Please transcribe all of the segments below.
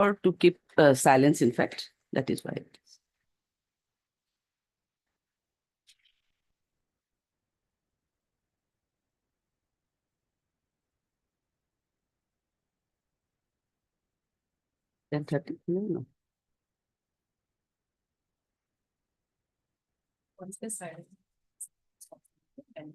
or to keep silence, in fact. That is why it is. Then 30, no. What's the silence? And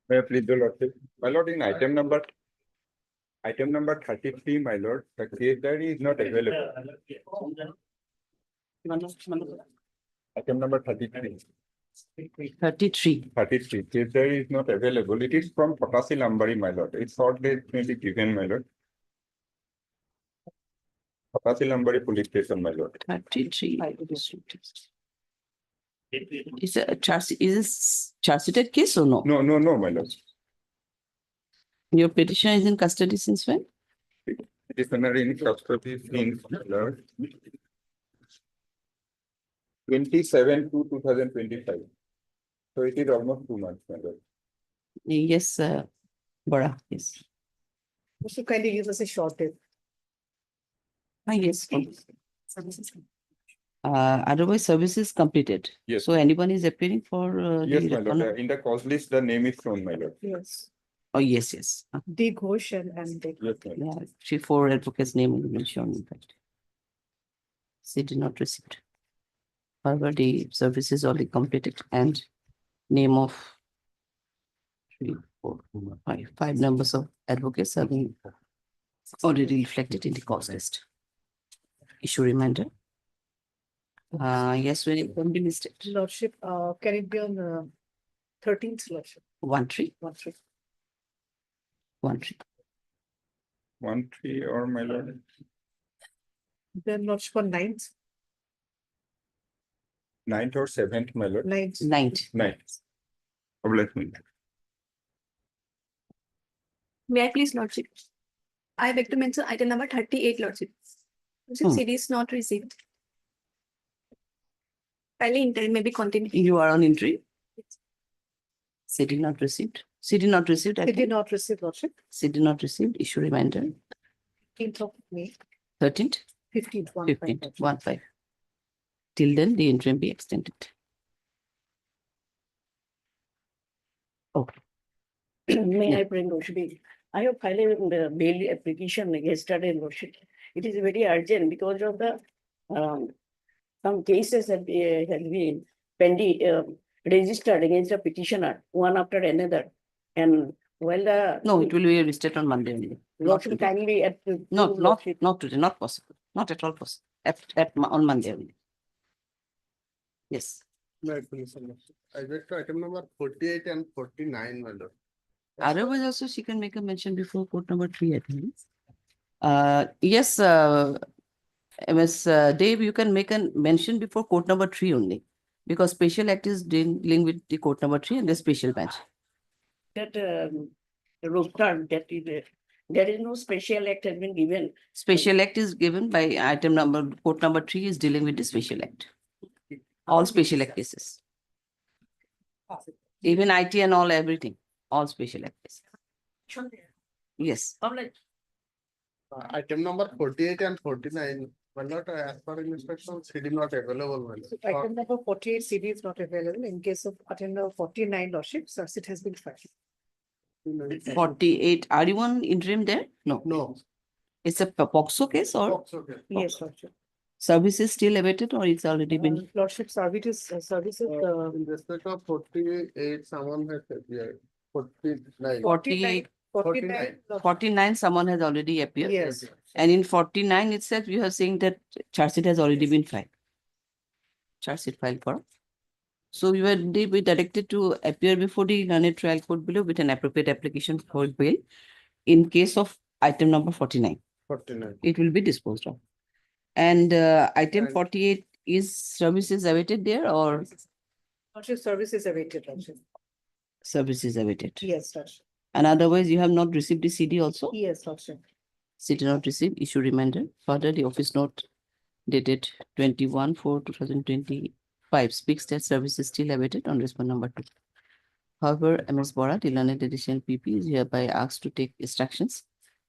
May I please the Lordship? My Lord, in item number 33, my Lord, the case diary is not available. Item number 33. 33. 33, case diary is not available. It is from Procedural, my Lord. It's short date may be given, my Lord. Procedural police station, my Lord. 33. Is it a charge sheeted case or no? No, my Lord. Your petition is in custody since when? Petitioner in custody since, my Lord, 27/2/2025. So it is almost 2 months, my Lord. Yes, Bora, yes. also kindly give us a short date. Yes. Otherwise, service is completed. Yes. So anyone is appearing for Yes, the my Lord. In the cause list, the name is shown, my Lord. Yes. Oh, yes, yes. D Ghosh and Dick. Yes, my Lord. Yeah, 3-4 advocates' name will be shown, in fact. She did not receive it. However, the service is already completed and name of 3, 4, 5 numbers of advocates have been already reflected in the cause list. Issue reminder. Yes, when it can be listed. Lordship, can it be on 13th lordship, 1-3, 1-3. 1-3. 1-3 or my lord. Then lordship on 9th, 9th or 7th, my lord. 9th. 9th. 9th. Oh, let me. May I please, Lordship? I beg to mention item number 38, Lordship. Lordship, Hmm. CD is not received. Kindly interim may be continued. You are on entry. CD not received. CD not received. They did not receive lordship, CD not received. Issue reminder. 15th of May, 13th, 15th, 15th, 1-5. Till then, the interim be extended. May I bring Lordship? I have filed the bail application yesterday, Lordship. It is very urgent because of the some cases that has been pending, registered against the petitioner, one after another. And while the No, it will be registered on Monday only. Not Lordship today. kindly Not today, not possible. Not at all possible. On Monday only. Yes. My explanation. I went to item number 48 and 49, my lord. Otherwise also she can make a mention before court number 3, I think. Yes, MS Dave, you can make a mention before court number 3 only. Because special act is dealing with the court number 3 and the special bench. that roster that is, there is no special act has been given. Special act is given by item number, court number 3 is dealing with the special act. All special act cases. Even IT and all, everything, all special act cases. Yes. Item number 48 and 49, my lord, as per inspection, CD not available, my lord. Item number 48 CD is not available. In case of item number 49 lordship, it has been filed. 48, are you on interim there? No, No. it's a POXO case or Box, okay. Yes, lordship. services still awaited or it's already been? Lordship services, In respect of 48, someone has appeared. 49. 48, 49. 49, someone has already appeared. Yes. And in 49 itself, you are saying that charge sheet has already been filed. Charge sheet filed for. So you will be directed to appear before the learned trial court below with an appropriate application for bail. In case of item number 49, 49. it will be disposed of. And item And- 48 is services awaited there or Lordship services awaited, lordship. services awaited? Yes, lordship. And otherwise you have not received the CD also? Yes, lordship. CD not received, issue reminder. Further, the office note dated 21/4/2025 speaks that service is still awaited on respond number 2. However, MS Bora, the learned additional PP, is hereby asked to take instructions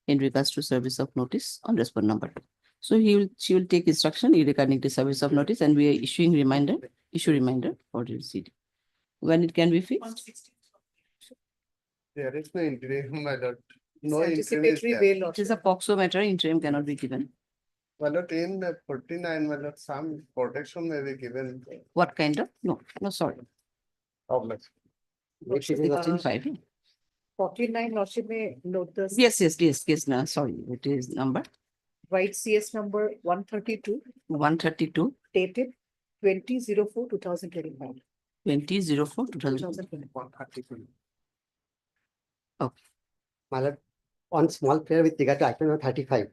in regards to service of notice on respond number 2. So she will take instruction regarding the service of notice and we are issuing issue reminder for the CD. When it can be fixed? There is no interim, my lord. No It's interim is anticipatory there. bail, It is lordship. a POXO matter, interim cannot be given. My lord, in 49, my lord, some protection may be given. What kind of? No, sorry. Problem. Which is in 5. 49 lordship may note the. Yes, no, sorry, it is number Right CS number 132 132 dated 20/04/2025. 20/04/2020. Okay. My lord, on small prayer with regard to item number 35.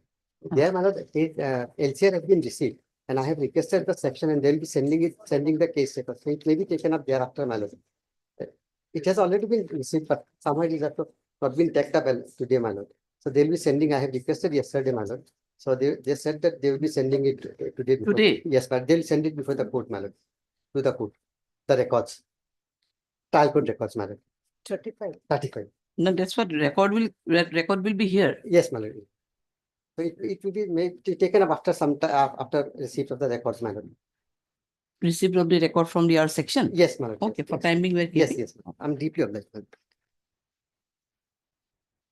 There, my lord, LCR has been received and I have requested the section and they'll be sending the case paper. So it may be taken up thereafter, my lord. It has already been received, but somehow it is not been taken up today, my lord. So they'll be sending, I have requested yesterday, my lord. So they said that they will be sending it today. Today? Yes, but they'll send it before the court, my lord. To the court, the records. Trial court records, my lord. 35. 35. No, that's what record will be here. Yes, my lord. So it will be taken up after some time, after receipt of the records, my lord. Receipt of the record from the R section. Yes, my lord. Okay, yes, for yes. time being, we're Yes, keeping. yes. I'm deeply obliged. my lord.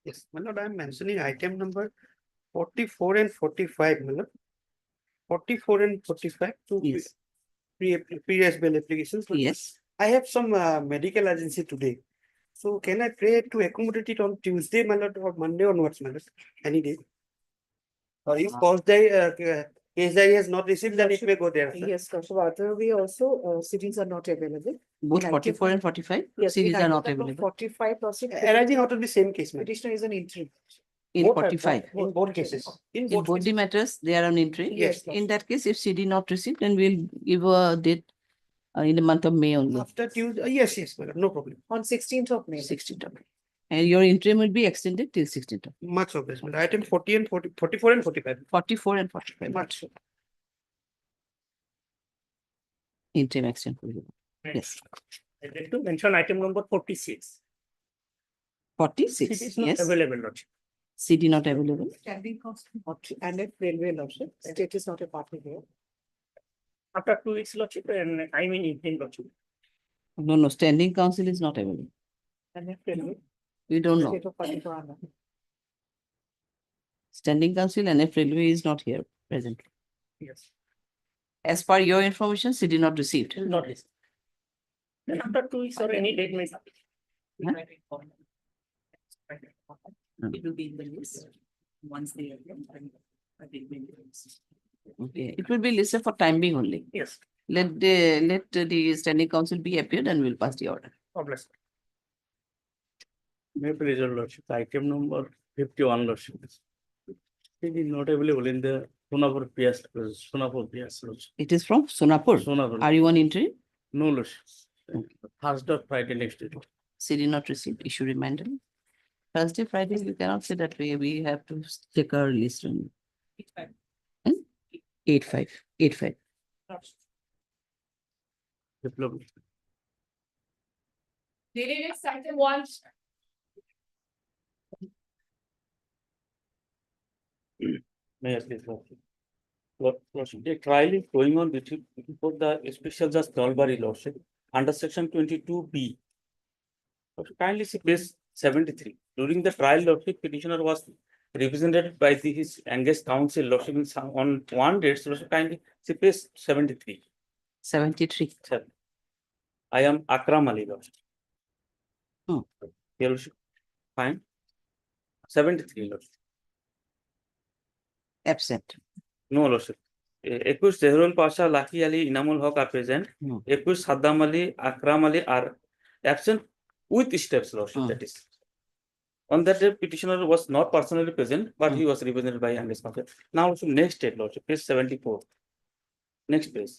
Yes, my lord, I am mentioning item number 44 and 45, my lord. 44 and 45, two Yes. previous bail applications. my lord. Yes. I have some medical agency today. So can I pray to accommodate it on Tuesday, my lord, or Monday onwards, my lord, any day? Or if case diary has not received, then it may go there. sir. Yes, lordship. Other way also, cities are not available. Both In 44 and item- 45 Yes, series in are not item number available. 45 lordship. Arising out of the same case, madam. Petitioner is an interim. In Both are- 45. In both cases. In both the cases. matters, they are on entry. Yes. In that case, if CD not received, then we'll give a date in the month of May only, After Tuesday, yes, madam, no problem. On 16th of May. 16th of May. And your interim will be extended till 16th of Much of this, madam. Item 40 and 40, 44 and 45. 44 and 45. Much. Interim extension. will be- Yes, I'd like to mention item number 46. 46, It is not yes. available, Lordship. CD not available. Standing cost not, and if railway lordship, state is not a party here. After 2 weeks, Lordship, and I mean evening, Lordship. No, standing council is not available. And if railway, We don't know. state of party for Anna. Standing council and if railway is not here presently. Yes. As per your information, CD not received. It is not received. Then after 2 weeks or any date may. It will be in the list once they are. I think maybe. Okay, it will be listed for time being only. Yes, Let the standing council be appeared and we'll pass the order. obviously. May please, your lordship, item number 51, lordship. It is not available in the Sonapur PS, lordship. It is from Sonapur. Sonapur. Are you on entry? No, lordship. Thursday, or Friday next day. CD not received, issue reminder. Thursday, Friday, you cannot say that way. We have to check our list on 8-5. Diploma. Item 1. May I please, lordship. Lordship, the trial is going on before the special judge Dalbari, lordship, under section 22B. Kindly see page 73. During the trial, lordship, petitioner was represented by his engaged counsel, lordship, on one date, lordship, kindly see page 73. 73. I am Akram Ali, lordship. Hmm. Your lordship, fine. 73, lordship. Absent. No, lordship. 21 Zehrul Pasha, Laki Ali, Inamul Haq are present. 21 Saddam Ali, Akram Ali are absent with steps, lordship, that is. On that day, petitioner was not personally present, but he was represented by Angus counsel. Now, also next date, lordship, page 74. Next page.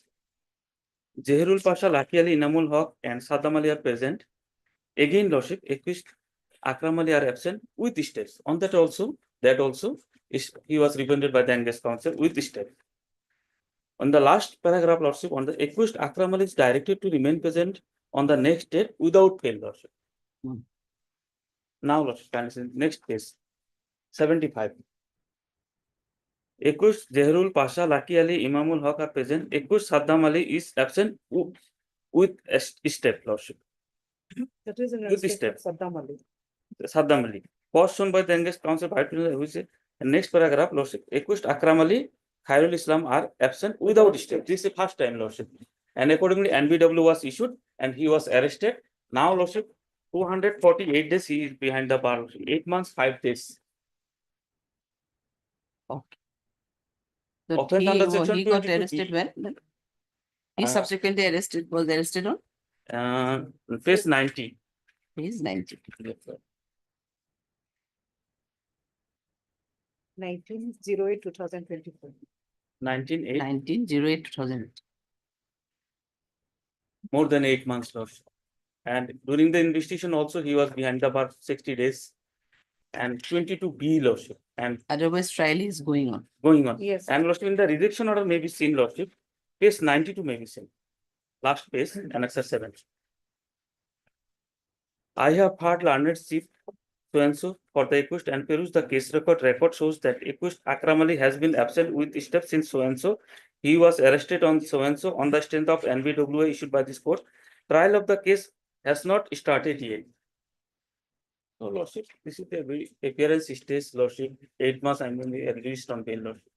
Zehrul Pasha, Laki Ali, Inamul Haq and Saddam Ali are present. Again, lordship, 21 Akram Ali are absent with steps. On that also, he was represented by the Angus counsel with steps. On the last paragraph, lordship, on the accused Akram Ali is directed to remain present on the next date without fail, lordship. Now, lordship, next page, 75. Accused Zehrul Pasha, Laki Ali, Imamul Haq are present. Accused Saddam Ali is absent with a step, lordship. That is in With the respect of Saddam Ali. Saddam Ali. Cause shown by the English counsel, which is next paragraph, lordship. Accused Akram Ali, Khairul Islam are absent without step. This is the first time, lordship. And accordingly, NBW was issued and he was arrested. Now, lordship, 248 days he is behind the bar. 8 months, 5 days. Okay. So Offense under section he got 22B. arrested when? He subsequently was arrested on? Page 90. He is 90. 19/08/2024. 19/8, 19/08/2008. more than 8 months, lordship. And during the investigation also, he was behind the bar 60 days. And 22B, lordship, and Otherwise, trial is going on. going on. Yes. And lordship, in the rejection order may be seen, lordship. Page 92 may be seen. Last page, annexure 7. I have heard learned chief so for the accused and perused the case record. Record shows that accused Akram Ali has been absent with steps since so. He was arrested on so on the strength of NBWA issued by this court. Trial of the case has not started yet. No, lordship, this is the very appearance stage, lordship. 8 months I mean released on bail, lordship.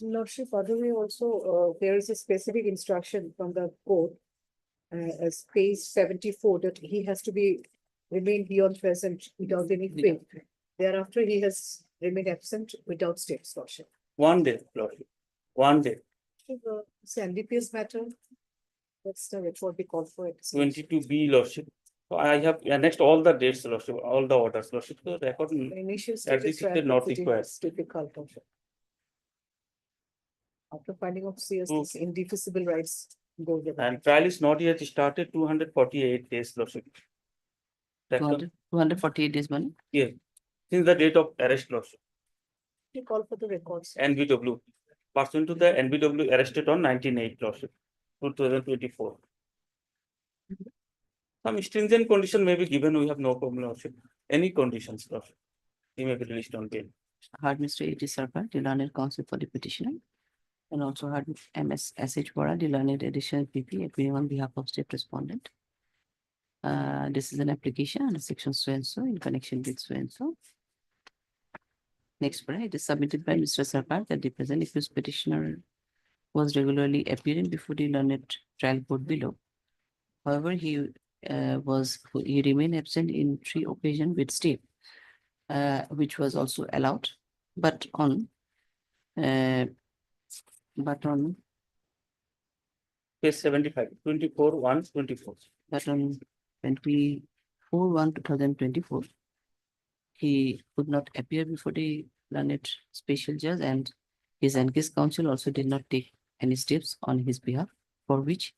Lordship, other way also, there is a specific instruction from the court. As page 74, that he has to be remain beyond present without any fail. Thereafter, he has remained absent without steps, lordship. 1 day, lordship. 1 day. It's an NDPS matter. That's the report we called for. It. 22B, Lordship. So I have annexed all the dates, Lordship, all the orders, Lordship. So record The initial at this stage stage not required. is difficult. Also. After finding of CS, this indefeasible rights go there. And trial is not yet started, 248 days, Lordship. Record, 248 days money. yeah, since the date of arrest, Lordship. We call for the records. NBW. Pursuant to the NBW arrested on 19/8, Lordship, 2024. Some stringent condition may be given, we have no problem, Lordship. Any conditions, Lordship. He may be released on bail. Heard Mr. A.T. Sarkar, the learned counsel for the petitioner. And also heard MS S.H. Bora, the learned additional PP, appearing on behalf of state respondent. This is an application under section so and so in connection with so and so. Next, it is submitted by Mr. Sarkar that the present accused petitioner was regularly appearing before the learned trial court below. However, he remained absent in 3 occasions with stay, which was also allowed, but on Page 75, 24/1/24. But on 24/1/2024, he could not appear before the learned special judge, and his engaged counsel also did not take any steps on his behalf, for which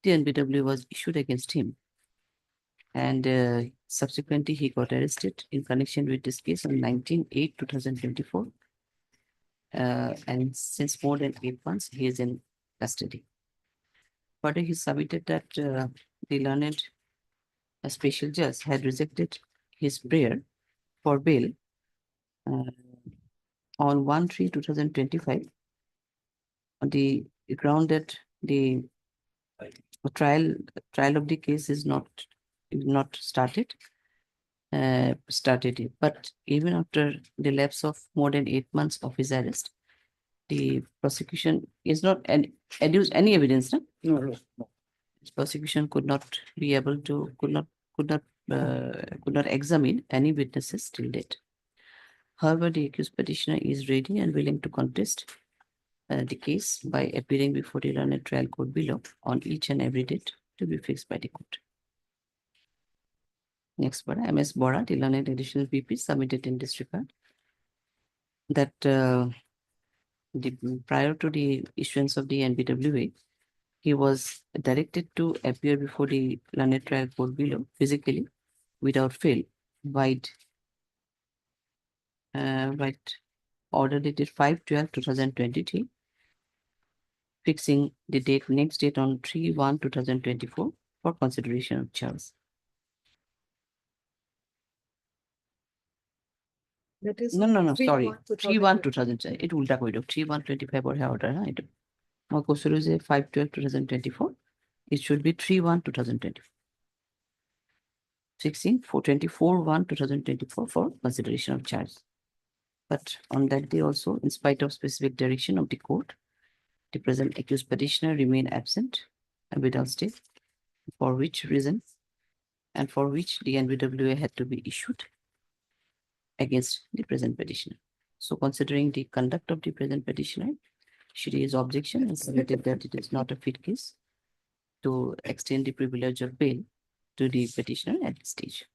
the NBW was issued against him. And subsequently, he got arrested in connection with this case on 19/8/2024. And since more than 8 months, he is in custody. Further, he submitted that the learned special judge had rejected his prayer for bail on 1/3/2025 on the ground that the trial of the case is not started. But even after the lapse of more than 8 months of his arrest, the prosecution is not adduced any evidence. No? No. Prosecution could not examine any witnesses till date. However, the accused petitioner is ready and willing to contest the case by appearing before the learned trial court below on each and every date to be fixed by the court. Next, MS Bora, the learned additional PP, submitted in this regard that prior to the issuance of the NBWA, he was directed to appear before the learned trial court below physically without fail, right order dated 5/12/2023, fixing the next date on 3/1/2024 for consideration of charge. That is No, sorry. 3/1/2025. 3/1/2000. It will take 3/1/25 or order. My question is 5/12/2024. It should be 3/1/2024. 4/24/1/2024 for consideration of charge. But on that day also, in spite of specific direction of the court, the present accused petitioner remained absent and without stay, for which reason and for which the NBWA had to be issued against the present petitioner. So considering the conduct of the present petitioner, she raised objection and submitted that it is not a fit case to extend the privilege of bail to the petitioner at this stage.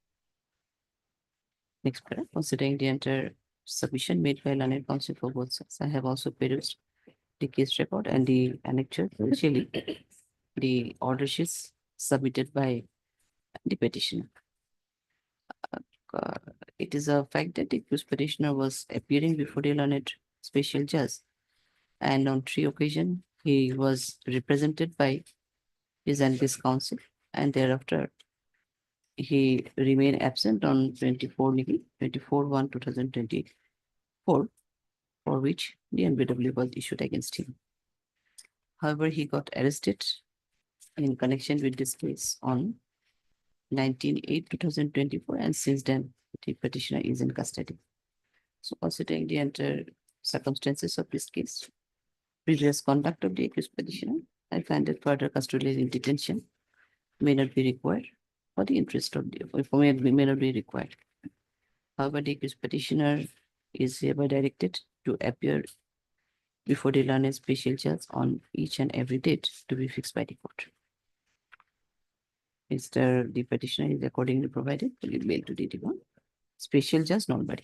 Next, considering the entire submission made by learned counsel for both sides, I have also perused the case record and the annexure, especially the order sheets submitted by the petitioner. It is a fact that the accused petitioner was appearing before the learned special judge, and on 3 occasions he was represented by his engaged counsel, and thereafter he remained absent on 24/1/2024, for which the NBW was issued against him. However, he got arrested in connection with this case on 19/8/2024, and since then the petitioner is in custody. So considering the entire circumstances of this case, previous conduct of the accused petitioner, I find that further custodial detention may not be required for the interest of the may not be required. However, the accused petitioner is hereby directed to appear before the learned special judge on each and every date to be fixed by the court. Mr. The petitioner is accordingly provided, will be mailed to DT1. Special judge, nobody.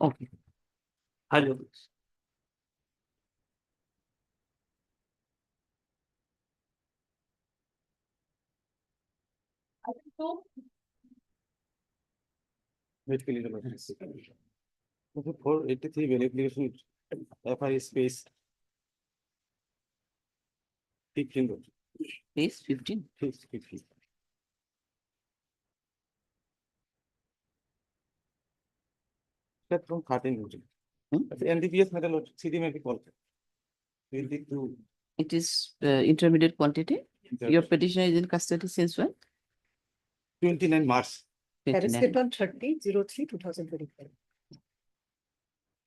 Okay. Hello. Which will be 483 bill application FI space 15. Page 15. 15. That from 13. NDPS had a lot, CD may be called. We'll be to It is intermediate quantity. Your petitioner is in custody since when? 29 March. 29. Arrested on 30/03/2025.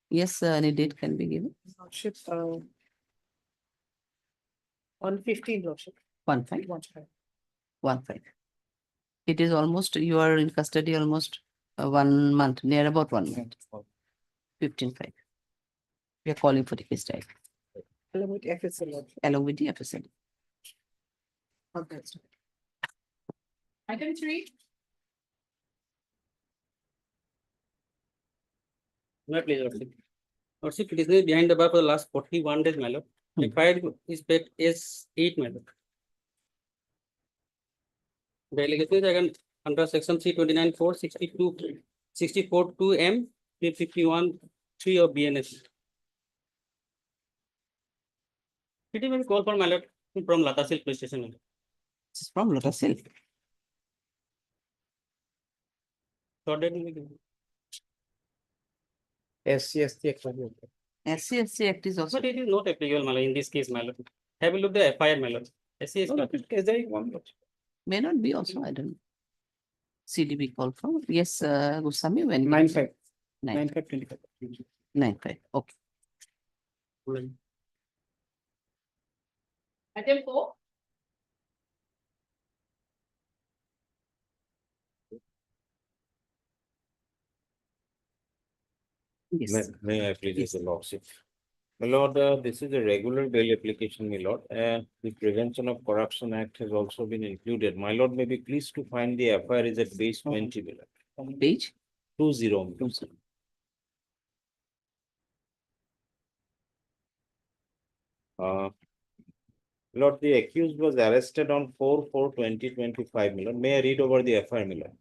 Yes, any date can be given. Lordship, on 15, Lordship. 1/5. 1/5. 1/5. It is almost, you are in custody almost 1 month, near about 1 month. 15/5. We are calling for the case type Along with FSL, Lordship. along with the FSL. On that side. Item 3. My pleasure, Lordship. Lordship, it is behind the bar for the last 41 days, my lord. The file is paid is 8, my lord. The allegation is again under section 329(4), 62, 64(2)(m), 351(3) of BNS. It may be called for, my lord, from Latasil police station, my lord. This is from Lotus Hill. Short date will be given. SC Act is also. But it is not applicable, my lord, in this case, my lord. Have a look at the FIR, my lord. SC is not. May not be also, I don't know. CDB call for, yes, Goswami, when? 9/5. 9/5. 9/5/25. 9/5, okay. Item 4. Yes. May I please, Yes. the lordship? My lord, this is a regular bail application, my lord. The Prevention of Corruption Act has also been included. My lord, may be pleased to find the FIR is at base 20, my lord. Page? 20. My lord. Lord, the accused was arrested on 4/4/2025, my lord. May I read over the FIR, my lord?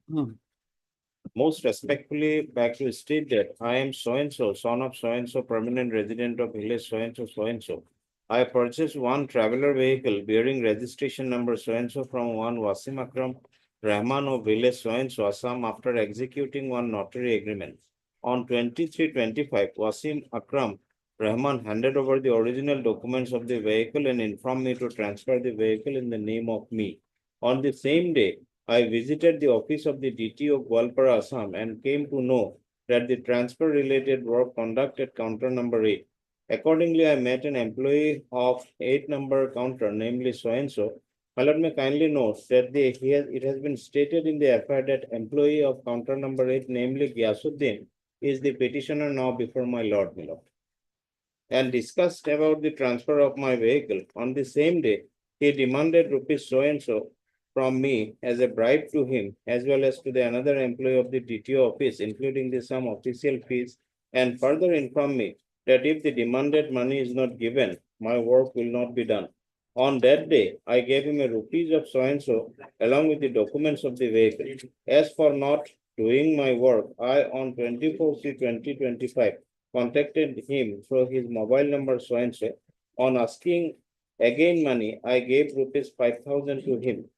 Most respectfully, back to state that I am so-and-so, son of so-and-so, permanent resident of village so-and-so, so-and-so. I purchased one traveler vehicle bearing registration number so-and-so from one Wasim Akram Rahman of village so-and-so, Assam, after executing one notary agreement. On 23/25, Wasim Akram Rahman handed over the original documents of the vehicle and informed me to transfer the vehicle in the name of me. On the same day, I visited the office of the DTO of Gwalpara, Assam, and came to know that the transfer related work conducted counter number 8. Accordingly, I met an employee of 8 number counter, namely so-and-so. Let me kindly note that it has been stated in the FIR that employee of counter number 8, namely Gyasuddin, is the petitioner now before my lord, and discussed about the transfer of my vehicle. On the same day, he demanded rupees so-and-so from me as a bribe to him, as well as to the another employee of the DTO office, including the some official fees, and further informed me that if the demanded money is not given, my work will not be done. On that day, I gave him a rupees of so-and-so along with the documents of the vehicle. As for not doing my work, I on 24/3/2025 contacted him through his mobile number so-and-so. On asking again money, I gave rupees 5,000 to him.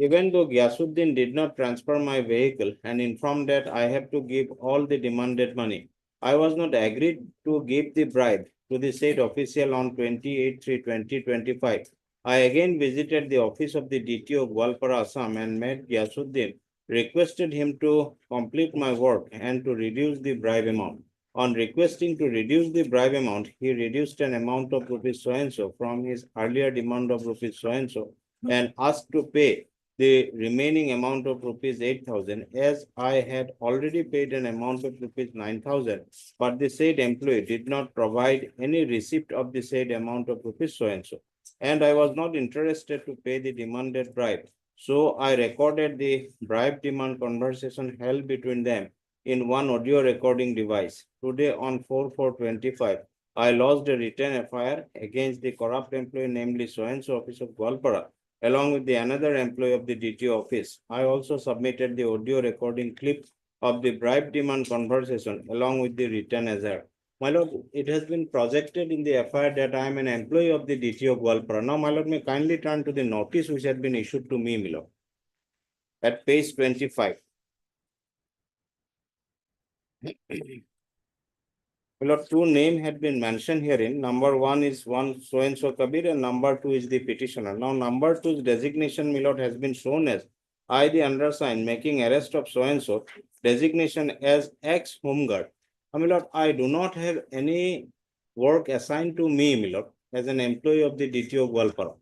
Even though Gyasuddin did not transfer my vehicle and informed that I have to give all the demanded money, I was not agreed to give the bribe to the said official on 28/3/2025. I again visited the office of the DTO of Gwalpara, Assam, and met Gyasuddin, requested him to complete my work and to reduce the bribe amount. On requesting to reduce the bribe amount, he reduced an amount of rupees so-and-so from his earlier demand of rupees so-and-so and asked to pay the remaining amount of rupees 8,000, as I had already paid an amount of rupees 9,000, but the said employee did not provide any receipt of the said amount of rupees so-and-so. and I was not interested to pay the demanded bribe. So I recorded the bribe demand conversation held between them in one audio recording device. Today on 4/4/25, I lodged a written FIR against the corrupt employee, namely so-and-so office of Gwalpara, along with the another employee of the DTO office. I also submitted the audio recording clip of the bribe demand conversation along with the written SR. My lord, it has been projected in the FIR that I am an employee of the DTO Gwalpara. Now, my lord, may kindly turn to the notice which had been issued to me, my lord, at page 25. My lord, two names had been mentioned herein. Number one is one so-and-so Kabir and number two is the petitioner. Now, number two's designation, my lord, has been shown as I, the undersigned, making arrest of so-and-so, designation as ex-home guard. My lord, I do not have any work assigned to me, my lord, as an employee of the DTO Gwalpara.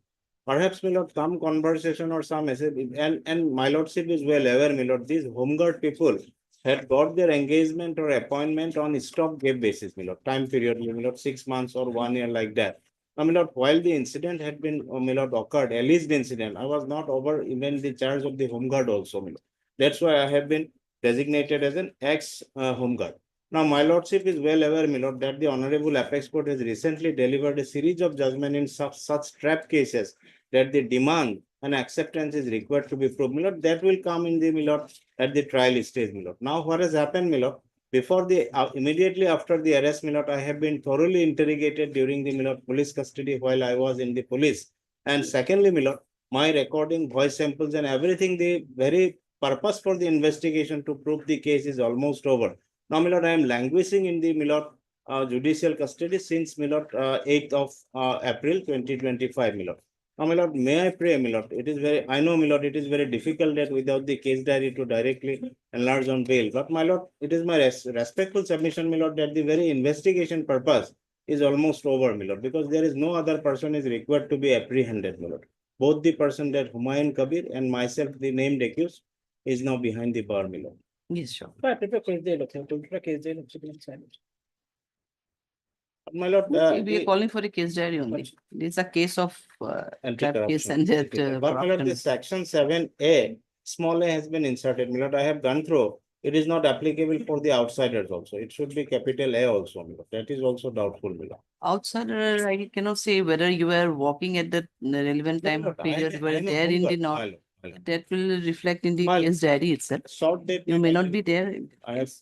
Perhaps, my lord, some conversation or some message, and my lordship is well aware, my lord, these home guard people had got their engagement or appointment on stopgap basis, my lord, time period, my lord, 6 months or 1 year like that. Now, my lord, while the incident had been, my lord, occurred, alleged incident, I was not over even the charge of the home guard also, my lord. That's why I have been designated as an ex-home guard. Now, my lordship is well aware, my lord, that the Honorable Apex Court has recently delivered a series of judgment in such trap cases that the demand and acceptance is required to be proved, my lord. That will come in the, my lord, at the trial stage, my lord. Now, what has happened, my lord? Before the, immediately after the arrest, my lord, I have been thoroughly interrogated during the, my lord, police custody while I was in the police. And secondly, my lord, my recording, voice samples and everything, the very purpose for the investigation to prove the case is almost over. Now, my lord, I am languishing in the, my lord, judicial custody since, my lord, 8th of April 2025, my lord. Now, my lord, may I pray, my lord? It is very, I know, my lord, it is very difficult that without the case diary to directly enlarge on bail. But, my lord, it is my respectful submission, my lord, that the very investigation purpose is almost over, my lord, because there is no other person is required to be apprehended, my lord. Both the person that Humayun Kabir and myself, the named accused, is now behind the bar, my lord. Yes, sure. I prepare case jail option, to prepare case jail option. My lord, Okay, we are calling for a case diary only. This is a case of trap case and that but my lord, corruption. this section 7A, small a has been inserted. My lord, I have gone through. It is not applicable for the outsiders also. It should be capital A also, my lord. That is also doubtful, my lord. Outsider, I cannot say whether you were walking at the relevant No, time my or lord, period, I were know there home in the guard, north. my lord, my lord. That will reflect in the My- case diary itself. Short date. You may not be there. I have.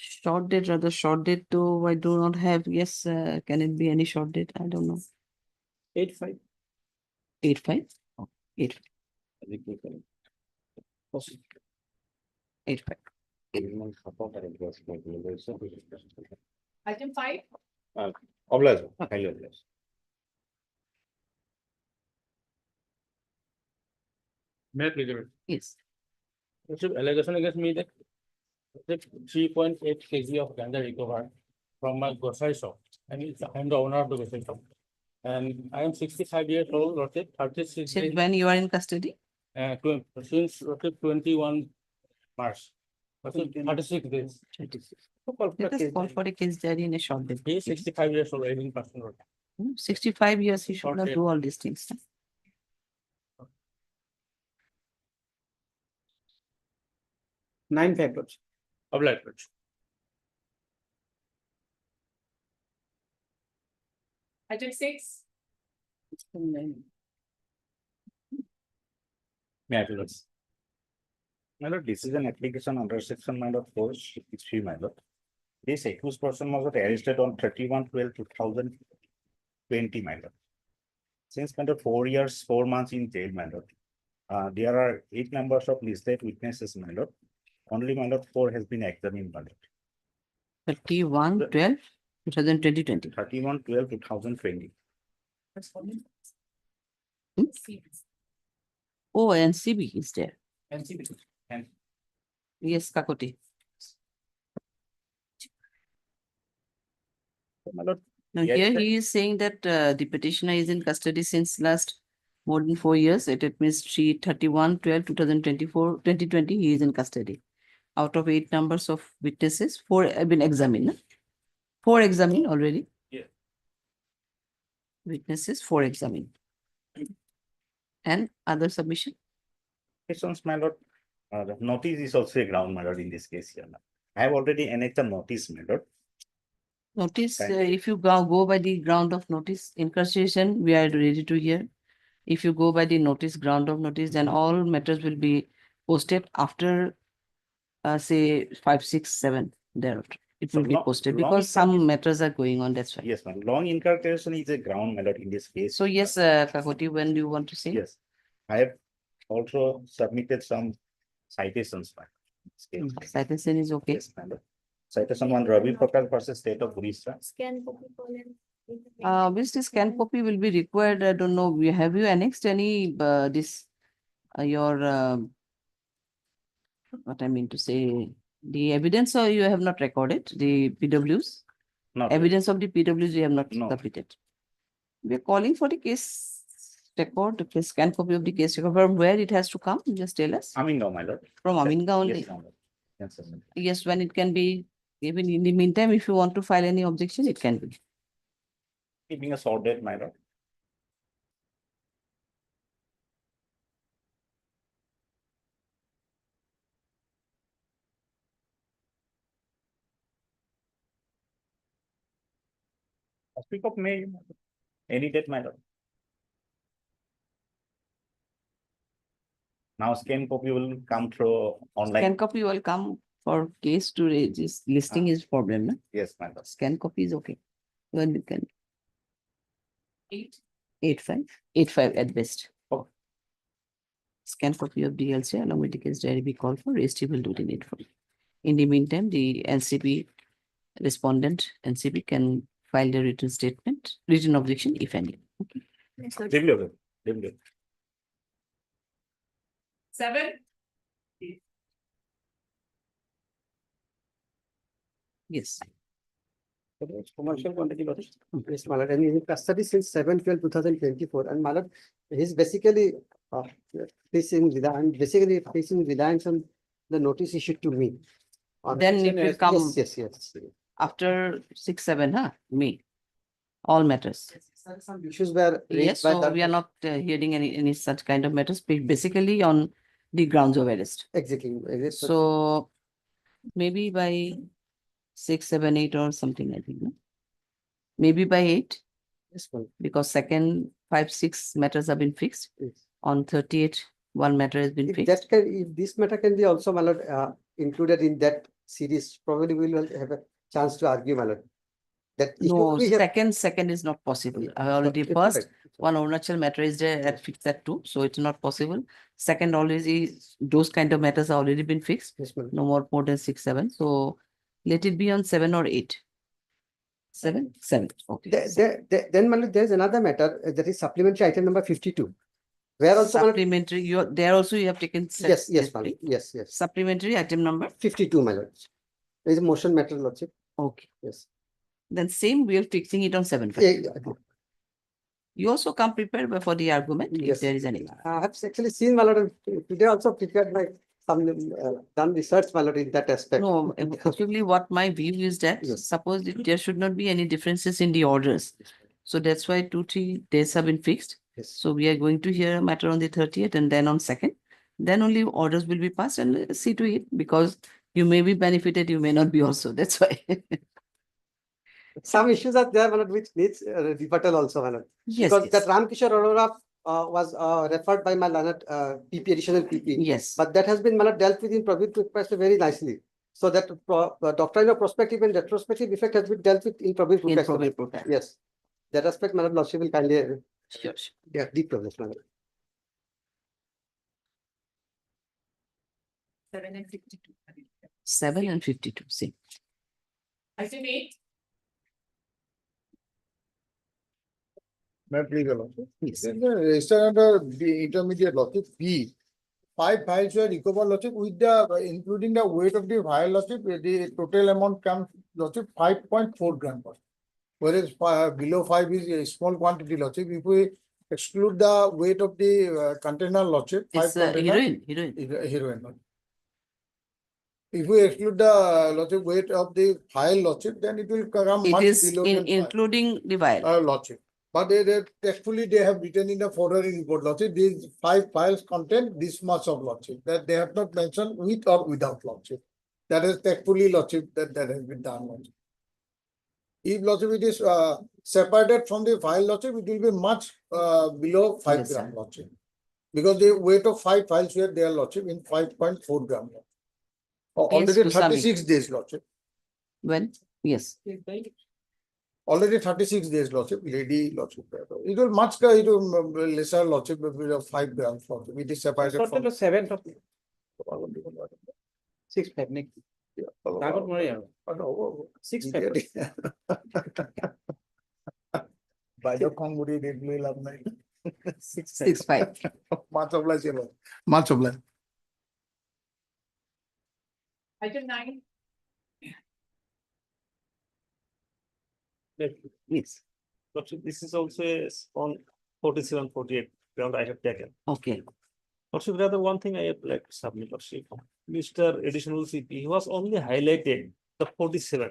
Short date, rather short date too. I do not have. Yes, can it be any short date? I don't know. 8/5. 8/5? Oh, 8/5. 8/5. Item 5. Obliged, highly obliged. May I please? Yes. Allegation against me that 3.8 kg of ganja recovered from my grocery shop, and I am the owner of the grocery shop. And I am 65 years old, Lordship, 36 Since days, when you are in custody? since Lordship, 21 March. Lordship, 36 days. 26. So call for Let us case call diary. for a case diary in a short date. He is 65 years old, 18%. Lordship. 65 years, he should Short not date. do all these things. 9/5 Lordship. Obliged, Lordship. Item 6. May I please? My lord, this is an application under section 463, my lord. This accused person was arrested on 31/12/2020, my lord. Since my lord, 4 years, 4 months in jail, my lord. There are 8 numbers of listed witnesses, my lord. Only my lord 4 has been examined, my lord. 31/12/2020. 31/12/2020. Oh, NCB is there. NCB. And Yes, Kakoti. my lord, Now yes, here sir. he is saying that the petitioner is in custody since last more than 4 years. It means 31/12/2024, 2020, he is in custody. Out of 8 numbers of witnesses, 4 have been examined. No? 4 examined already. Yeah. Witnesses 4 examined. And other submission? Questions, my lord. The notice is also a ground, my lord, in this case here. I have already annexed the notice, my lord. Notice, Thank if you go by the ground of notice, incarceration, we are ready to hear. If you go by the notice, ground of notice, then all matters will be posted after, say, 5, 6, 7 thereafter. It So will be long- posted long because some incarceration- matters are going on, that's why. Yes, ma'am. Long incarceration is a ground, my lord, in this case. So yes, Kakoti, when do you want to say? Yes, I have also submitted some citations, ma'am. in this case. Citation is okay. Yes, ma'am. Citation one, Ravi Prakash versus State of Odisha. Scan copy for them. Which this scan copy will be required, I don't know, have you annexed any, your, what I mean to say, the evidence, or you have not recorded, the PWs? Not Evidence of the PWs you have not No. submitted. We are calling for the case record, the scan copy of the case record, from where it has to come, just tell us. Amingaon, my lord. From Aminga only. Yes, my lord. Yes, sir. Yes, when it can be, even in the meantime, if you want to file any objection, it can be. Keeping a short date, my lord. First week of May, any date, my lord. Now scan copy will come through online. Scan copy will come for case to raise, this listing is problem, no? Yes, my lord. Scan copy is okay. When you can, 8. 85 at best. Oh. Scan copy of DLC along with the case diary be called for, rest he will do the needful. In the meantime, the NCP respondent, NCP can file the written statement, written objection, if any. Okay. Next, Lord. Definitely. 7. Yes. Commercial quantity lottery. Yes, my lord, and he's in custody since 7/12/2024, and my lord, he's basically facing reliance on the notice issued to me. Then it will come- Yes. After 6, 7, huh? May. All matters. Some issues were Yes, raised by so we are not hearing any such kind of matters, basically on the grounds of arrest. Exactly. So maybe by 6, 7, 8 or something, I think. No? Maybe by 8, Yes, ma'am. because second 5, 6 matters have been fixed. Yes. On 38, one matter has been If fixed. that can, if this matter can be also, my lord, included in that series, probably we will have a chance to argue, my lord. That issue No, we have- second is not possible. I already It's first, alright. one Arunachal matter is there at fixed at 2, so it's not possible. Second already, those kind of matters are already been fixed. Yes, ma'am. No more than 6, 7. So let it be on 7 or 8. 7, okay. Then, my lord, there's another matter, that is supplementary item number 52. Where also, my lord- Supplementary, there also you have taken. yes, ma'am. separately. Yes. Supplementary item number, 52, my lord. There is a motion matter, lordship. okay. Yes. Then same, we are fixing it on 7. Yeah, You also come prepared for the argument if Yes. there is any. I have actually seen, my lord, today also prepared my some done research, my lord, in that aspect. No, actually what my view is that Yes. suppose there should not be any differences in the orders. So that's why 2, 3 days have been fixed. Yes. So we are going to hear a matter on the 30th and then on 2nd. Then only orders will be passed and see to it, because you may be benefited, you may not be also. That's why. Some issues are there, my lord, which needs rebuttal also, my lord. Yes, Because yes. that Ramkishore Arora was referred by my learned PP, additional PP. Yes. But that has been, my lord, dealt with in Prabhu request very nicely. So that doctrine of prospective and retrospective effect has been dealt with in Prabhu In request. probate protest. Yes. That aspect, my lord, lordship will kindly, Sure. yeah, deep progress, my lord. 7 and 52. 7 and 52, see. Item 8. Madam Legal Officer. Yes. Then the register under the intermediate lottery B. 5 files were recovered lottery with the including the weight of the file lottery, the total amount comes lottery 5.4 gram. Whereas below 5 is a small quantity lottery. If we exclude the weight of the container lottery, 5 It's container heroin. If we exclude the lottery weight of the file lottery, then it will come It much is below than including the vial. lottery. But actually they have written in the forwarding report, lordship, these 5 files contain this much of lordship, that they have not mentioned with or without lordship. That is tactfully lordship that has been done, lordship. If lordship it is separated from the file lordship, it will be much below 5 Yes, gram sir. lordship. Because the weight of 5 files were there lordship in 5.4 gram. Already Kusami. 36 days lordship. When? Yes. Already 36 days lordship, lady lordship. It will much it will lesser lordship, below 5 grams lordship. It is separated from. 7 6 panic. Takut mari aru. 6 Bajo Konguri did me love night. 6.5. Much obliged, Lord. Much obliged. Item 9. Yes. Lordship, this is also on 47, 48 ground I have taken. Okay. Lordship, rather one thing I have like to submit, Lordship. Mr. Additional CP, he was only highlighted the 47.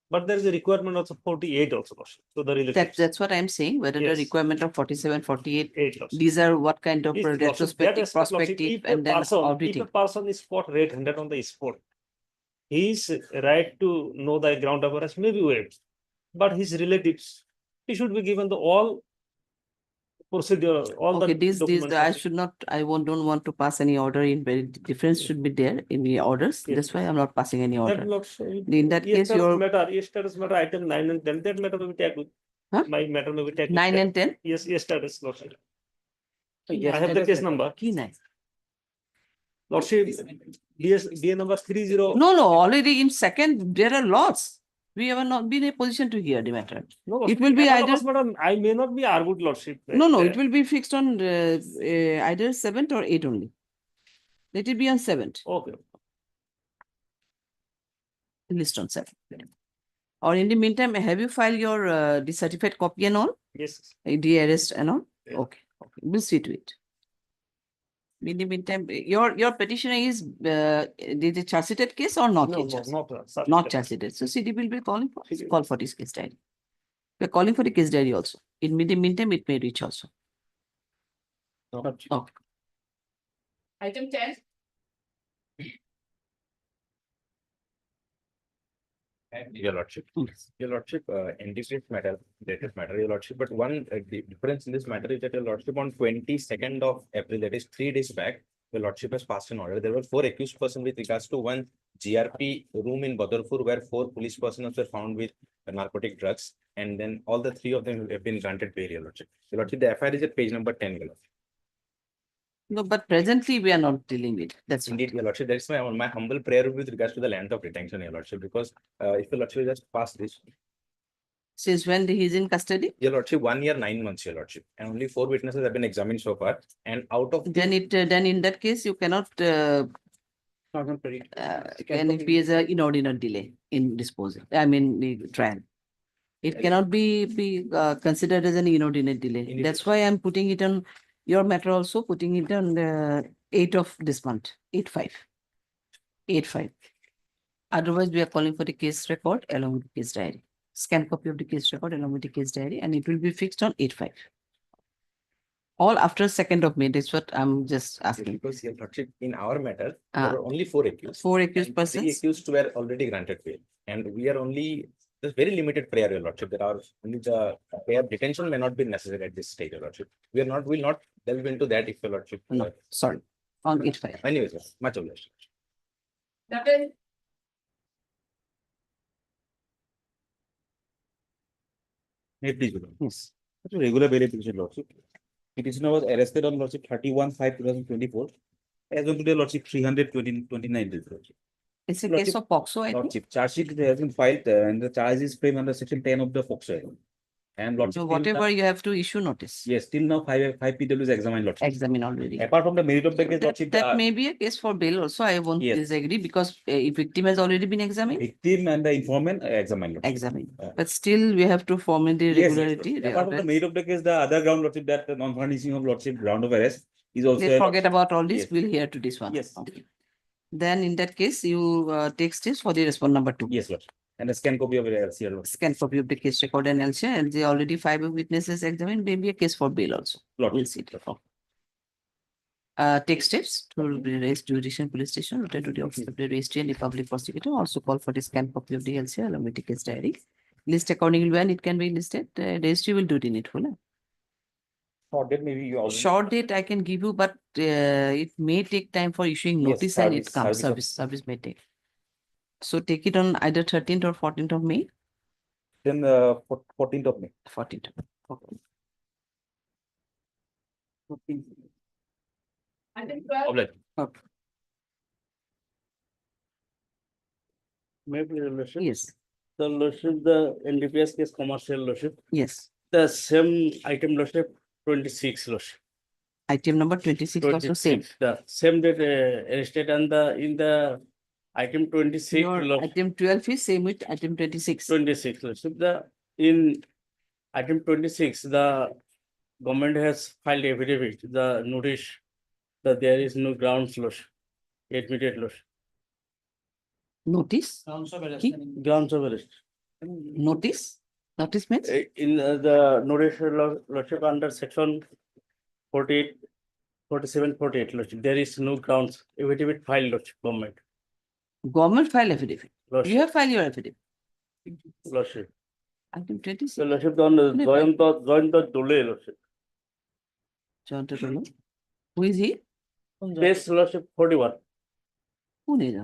But there is a requirement also 48 also, Lordship. So the relatives. That's what I'm saying, whether the Yes. requirement of 47, 48, 8 Lordship. these are what kind of If, Lordship, that retrospective, aspect, Lordship, prospective, if a and then person- If auditing. a person is caught red-handed on the spot, his right to know the ground average may be waived. But his relatives, he should be given the all procedure, all Okay, the these, documents. I should not, don't want to pass any order in very difference should be there in the orders. Yes, That's why I'm not passing any order. That not, In that case, your yes, status matter item 9 and 10, that matter may be tagged with. Huh? My matter may be tagged. 9 and 10. Yes, status, Lordship. Yes, I have the case number. Key 9. Lordship, DA number 30. No, already in second, there are lots. We have not been in a position to hear the matter. No, It will be anonymous either, matter, I may not be argued, Lordship. no, it will be fixed on either 7th or 8 only. Let it be on 7th, Okay. list on 7th. Or in the meantime, have you filed your the certificate copy and all? Yes. The arrest and all? Yeah. Okay, we'll see to it. In the meantime, your petitioner is the charge sheeted case or not? No, yet charged? not. Not charge sheeted. So CD will be calling for, call for this case diary. We're calling for the case diary also. In the meantime, it may reach also. Okay. Item 10. Your Lordship, Your Lordship, NDPS matter, that is matter, Your Lordship, but one difference in this matter is that Your Lordship on 22nd of April, that is 3 days back, Your Lordship has passed an order. There were 4 accused persons with regards to one GRP room in Badarpur where 4 police persons were found with narcotic drugs, and then all the 3 of them have been granted bail, Your Lordship. Your Lordship, the FIR is at page number 10, Your Lordship. No, but presently we are not dealing with. That's Indeed, Your Lordship, that's my humble prayer with regards to the length of detention, Your Lordship, because if Your Lordship just pass this, Since when he is in custody? Your Lordship, 1 year, 9 months, Your Lordship, and only 4 witnesses have been examined so far, and out of Then in that case, you cannot can it be as an inordinate delay in disposal? I mean, the trial. It cannot be considered as an inordinate delay. Indeed. That's why I'm putting it on your matter also, putting it on the 8th of this month, 8/5. 8/5. Otherwise, we are calling for the case record along with the case diary. Scan copy of the case record along with the case diary, and it will be fixed on 8/5. All after 2nd of May. That's what I'm just asking. because Your Lordship, in our matter, Ah. there were only 4 accused. 4 accused And 3 persons. accused were already granted bail, and we are only, there's very limited prayer, Your Lordship. There are only the prayer detention may not be necessary at this stage, Your Lordship. Will not delve into that if Your Lordship. No, sorry. On 8/5. Anyways, sir, much obliged. Double. May I please, Lordship? Yes. That's a regular bail application, Lordship. Petitioner was arrested on Lordship 31/5/2024. As on today, Lordship 329 days, Lordship. It's a Lordship- case of POXO, I think. Lordship, charge sheet has been filed and the charge is framed under section 10 of the FOXO Act. And Lordship. So till whatever now- you have to issue notice. Yes, till now, five PW is examined, Lordship. Examine already. Apart from the merit of the case, That, Lordship. that may be a case for bail also. I won't Yes. disagree because a victim has already been examined. Victim and the informant examined. Lordship. Examined. Yeah. But still we have to form in the Yes, yes, regularity. Lordship. Apart from the merit of the case, the other ground, Lordship, that the non-furnishing of Lordship ground of arrest is also. Let's forget about all this. Yes. We'll hear to this one. Yes. Okay. Then in that case, you take steps for the respondent number 2. Yes, Lordship. And a scan copy of the LCR. Lordship. Scan copy of the case record and LCR, and they already 5 witnesses examined, maybe a case for bail also. We'll see. Take steps to raise jurisdiction police station, return to the office of the registry and the public prosecutor, also call for the scan copy of the LCR along with the case diary. List accordingly when it can be listed, registry will do it in it full. Short date maybe you already. Short date I can give you, but it may take time for issuing Yes, notice and it service- comes, service service may take. So take it on either 13th or 14th of May, Then 14th of May. 14th. Okay. Obliged. Okay. Maybe your lordship. Yes, The lordship, the NDPS case commercial lordship, yes. the same item lordship 26 lordship. Item number 26 also same. 26, the same date arrested and in the item 26 Your lordship, item 12 is same with item 26. 26 lordship, in item 26, the government has filed affidavit, the notice that there is no grounds lordship, admitted lordship, Notice? Ki? grounds of arrest. Notice? Notice means? In the notice lordship under section 48, 47, 48 lordship, there is no grounds, affidavit filed lordship, government. Government file affidavit. You Lordship, have filed your affidavit. lordship. Item 26. So lordship done join the Dole lordship. John Totolo. Who is he? Base lordship 41. Who is he?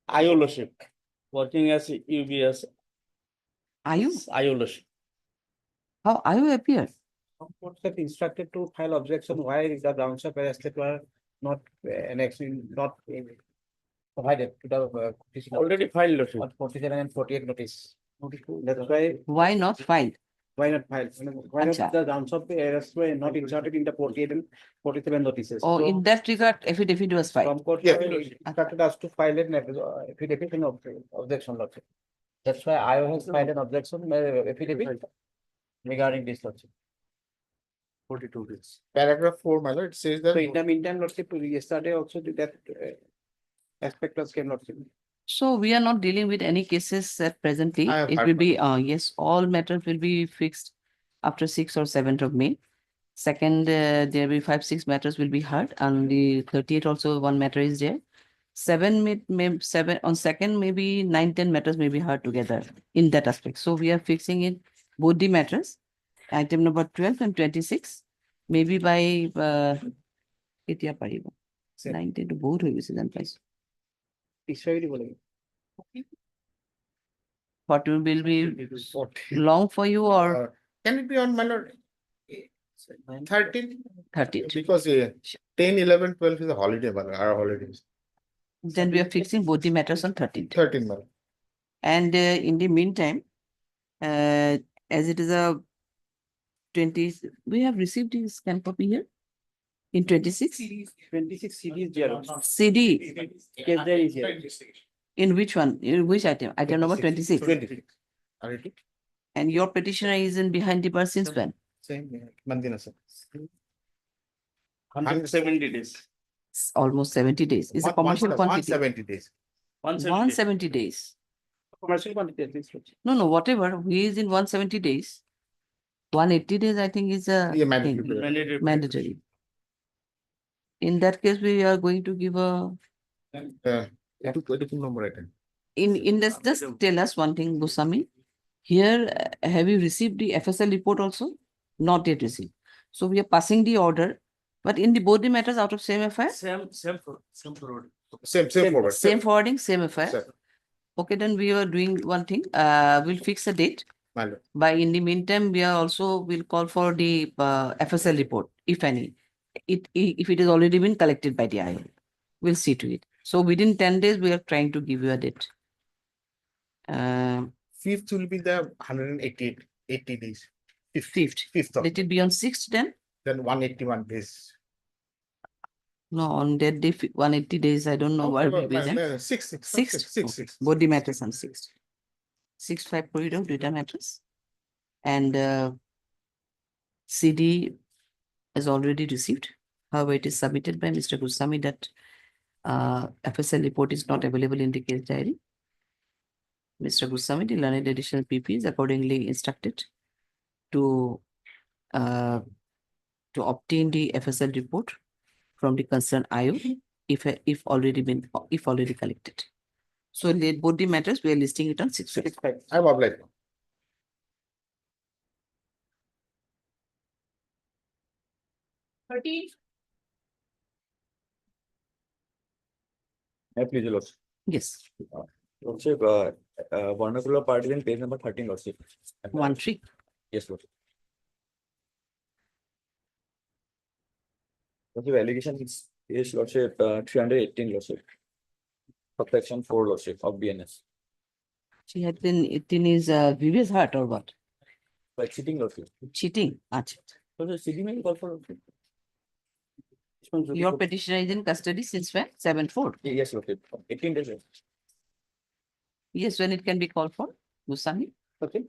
IO lordship, working as UBS. Are you? IO lordship. How are you appear? Courts have instructed to file objection why the grounds of arrest were not annexing, not provided to the petitioner Already filed lordship. on 47 and 48 notice. That's why, Why not filed? why not file? Why Acha. not the grounds of arrest were not inserted in the 48 and 47 notices? Oh, So, in that regard, affidavit was filed. From court, Yeah. instructed us to file an affidavit in objection lordship. That's why I has filed an objection affidavit regarding this lordship. 42 days. Paragraph 4, my lord, it says that. So in the meantime, lordship, yesterday also did that aspect was came lordship. So we are not dealing with any cases presently. I have It heard will be, yes, all matters will be fixed after 6th or 7th of May. Second, there will be 5, 6 matters will be heard. On the 30th also one matter is there. 7 on second, maybe 9, 10 matters may be heard together in that aspect. So we are fixing it both the matters. Item number 12 and 26, maybe by Itya Pariba. 19 to both of you, then please. What will be long for you or Can it be on, my lord? 13, 30th? because 10, 11, 12 is a holiday, my lord, our holidays. Then we are fixing both the matters on 13th. 13, my lord. And in the meantime, as it is a 20, we have received the scan copy here in 26. 26 CDs there. CD, Yes, there is here. in which one? In which item? Item number 26. 26. Are it? And your petitioner is in behind the bar since when? Same, Mandina, sir. 170 days. It's almost 70 days. It's a commercial quantity. 170 days. 170 days. Commercial quantity at least. No, whatever. He is in 170 days. 180 days, I think, is a Yeah, thing, mandatory. mandatory. In that case, we are going to give a, 22 number item. in this, just tell us one thing, Goswami. Here, have you received the FSL report also? Not yet received. So we are passing the order, but in the both the matters out of same FIR? Same forward. Same forward. Same forwarding, same FIR. Sir, Okay, then we are doing one thing. We'll fix a date. my lord. By in the meantime, we are also will call for the FSL report, if any. If it is already been collected by the IO, we'll see to it. So within 10 days, we are trying to give you a date. 5th will be the 80 days. Fifth. 5th of, Let it be on 6th then? then 181 days. No, on that day, 180 days, I don't know why we be then. 6, 6th. Both the matters on 6th. 6-5 corridor, data matters. And CD is already received. However, it is submitted by Mr. Goswami that FSL report is not available in the case diary. Mr. Goswami, the learned additional PP, is accordingly instructed to obtain the FSL report from the concerned IO if already collected. So both the matters, we are listing it on 6. I have applied. Please, Your Lordship. Yes, Lordship, vernacular part is in page number 13, Lordship. 1-3. Yes, Lordship. Lordship, allegation is Lordship 318, Lordship. Subsection 4, Lordship, of BNS. She had been, it in his previous heart or what? By cheating, Lordship. Cheating. Achha. So, CD may call for. Your petitioner is in custody since when? 7/4. Yes, Lordship. 18 days. Yes, when it can be called for? Goswami? Okay.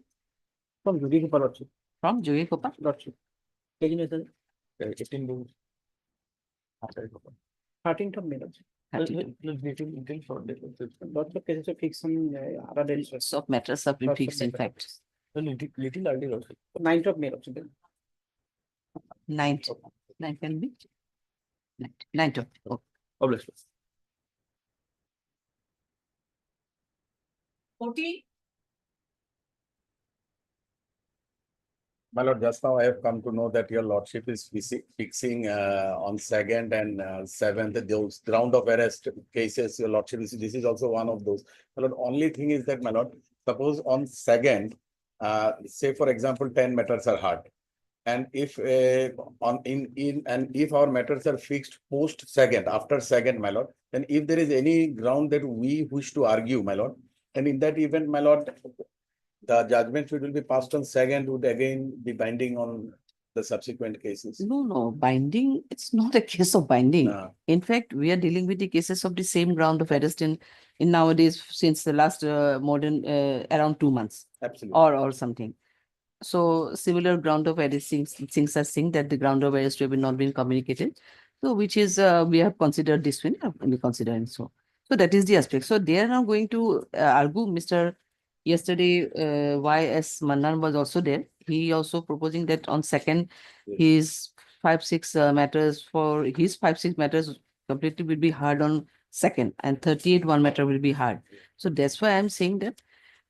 From Judy Lordship. From Jogi Kopa? Lordship. 18 days. After it opened. 13th of May. Lordship. Lots of cases are fixed on other days. Lots of matters have been Lots of fixed in matters. fact. Little early, Lordship. 9th of May. Lordship. 9th. 9th can be? 9th of. Oh. Obviously. 40. My lord, just now I have come to know that your lordship is fixing on 2nd and 7th, those ground of arrest cases, your lordship is, this is also one of those. My lord, only thing is that, my lord, suppose on 2nd, say for example, 10 matters are heard. And if if our matters are fixed post 2nd, after 2nd, my lord, then if there is any ground that we wish to argue, my lord, and in that event, my lord, the judgment which will be passed on 2nd would again be binding on the subsequent cases. No, binding, it's not a case of binding. No. In fact, we are dealing with the cases of the same ground of arrest in nowadays since the last around 2 months. Absolutely. Or something. So similar ground of arrest things are saying that the ground of arrest have not been communicated. So which is we have considered this one, we considering so. So that is the aspect. So they are now going to argue Mr. Yesterday, Y.S. Mannan was also there. He also proposing that on 2nd, his 5-6 matters completely will be hard on 2nd, and 38 one matter will be hard. So that's why I'm saying that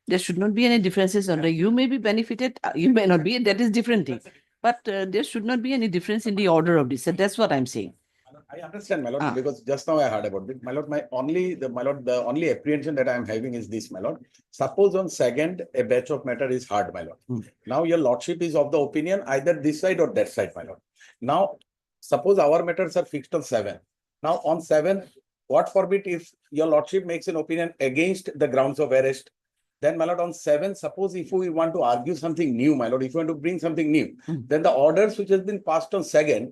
there should not be any differences under. You may be benefited, you may not be. That is different thing. But there should not be any difference in the order of this. So that's what I'm saying. I understand, my lord, because just now I heard about it. My lord, the only apprehension that I am having is this, my lord. Suppose on 2nd, a batch of matter is hard, my lord. Now your lordship is of the opinion either this side or that side, my lord. Now, suppose our matters are fixed on 7th. Now on 7th, what forbid if your lordship makes an opinion against the grounds of arrest? Then, my lord, on 7th, suppose if we want to argue something new, my lord, if you want to bring something new, then the orders which has been passed on 2nd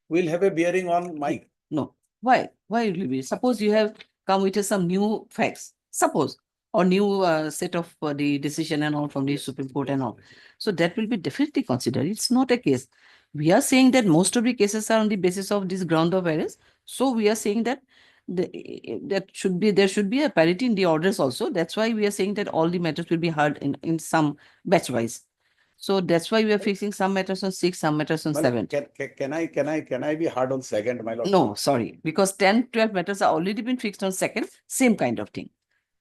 will have a bearing on my. No. Why? Why it will be? Suppose you have come with some new facts. Suppose. Or new set of the decision and all from the Supreme Court and all. So that will be definitely considered. It's not a case. We are saying that most of the cases are on the basis of this ground of arrest. So we are saying that there should be a parity in the orders also. That's why we are saying that all the matters will be heard in some batch wise. So that's why we are fixing some matters on 6, some matters on 7. Can I be hard on 2nd, my lord? No, sorry, because 10, 12 matters are already been fixed on 2nd, same kind of thing.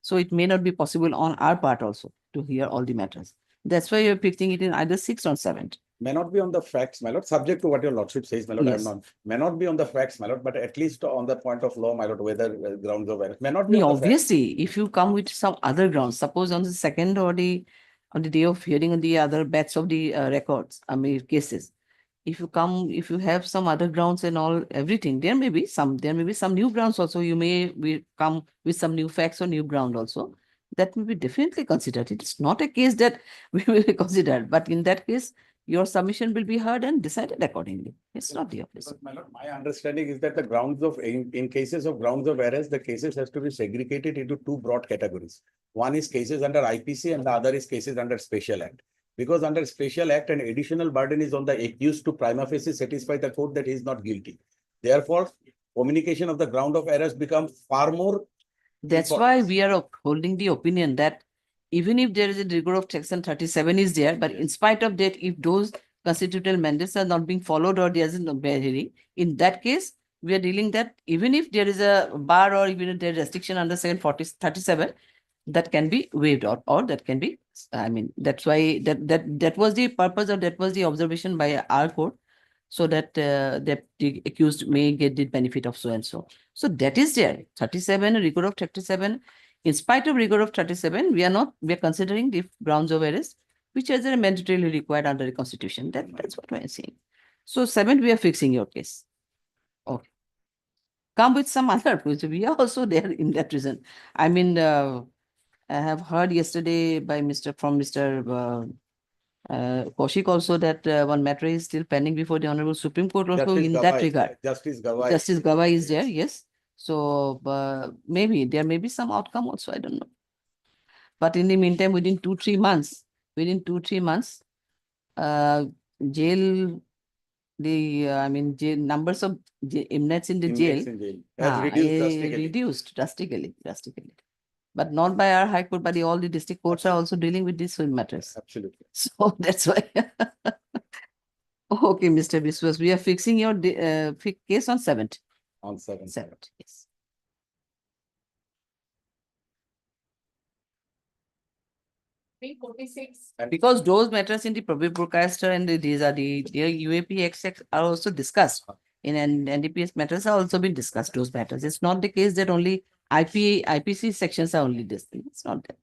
So it may not be possible on our part also to hear all the matters. That's why you're fixing it in either 6th or 7th. May not be on the facts, my lord, subject to what your lordship says, my lord. Yes. May not be on the facts, my lord, but at least on the point of law, my lord, whether grounds of arrest may not be. No, on the facts. obviously, if you come with some other grounds, suppose on the 2nd or on the day of hearing on the other batch of the records, cases, if you have some other grounds and all, everything, there may be some new grounds also. You may come with some new facts or new ground also. That may be definitely considered. It's not a case that we will consider, but in that case, your submission will be heard and decided accordingly. It's not the office. My lord, my understanding is that the grounds of, in cases of grounds of arrest, the cases has to be segregated into 2 broad categories. One is cases under IPC and the other is cases under Special Act. Because under Special Act, an additional burden is on the accused to prima facie satisfy the court that he is not guilty. Therefore, communication of the ground of arrest becomes far more. That's why we are holding the opinion that even if there is a rigor of section 37 is there, but in spite of that, if those constitutional mandates are not being followed or there is no hearing, in that case, we are dealing that even if there is a bar or even if there is restriction under section 37, that can be waived out or that can be, I mean, that's why that was the purpose or that was the observation by our court, so that that the accused may get the benefit of so and so. So that is there. 37, rigor of 37. In spite of rigor of 37, we are considering the grounds of arrest, which is mandatorily required under the constitution. That's what we are saying. So 7, we are fixing your case. Okay. Come with some other approach. We are also there in that reason. I mean, I have heard yesterday by Mr. Kaushik also that one matter is still pending before the Honorable Supreme Court also in that regard. Justice Gawai. Justice Gawai is there, yes. So maybe there may be some outcome also, I don't know. But in the meantime, within 2-3 months, jail, jail numbers of inmates in the jail has reduced drastically. But not by our High Court, but all the district courts are also dealing with these matters. Absolutely. So that's why. Okay, Mr. Biswas, we are fixing your case on 7th. On 7th. 7th, yes. Because those matters in the public broadcaster and these are the UAP XX are also discussed. In NDPS matters are also been discussed, those matters. It's not the case that only IPC sections are only this thing. It's not that.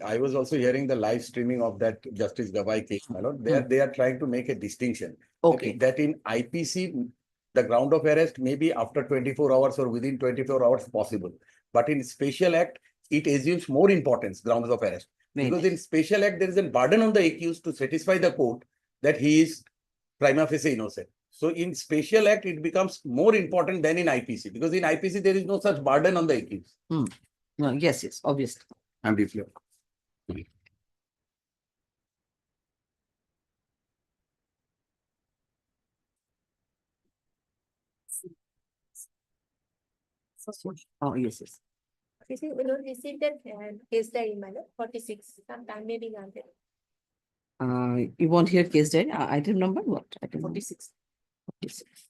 I was also hearing the live streaming of that Justice Gawai case, my lord. They are trying to make a distinction. Okay. That in IPC, the ground of arrest may be after 24 hours or within 24 hours possible. But in Special Act, it assumes more importance, grounds of arrest. Because in Special Act, there is a burden on the accused to satisfy the court that he is prima facie innocent. So in Special Act, it becomes more important than in IPC. Because in IPC, there is no such burden on the accused. No, yes, obviously. I'm briefly. Oh, yes. You see, we don't receive that case diary, my lord, 46, sometime maybe granted. You want here case diary? Item number what? Item 46. 46.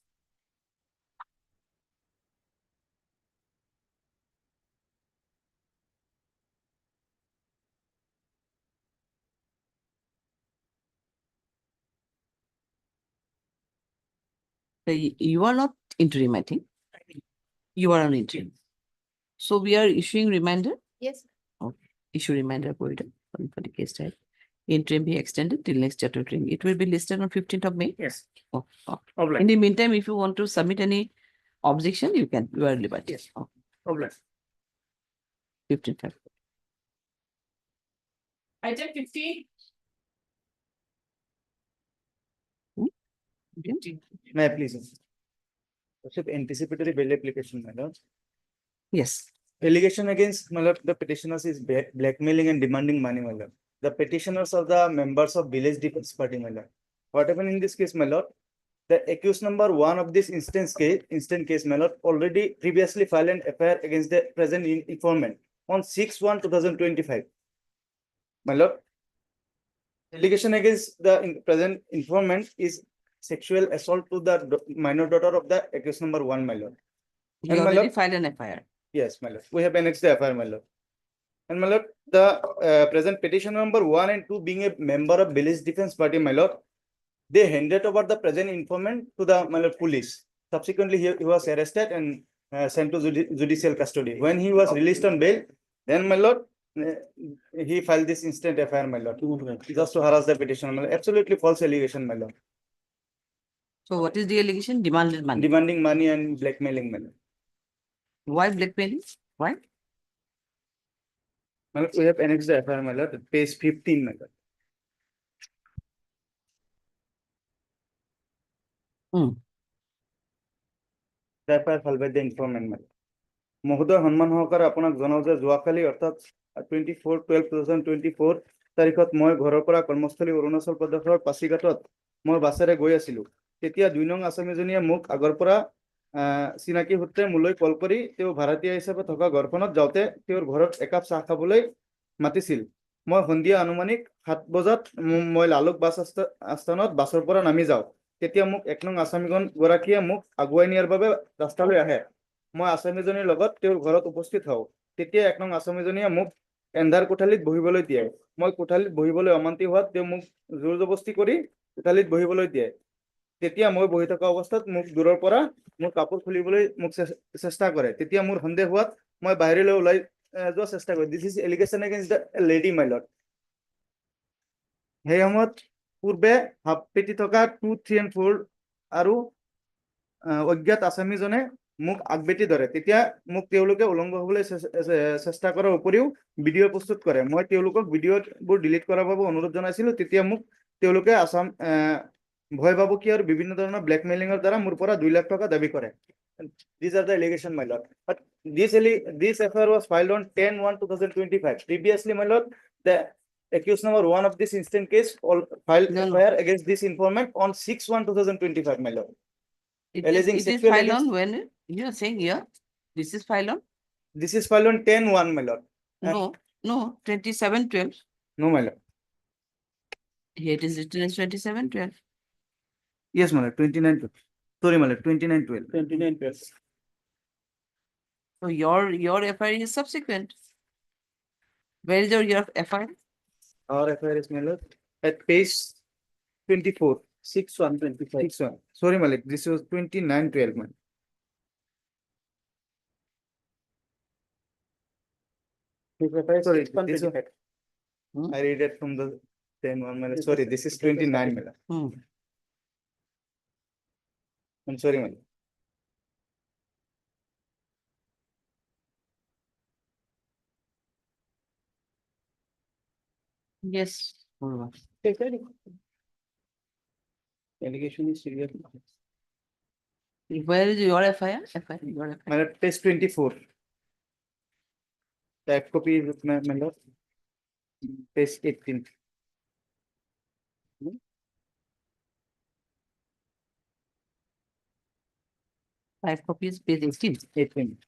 You are not interim, I think. You are on interim. So we are issuing reminder. Yes. Okay. Issue reminder for the case diary. Interim be extended till next statutory. It will be listed on 15th of May. Yes. Oh, okay. In the meantime, if you want to submit any objection, you can. You are liberty. Yes. Okay. Problem. 15th February. Item 50. May I please? Anticipatory bail application, my lord. Yes. Allegation against my lord, the petitioners is blackmailing and demanding money, my lord. The petitioners are the members of village defense party, my lord. What happened in this case, my lord? The accused number 1 of this instant case, my lord, already previously filed an FIR against the present informant on 6/1/2025. My lord, allegation against the present informant is sexual assault to the minor daughter of the accused number 1, my lord. You already filed an FIR. Yes, my lord. We have annexed the FIR, my lord. And my lord, the present petition number 1 and 2 being a member of village defense party, my lord, they handed over the present informant to the my lord, police. Subsequently, he was arrested and sent to judicial custody. When he was released on bail, then my lord, he filed this instant FIR, my lord, just to harass the petitioner. My lord. Absolutely false allegation, my lord. So what is the allegation? Demanded money. Demanding money and blackmailing, my lord. Why blackmailing? Why? My lord, we have annexed the FIR, my lord, page 15, my lord. The FIR filed by the informant, my lord. মহোদয় সন্মান সহকাৰে আপোনাক জনাও যে যোৱাকালি অৰ্থাৎ 24/12/2024 তাৰিখত মই ঘৰৰ পৰা কৰ্মস্থলী অৰুণাচল প্ৰদেশৰ পাছিঘাটত মই বাছেৰে গৈ আছিলো তেতিয়া 2 নং আছামীজনীয়ে মোক আগৰ পৰা চিনাকি সূত্ৰে মোলৈ কল কৰি তেওঁ ভাড়াতীয়া হিচাপে থকা ঘৰখনত যাওঁতে তেওঁৰ ঘৰত একাপ চাহ খাবলৈ মাতিছিল। মই সন্ধিয়া আনুমানিক 7 বজাত মই লালুক বাছ আস্থানত বাছৰ পৰা নামি যাওঁ। তেতিয়া মোক 1 নং আসামীগণ গৰাকীয়ে মোক আগুৱাই নিয়াৰ বাবে ৰাস্তালৈ আহে। মই আসামীজনীৰ লগত তেওঁৰ ঘৰত উপস্থিত হওঁ। তেতিয়া 1 নং আসামীজনীয়ে মোক এন্ধাৰ কোঠালিত বহিবলৈ দিয়ে। মই কোঠালিত বহিবলৈ অমান্তি হোৱাত তেওঁ মোক জোৰ জবস্তি কৰি কোঠালিত বহিবলৈ দিয়ে। তেতিয়া মই বহি থকা অৱস্থাত মোক দূৰৰ পৰা মোৰ কাপোৰ খুলিবলৈ মোক চেষ্টা কৰে। তেতিয়া মোৰ সন্দেহ হোৱাত মই বাহিৰলৈ ওলাই যোৱাৰ চেষ্টা কৰোঁ। This is allegation against the lady my lord. সেই সময়ত পূৰ্বে হাফ পেটি থকা 2, 3 and 4 আৰু অজ্ঞাত আসামীজনে মোক আগবেটি ধৰে। তেতিয়া মোক তেওঁলোকে উলংঘ হ'বলৈ চেষ্টা কৰাৰ উপৰিও ভিডিঅ' প্ৰস্তুত কৰে। মই তেওঁলোকক ভিডিঅ'বোৰ ডিলিট কৰাৰ বাবে অনুৰোধ জনাইছিলোঁ। তেতিয়া মোক তেওঁলোকে ভয় ভাবুকি আৰু বিভিন্ন ধৰণৰ ব্লেকমেইলিঙৰ দ্বাৰা মোৰ পৰা 2 লাখ টকা দাবী কৰে। These are the allegations, my lord. But this FIR was filed on 10/1/2025. Previously, my lord, the accused number 1 of this instant case filed FIR against this informant on 6/1/2025, my lord. Alleging It is sexual filed on against- when? You are saying here, this is filed on? This is filed on 10/1, my lord. No, 27/12. No, my lord. Here it is written as 27/12. Yes, my lord, 29/12. Sorry, my lord, 29/12. 29 So your FIR is subsequent. Where is your FIR? Our FIR is, my lord, at page 24. 6/1/25. 6/1. Sorry, Malik, this was 29/12, man. Sorry, this one, I read it from the 10/1, Malik. Sorry, this is 29, Malik. I'm sorry, Malik. Yes. Allegation is serious. Where is your FIR? Your FIR. My lord, page 24. That copy is with my lord. Page 18. Five copies, page 18. 18.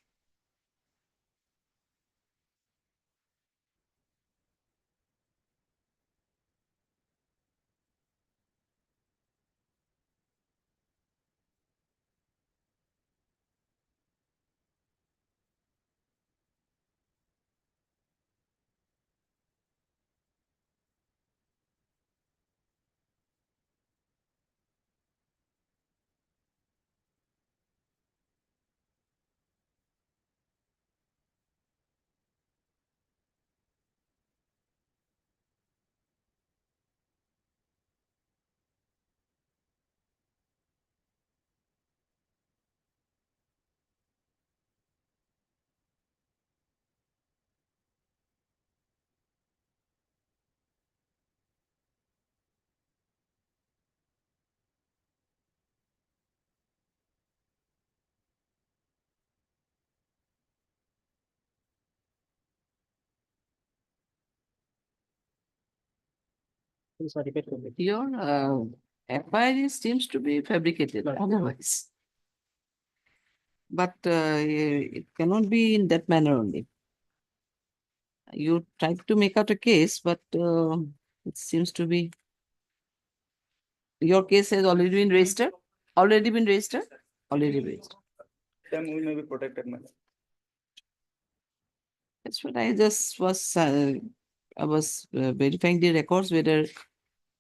Your FIR seems to be fabricated otherwise. But it cannot be in that manner only. You tried to make out a case, but it seems to be. Your case has already been registered? Already been registered? Already registered. Then we may be protected, my lord. That's what I just was, I was verifying the records whether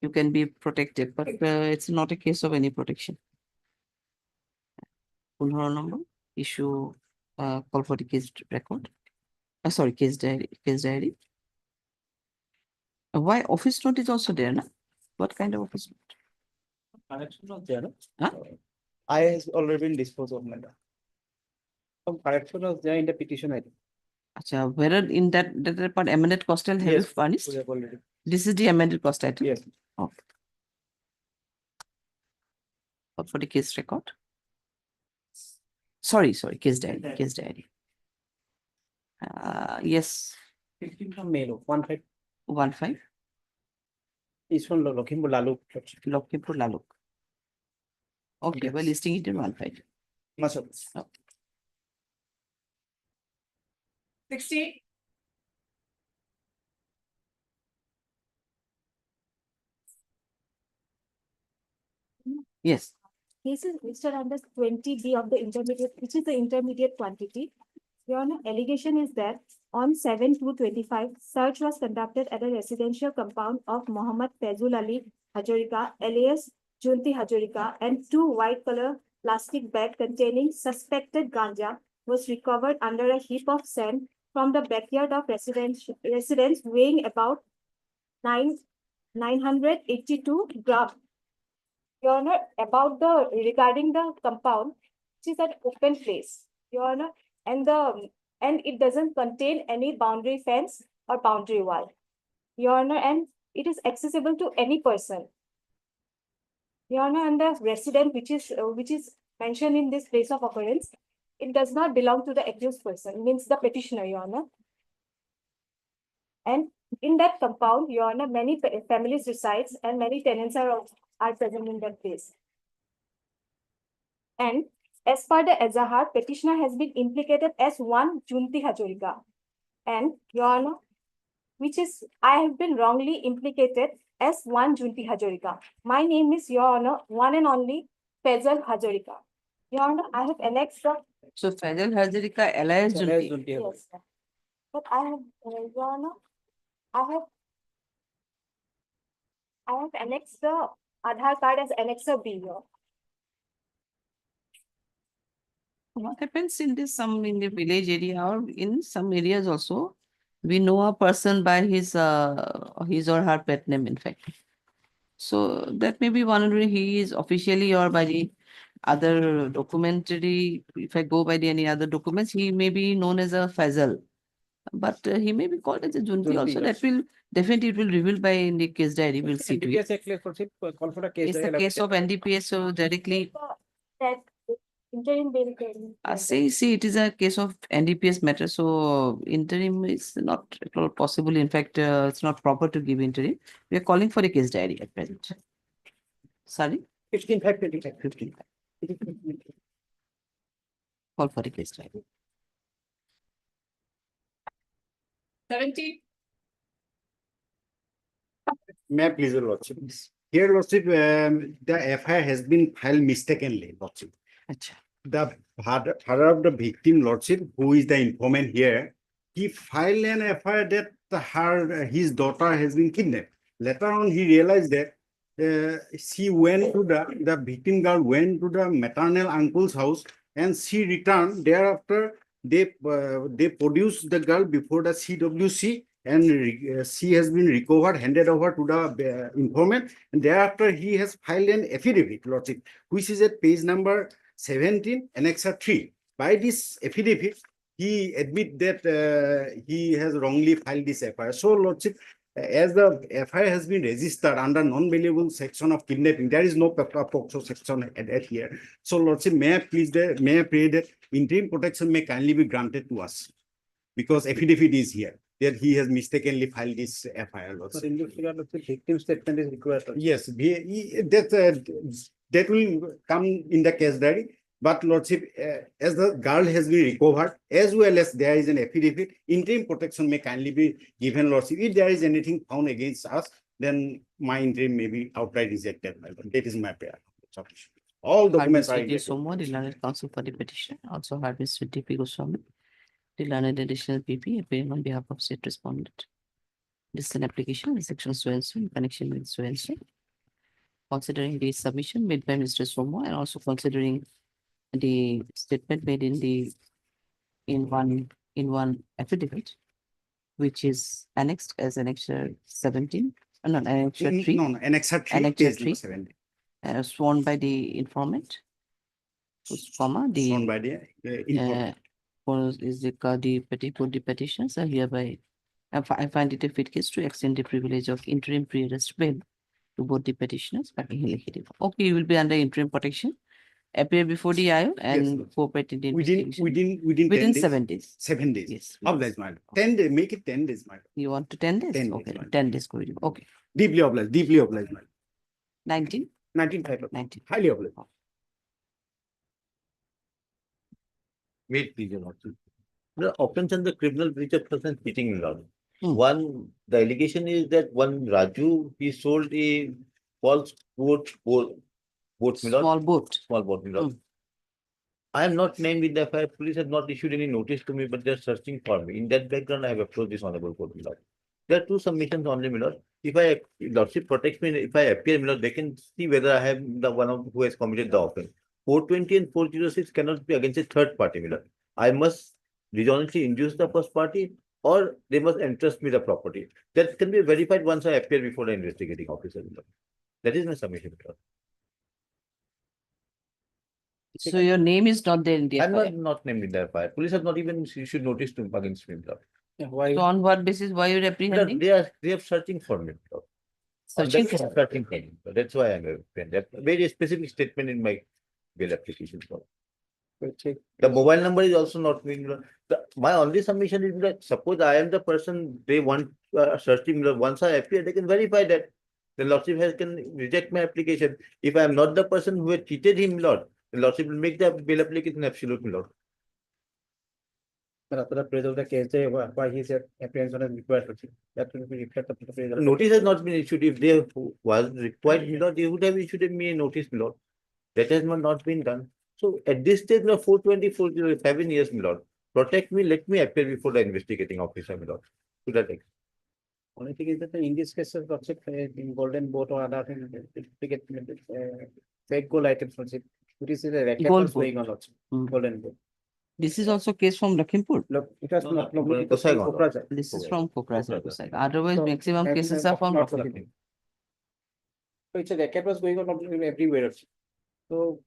you can be protected, but it's not a case of any protection. Full roll number, issue, call for the case record. Sorry, case diary. Why office note is also there, no? What kind of office note? Correction was there, no? Huh? I has already been disposed of, my lord. Some correction was there in the petition, I think. Acha, whether in that part amended cost and have you Yes, furnished? we have already. This is the amended cost item? Yes. Okay. Call for the case record. Sorry, case diary. Yes. 15 from Melo, 15. 15. Is from Lokhimpur Laluk. Lokhimpur Laluk. Okay, we're listing it in 15. Much of. 60. Yes. Cases listed under 20B of the intermediate, which is the intermediate quantity. Your Honor, allegation is that on 7/2/25, search was conducted at a residential compound of Mohammed Fazul Ali Hajorika, alias Junti Hajorika, and 2 white color plastic bag containing suspected ganja was recovered under a heap of sand from the backyard of residence weighing about 982 grams. Your Honor, about regarding the compound, which is an open place, Your Honor, and it doesn't contain any boundary fence or boundary wall, Your Honor, and it is accessible to any person. Your Honor, and the resident which is mentioned in this place of occurrence, it does not belong to the accused person, means the petitioner, Your Honor. And in that compound, Your Honor, many families resides and many tenants are present in that place. And as per the Azahar, petitioner has been implicated as one Junti Hajorika. And Your Honor, I have been wrongly implicated as one Junti Hajorika. My name is, Your Honor, one and only Fazal Hajorika. Your Honor, I have annexed the. So Fazal Hajorika alias Junti. Yes. But I have, Your Honor, I have annexed the Aadhaar card as Annexer B. What happens in the village area or in some areas also, we know a person by his or her pet name, in fact. So that may be one way he is officially or by the other documentary, if I go by any other documents, he may be known as a Fazal. But he may be called as a Junti also. That will definitely it will reveal by in the case diary. We'll see to it. It's the case of NDPS, so directly. That interim bail. See, it is a case of NDPS matter, so interim is not at all possible. In fact, it's not proper to give interim. We are calling for a case diary at present. Sorry? 15/5/25. Call for a case diary. 70. May I please, Your Lordship? Here, Lordship, the FIR has been filed mistakenly, Lordship. The father of the victim, Lordship, who is the informant here, he filed an FIR that his daughter has been kidnapped. Later on, he realized that she went to the victim girl went to the maternal uncle's house and she returned. Thereafter, they produced the girl before the CWC and she has been recovered, handed over to the informant, and thereafter he has filed an affidavit, Lordship, which is at page number 17, Annexer 3. By this affidavit, he admit that he has wrongly filed this FIR. So, Lordship, as the FIR has been registered under non-bailable section of kidnapping, there is no POCSO section added here. So, Lordship, may I pray that interim protection may kindly be granted to us because affidavit is here that he has mistakenly filed this FIR. Lordship. In this regard, the victim statement is required. Yes, that will come in the case diary. But Lordship, as the girl has been recovered, as well as there is an affidavit, interim protection may kindly be given, Lordship. If there is anything found against us, then my interim may be outright rejected. That is my prayer. All documents are rejected. So more, the learned counsel for the petition, also heard Mr. DP Goswami, the learned additional PP appearing on behalf of state respondent. This is an application in section so-and-so in connection with so-and-so. Considering the submission made by Mr. Somo and also considering the statement made in one affidavit, which is annexed as Annexer 17, no, Annexer 3. No, Annexer 3, Annexer page 3, sworn by the informant, comma, the sworn by the informant. Is the petitioners are hereby. I find it a fit case to extend the privilege of interim pre-arrest bail to both the petitioners. Okay, you will be under interim protection. Appear before the IO and cooperate in the within 7 days. 7 days. Yes. Obliged, madam. 10 days. Make it 10 days, madam. You want to 10 days? 10 okay. days, 10 days. Okay. Deeply obliged, madam. 19? 19. Highly obliged. Wait, please, your lordship. The offense and the criminal breach of trust and cheating in law. One, the allegation is that one Raju, he sold a false boat, my lord. Small boat. Small boat, my lord. I am not named in the FIR. Police has not issued any notice to me, but they are searching for me. In that background, I have approached this honorable court, my lord. There are two submissions only, my lord. If lordship protects me, if I appear, my lord, they can see whether I am the one of who has committed the offense. 420 and 406 cannot be against a third party, my lord. I must dishonestly induce the first party, or they must entrust me the property. That can be verified once I appear before the investigating officer, my lord. That is my submission, my lord. So your name is not there in the I'm FIR. not named in the FIR. Police have not even issued notice to against me, my lord. So on what basis, why you apprehending? They are searching for me. Searching for Searching for me. That's why I'm a that very specific statement in my bail application. The mobile number is also not being. My only submission is that suppose I am the person they want searching. Once I appear, they can verify that the lordship can reject my application. If I am not the person who had cheated him, lord, the lordship will make the bail application absolute, lord. But after the appraisal of the case, why he said apprehension is required, that will be reflected of the appraisal. Notice has not been issued. If they was required, my lord, they would have issued me a notice, my lord. That has not been done. So at this stage, 424 7 years, my lord. Protect me, let me appear before the investigating officer, my lord. To that extent. Only thing is that in this case, in golden boat or other fake gold items, it is a racket Gold was going on also. Golden boat. This is also case from Lakhimpur. Look, it has not. This is from Kokrajhar. Otherwise, maximum cases are from Lakhimpur. So it's a racket was going on everywhere. So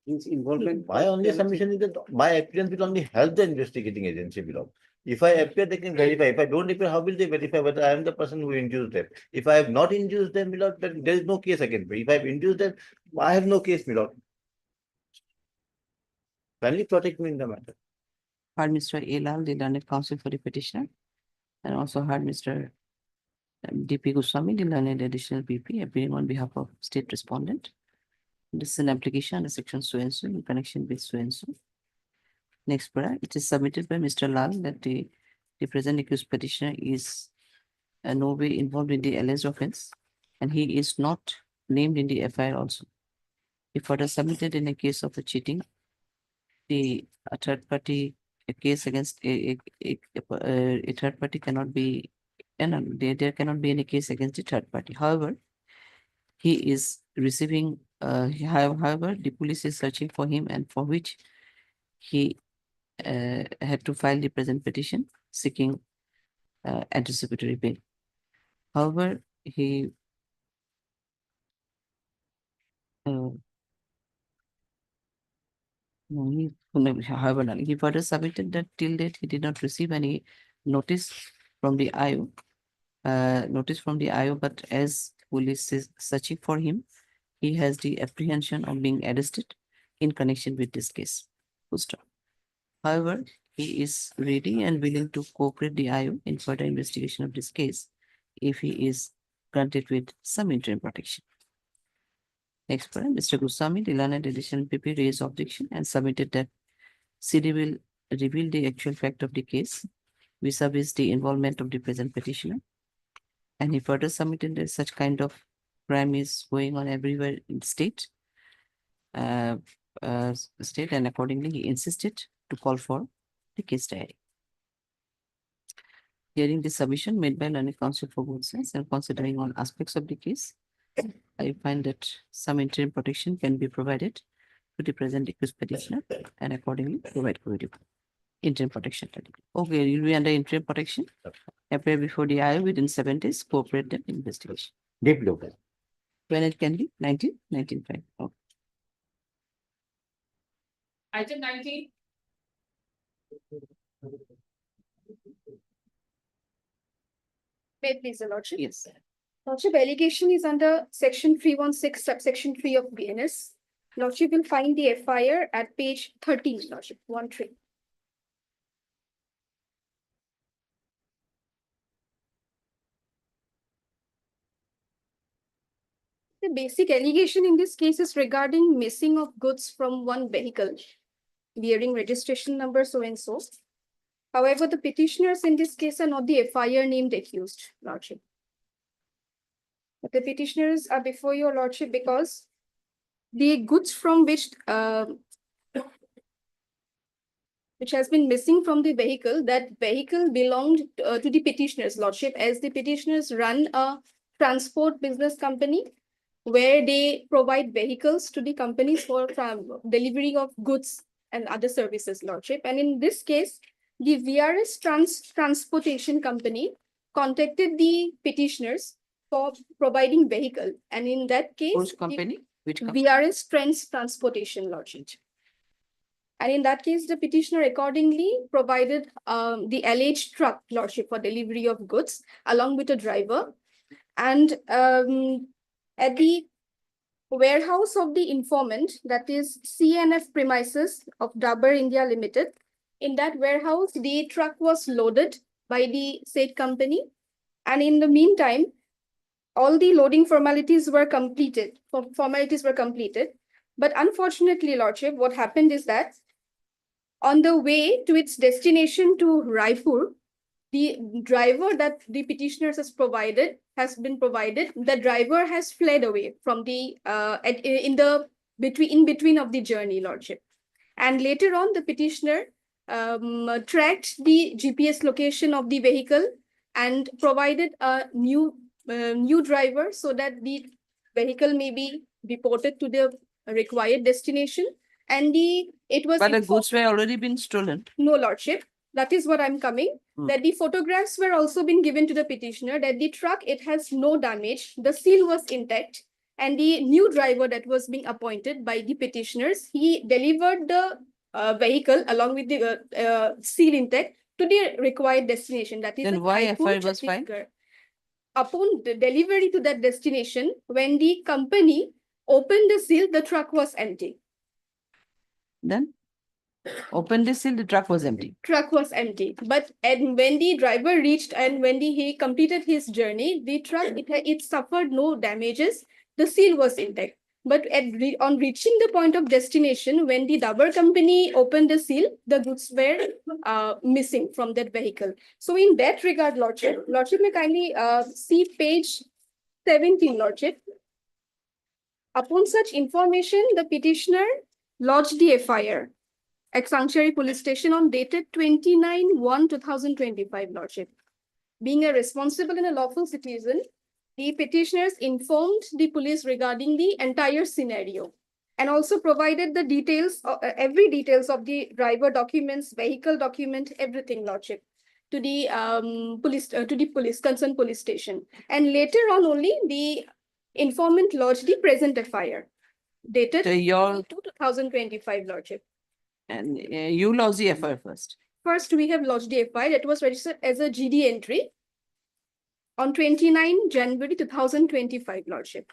its involvement. My only submission is that my appearance will only help the investigating agency below. If I appear, they can verify. If I don't appear, how will they verify whether I am the person who induced them? If I have not induced them, below, then there is no case against me. If I have induced them, I have no case, below. Kindly protect me in the matter. Heard Mr. Elal, the learned counsel for the petitioner, and also heard Mr. DP Goswami, the learned additional BP, appearing on behalf of state respondent. This is an application under section so and so in connection with so and so. Next para, it is submitted by Mr. Lal that the present accused petitioner is no way involved in the alleged offense, and he is not named in the FIR also. If further submitted in a case of a cheating, a third party, a case against a third party cannot be, and there cannot be any case against the third party. However, he is receiving, however, the police is searching for him, and for which he had to file the present petition seeking anticipatory bail. However, he however, he further submitted that till date he did not receive any notice from the IO, but as police is searching for him, he has the apprehension of being arrested in connection with this case. However, he is ready and willing to cooperate the IO in further investigation of this case if he is granted with some interim protection. Next point, Mr. Goswami, the learned additional PP raised objection and submitted that CD will reveal the actual fact of the case vis-a-vis the involvement of the present petitioner. And he further submitted that such kind of crime is going on everywhere in the state. And accordingly he insisted to call for the case diary. Hearing the submission made by learned counsel for both sides and considering all aspects of the case, I find that some interim protection can be provided to the present accused petitioner and accordingly provide interim protection. Okay, you'll be under interim protection. Appear before the IO within 7 days, cooperate them in investigation. When it can be 1995. Okay. Item 19. May it please the Lordship. Yes. Lordship, allegation is under section 316, subsection 3 of BNS. Lordship will find the FIR at page 13, Lordship, 13. The basic allegation in this case is regarding missing of goods from one vehicle. bearing registration number so and so. However, the petitioners in this case are not the FIR named accused, Lordship. But the petitioners are before your Lordship because the goods from which has been missing from the vehicle, that vehicle belonged to the petitioners, Lordship, as the petitioners run a transport business company where they provide vehicles to the companies for delivery of goods and other services, Lordship. And in this case, the VRS Transportation Company contacted the petitioners for providing vehicle. And in that case, Which company? Which company? VRS Transportation, Lordship. And in that case, the petitioner accordingly provided the alleged truck, Lordship, for delivery of goods along with a driver. And at the warehouse of the informant, that is CNF premises of Dabur India Limited, in that warehouse, the truck was loaded by the said company. And in the meantime, all the loading formalities were completed. But unfortunately, Lordship, what happened is that on the way to its destination to Raipur, the driver that the petitioners has been provided, the driver has fled away from the in between of the journey, Lordship. And later on, the petitioner tracked the GPS location of the vehicle and provided a new driver so that the vehicle may be reported to the required destination. And But the goods were already been stolen. No, Lordship. That is what I'm coming. That the photographs were also been given to the petitioner, that the truck, it has no damage. The seal was intact. And the new driver that was being appointed by the petitioners, he delivered the vehicle along with the seal intact to the required destination. That is Then why FIR was filed? Upon the delivery to that destination, when the company opened the seal, the truck was empty. Then opened the seal, the truck was empty. Truck was empty. But when the driver reached and when he completed his journey, the truck, it suffered no damages. The seal was intact. But on reaching the point of destination, when the Dabur company opened the seal, the goods were missing from that vehicle. So in that regard, Lordship may kindly see page 17, Lordship. Upon such information, the petitioner lodged the FIR at Sanctuary Police Station on dated 29/1/2025, Lordship. Being a responsible and a lawful citizen, the petitioners informed the police regarding the entire scenario and also provided the details, every details of the driver documents, vehicle document, everything, Lordship, to the concerned police station. And later on only the informant lodged the present FIR dated 2025, Lordship. And you lodged the FIR first. First, we have lodged the FIR that was registered as a GD entry on 29 January 2025, Lordship.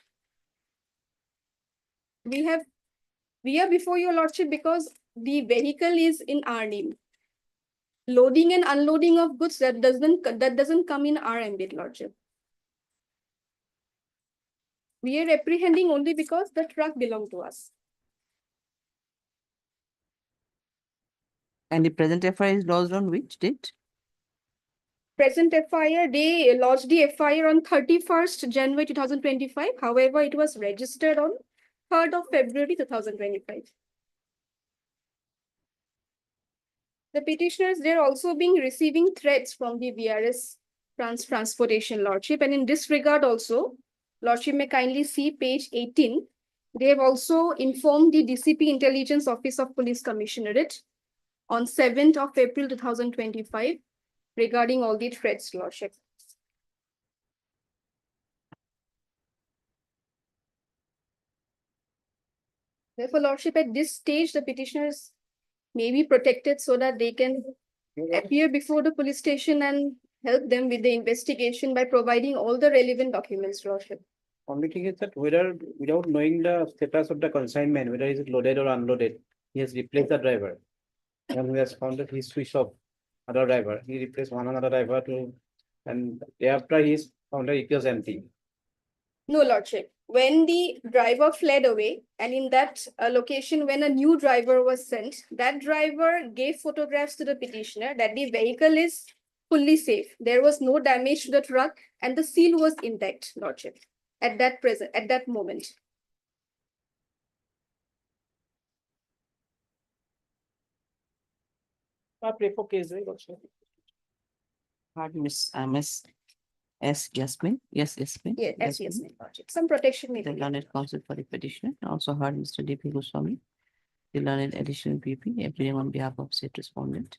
We are before your Lordship because the vehicle is in our name. Loading and unloading of goods, that doesn't come in our ambit, Lordship. We are apprehending only because the truck belonged to us. And the present FIR is lodged on which date? Present FIR, they lodged the FIR on 31st January 2025. However, it was registered on 3rd of February 2025. The petitioners, they're also receiving threats from the VRS Transportation, Lordship. And in this regard also, Lordship may kindly see page 18. They have also informed the DCP Intelligence Office of Police Commissionerate on 7th of April 2025 regarding all the threats, Lordship. Therefore, Lordship, at this stage, the petitioners may be protected so that they can appear before the police station and help them with the investigation by providing all the relevant documents, Lordship. Only thing is that whether without knowing the status of the consignment, whether is it loaded or unloaded, he has replaced the driver. And we has found that he switched off other driver. He replaced one another driver and thereafter he is found that it was empty. No, Lordship. when the driver fled away, and in that location, when a new driver was sent, that driver gave photographs to the petitioner that the vehicle is fully safe. There was no damage to the truck, and the seal was intact, Lordship, at that moment. I pray for case, Lordship. Pardon, Miss S. Yasmin. Yes, Yasmin. Yes, Yasmin, Lordship. Some protection may The be. learned counsel for the petitioner. Also heard Mr. D.P. Goswami, the learned additional PP, appearing on behalf of said respondent.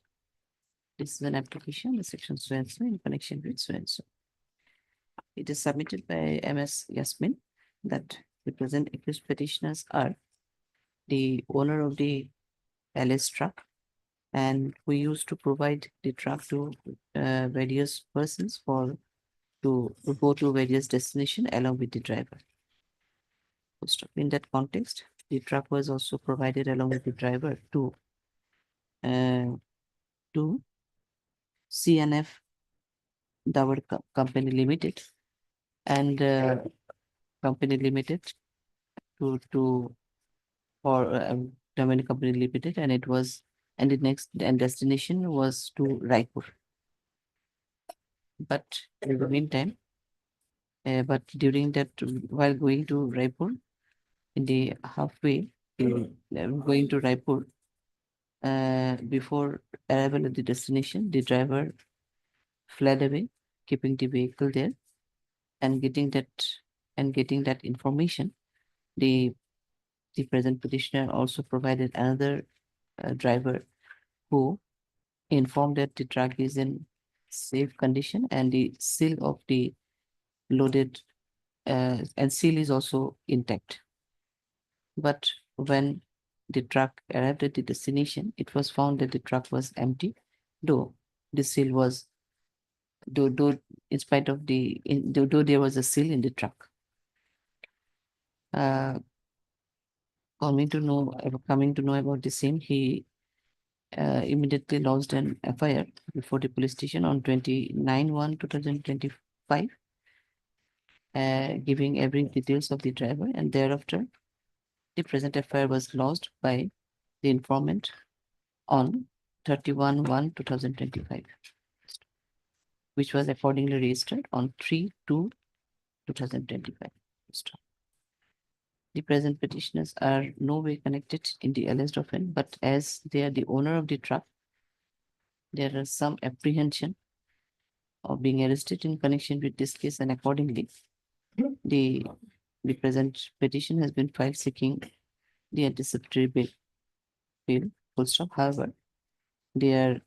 This is an application, the section so and so in connection with so and so. It is submitted by MS Yasmin that the present accused petitioners are the owner of the LS truck, and we used to provide the truck to various persons to go to various destinations along with the driver. In that context, the truck was also provided along with the driver to CNF Dower Company Limited and Company Limited Company Limited, and it was the next destination was to Raipur. But in the meantime, but during that, while going to Raipur, in the halfway going to Raipur, before arrival at the destination, the driver fled away, keeping the vehicle there, and getting that information, the present petitioner also provided another driver who informed that the truck is in safe condition and the seal of the loaded and seal is also intact. But when the truck arrived at the destination, it was found that the truck was empty, though the seal was though in spite of though there was a seal in the truck. Coming to know about the same, he immediately lodged an FIR before the police station on 29/1/2025, giving every details of the driver, and thereafter the present FIR was lodged by the informant on 31/1/2025, which was accordingly registered on 3/2/2025. The present petitioners are no way connected in the alleged offense, but as they are the owner of the truck, there is some apprehension of being arrested in connection with this case, and accordingly, the present petition has been filed seeking the anticipatory bail. Full stop. However, they are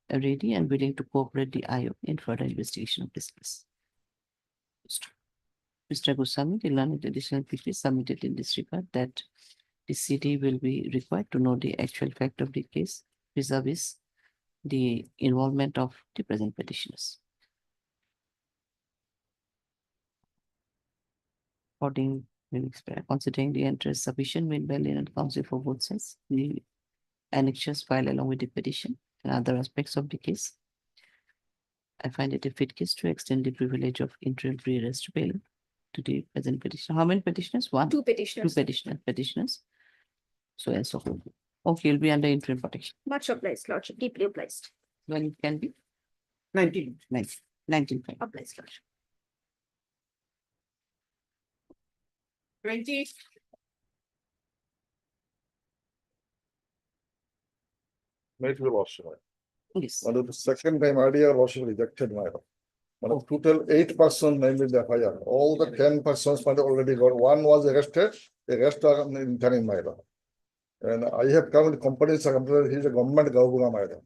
ready and willing to cooperate the IO in further investigation of this case. Mr. Goswami, the learned additional PP submitted in this regard that the CD will be required to know the actual fact of the case vis-a-vis the involvement of the present petitioners. Considering the interest sufficient made by learned counsel for both sides, the annexures filed along with the petition and other aspects of the case, I find it a fit case to extend the privilege of interim pre-arrest bail to the present petitioner. How many petitioners? One. Two petitioners. Two petitioners. So and so forth. Okay, you'll be under interim protection. Much obliged, Lordship. Deeply obliged. When it can be? 19. 19. Obliged, Lordship. 20. Made your lordship. Yes. And the second time earlier lordship rejected my. Total 8 persons named in the FIR. All the 10 persons already got. One was arrested, the rest are in turning my. And I have come with companies, he's a government governor.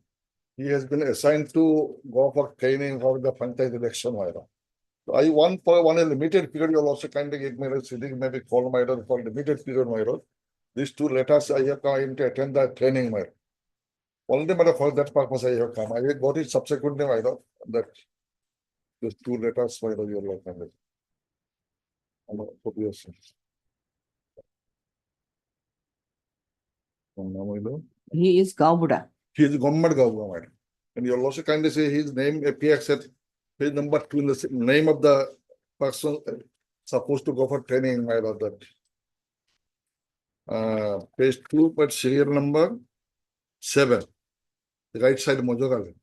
He has been assigned to go for training for the Panchayat election. So I want for one limited period, you'll also kind of get me sitting, maybe call my for limited period. These 2 letters I have come to attend the training. Only matter for that purpose I have come. I got it subsequently, that these 2 letters for your life. He is Gaubuda. He is government government. And you'll also kind of say his name appears at page number 2 in the name of the person supposed to go for training, my lord, that. Page 2, but serial number 7, the right side Mojogal.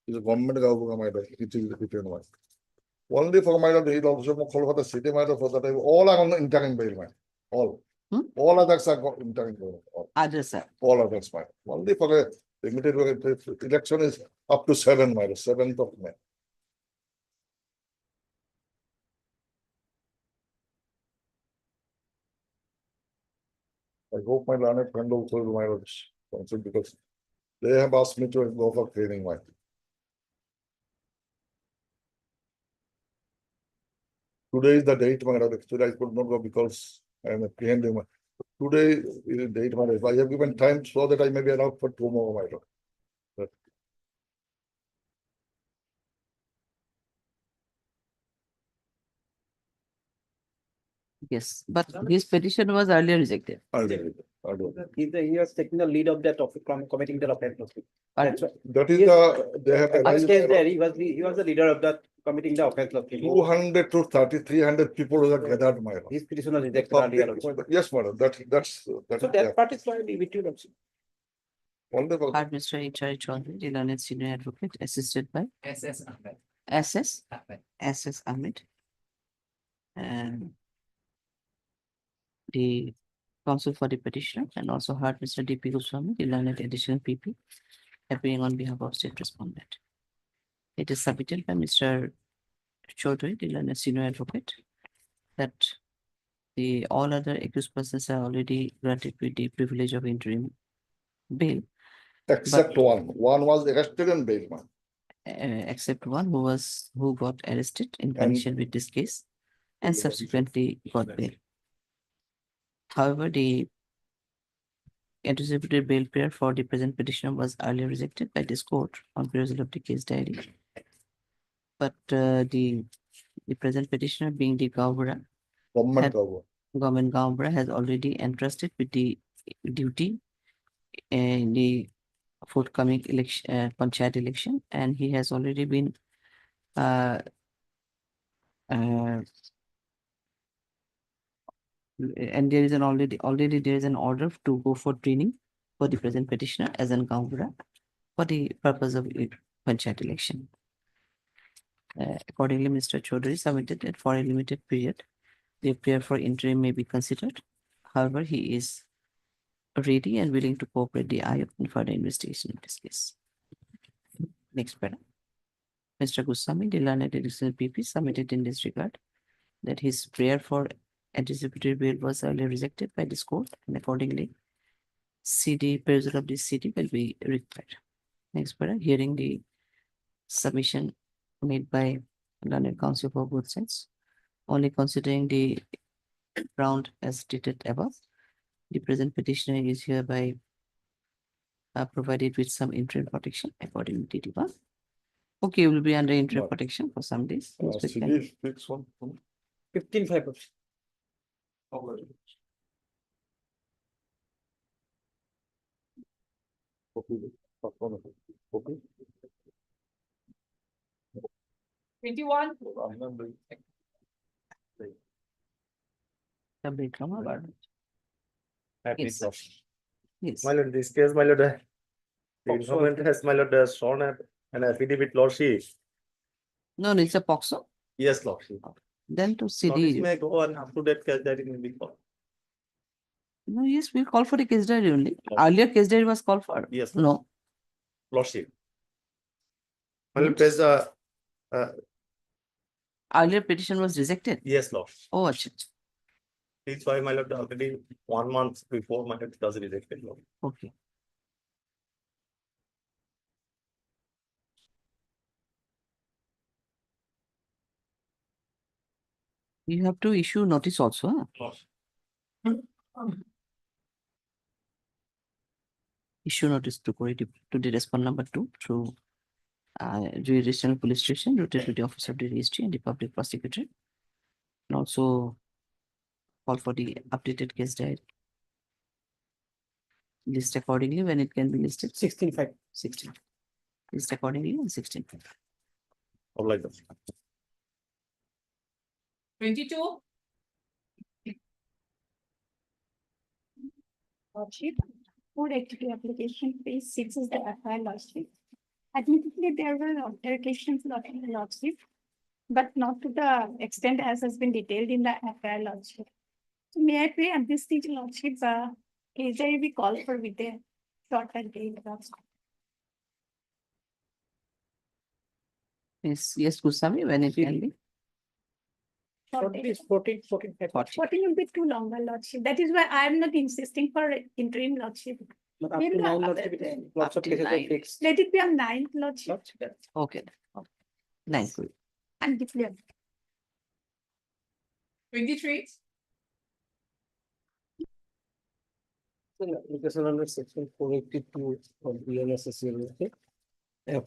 Is a government government, my lord, it is the written one. Only for my lord, he also call for the city matter for that. All are on the interim bail, man. All. All others are interim bail. Others, sir. All others, man. Only for a limited election is up to 7, my lord, 7th of May. I hope my learned friend also will my lord, because they have asked me to go for training, my. Today is the date, my lord. Actually, I could not go because I am apprehending. Today is the date, my lord. I have given time so that I may be allowed for 2 more, my lord. Yes, but his petition was earlier rejected. He was taking the lead of that of committing the offense. Pardon? That's why. That is Yes. they have Next advised, case there, he was the leader of that committing the offense. 200 to 300 people who are gathered, my lord. His petition was rejected earlier also. Yes, madam, that's. So that part is why we withdrew also. Wonderful. Hard Mr. H.R. Chaudhary, the learned senior advocate, assisted by SS Ahmed. SS. Ahmed. SS Ahmed. And the counsel for the petitioner, and also heard Mr. D.P. Goswami, the learned additional PP, appearing on behalf of state respondent. It is submitted by Mr. Chaudhary, the learned senior advocate, that the all other accused persons are already granted with the privilege of interim bail. Except one. One was arrested and bail, man. Except one who got arrested in connection with this case and subsequently got bail. However, the anticipated bail prayer for the present petitioner was earlier rejected by this court on perusal of the case diary. But the present petitioner, being the government Gaubara, has already entrusted with the duty in the forthcoming election, panchayat election, and he has already been and there is an already there is an order to go for training for the present petitioner as an Gaubara for the purpose of panchayat election. Accordingly, Mr. Chaudhary submitted that for a limited period, the prayer for interim may be considered. However, he is ready and willing to cooperate the IO in further investigation of this case. Next paragraph. Mr. Goswami, the learned additional PP, submitted in this regard that his prayer for anticipatory bail was earlier rejected by this court, and accordingly, CD perusal of this CD will be required. Next paragraph, hearing the submission made by learned counsel for both sides, only considering the ground as stated above, the present petitioner is hereby provided with some interim protection according to DD1. Okay, will be under interim protection for some days. 15.5%. Okay. 21. Yes. Yes. My lord, this case, my lord, the informant has, my lord, shown an affidavit, lordship. No, it's a POXO. Yes, lordship. Then to Notice CD. may go on up to date case that in the court. No, yes, we'll call for the case diary only. Earlier case diary was called for. Yes. No. Lordship. My lord, there's Earlier petition was rejected. yes, lord. Oh, achha. It's why my lord already 1 month before my lord it was rejected. Lord. Okay. You have to issue notice also. Huh? Issue notice to the respond number 2 through jurisdictional police station routed to the office of the registry and the public prosecutor. And also call for the updated case diary. List accordingly when it can be listed. 16.5. 16. List accordingly on 16. Or like that. 22. Lordship, 482 application, page 6 is the FIR Lordship. Admittedly, there were altercations in the Lordship, but not to the extent as has been detailed in the FIR Lordship. So may I pray at this stage, Lordship, is there be call for with a shorter date? Yes, Kusami, when it can be. Please, 14. 14 will be too long, my Lordship. That is why I am not insisting for interim Lordship. But up Maybe to 9 not- Lordship, lots of Up to cases are 9. fixed. Let it be on 9th, Lordship. Okay. Okay. Nice. And declare. 23. Application under section 482 of BNSSL.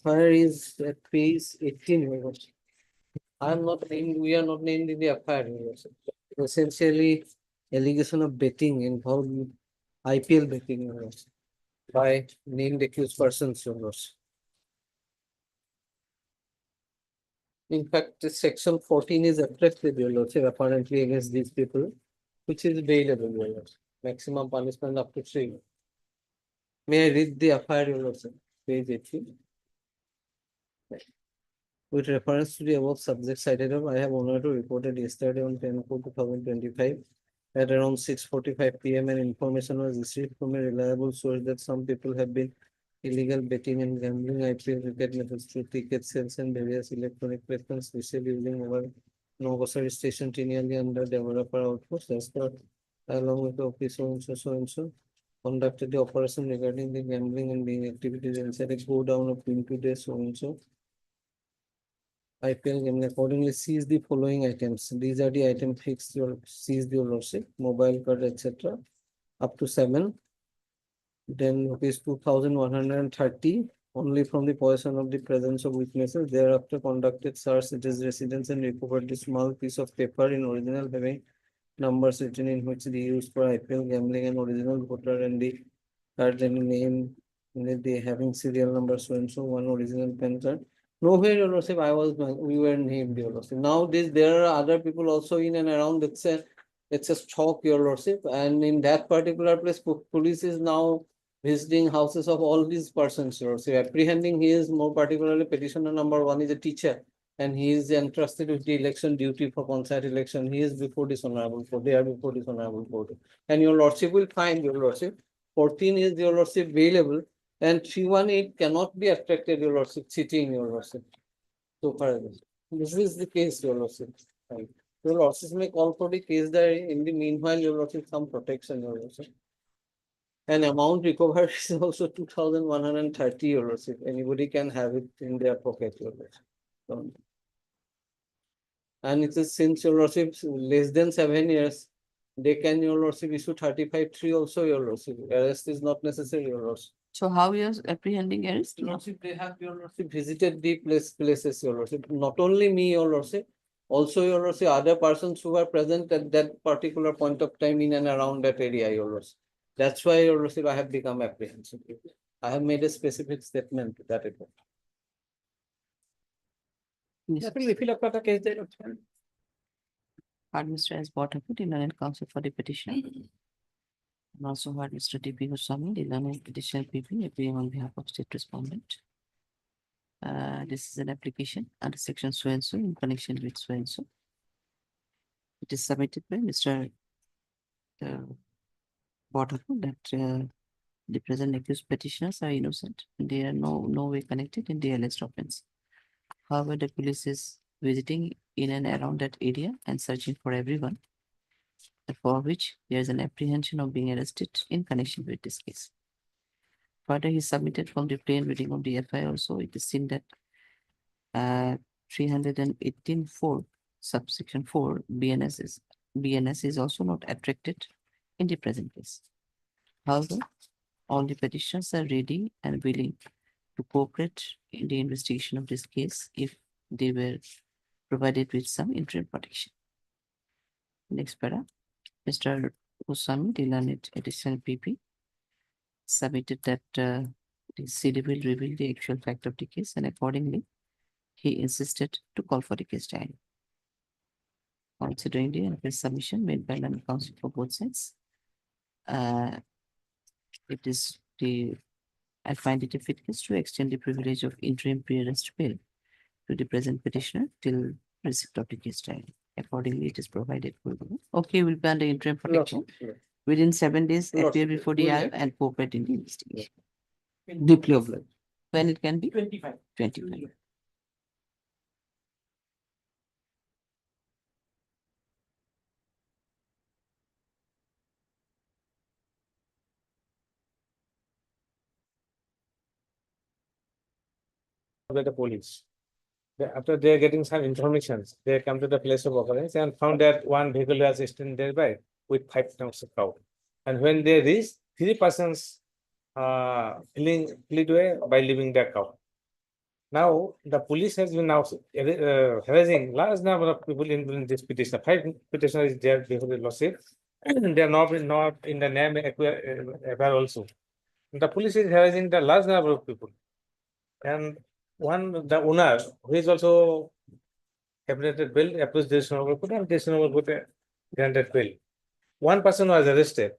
FIR is at page 18. Your Lordship. I am not named, we are not named in the FIR. Your Lordship. Essentially, allegation of betting involved IPL betting, Your Lordship, by named accused persons, Your Lordship. In fact, this section 14 is attractive, Your Lordship, apparently against these people, which is bailable, Your Lordship. Maximum punishment up to 3 years. May I read the FIR, Your Lordship, page 18? With reference to the above subject cited above, I have honored to reported yesterday on 10/4/2025 at around 6:45 p.m. an information was received from a reliable source that some people have been illegal betting and gambling IPL cricket methods through ticket sales and various electronic platforms received using mobile Nogosari station nearly under developer outpost. As per along with the office so and so conducted the operation regarding the gambling and being activities inside a go down of 20 days so and so. IPL game accordingly sees the following items. These are the item fixed your seized your lordship, mobile card, etc. Up to 7. Then rupees 2,130 only from the possession of the presence of witnesses. Thereafter conducted search at his residence and recovered the small piece of paper in original having numbers written in which they used for IPL gambling and original voter and the card and name the having serial number so and so, one original pen card. Nowhere, Your Lordship, we were named, Your Lordship. Nowadays, there are other people also in and around. It's a shock, Your Lordship. And in that particular place, police is now visiting houses of all these persons, Your Lordship. Apprehending, he is more particularly petitioner number 1 is a teacher. And he is entrusted with the election duty for concert election. He is before this honorable court. They are before this honorable court. And Your Lordship will find, Your Lordship, 14 is Your Lordship available. And 318 cannot be attracted, Your Lordship, cheating, Your Lordship. So far, this is the case, Your Lordship. Right. Your Lordship may call for the case diary. In the meanwhile, Your Lordship, some protection, Your Lordship. And amount recovered is also 2,130, Your Lordship. Anybody can have it in their pocket, Your Lordship. And it is since, Your Lordship, less than 7 years, they can, Your Lordship, issue 35(3) also, Your Lordship. Arrest is not necessary, Your Lordship. So how you are apprehending arrest? Your Lordship, they have, Your Lordship, visited the places, Your Lordship. Not only me, Your Lordship, also, Your Lordship, other persons who were present at that particular point of time in and around that area, Your Lordship. That's why, Your Lordship, I have become apprehensive. I have made a specific statement to that effect. Yes. Refill up the case there. Mr. S. Botaput, in learned counsel for the petitioner. And also heard Mr. D.P. Goswami, the learned petitioner PP, appearing on behalf of state respondent. This is an application under section so and so in connection with so and so. It is submitted by Mr. Botaput that the present accused petitioners are innocent. They are no way connected in the alleged offense. However, the police is visiting in and around that area and searching for everyone, for which there is an apprehension of being arrested in connection with this case. Further, he submitted from the plain reading of the FI also, it is seen that 318(4) subsection 4 BNS is also not attracted in the present case. However, all the petitioners are ready and willing to cooperate in the investigation of this case if they were provided with some interim protection. Next para, Mr. Goswami, the learned additional PP, submitted that the CD will reveal the actual fact of the case, and accordingly, he insisted to call for the case diary. considering the NPS submission made by land council for both sides. It is I find it efficacious to extend the privilege of interim pre-arrest bail to the present petitioner till receipt of the case trial. Accordingly, it is provided for. Okay, will be under interim protection. Within 7 days, appear before the IO and cooperate in the investigation. Deeply obliged. When it can be? 25. 25. By the police. After they are getting some information, they come to the place of occurrence and found that one vehicle was standing thereby with 5 tons of cow. And when they reached, 3 persons fled away by leaving the cow. Now, the police has been now harassing large number of people in this petition. 5 petitioners is there before the lawsuit. And they are not in the name affair also. The police is harassing the large number of people. And the owner, who is also cabinet bill, approached this novel court and this novel court granted bail. One person was arrested.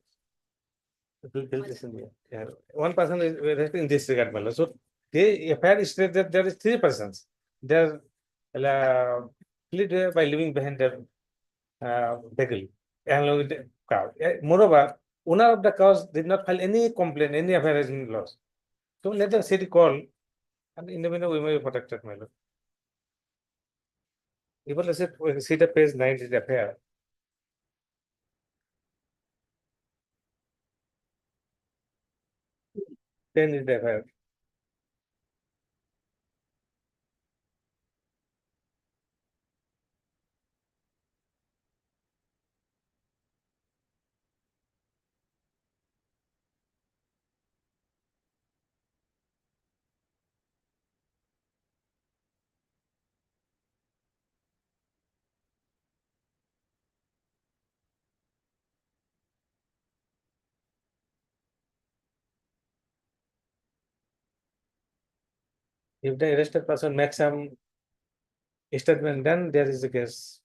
Yeah. One person is arrested in this regard. Mala. So the affair states that there is 3 persons. They are fled by leaving behind their vehicle along with the cow. Moreover, owner of the cows did not file any complaint, any affair has been lost. So let the city call. And in the meantime, we may be protected, my lord. Even let's say, see the page 9 is the affair. Then is the affair. If the arrested person makes some statement, then there is a case.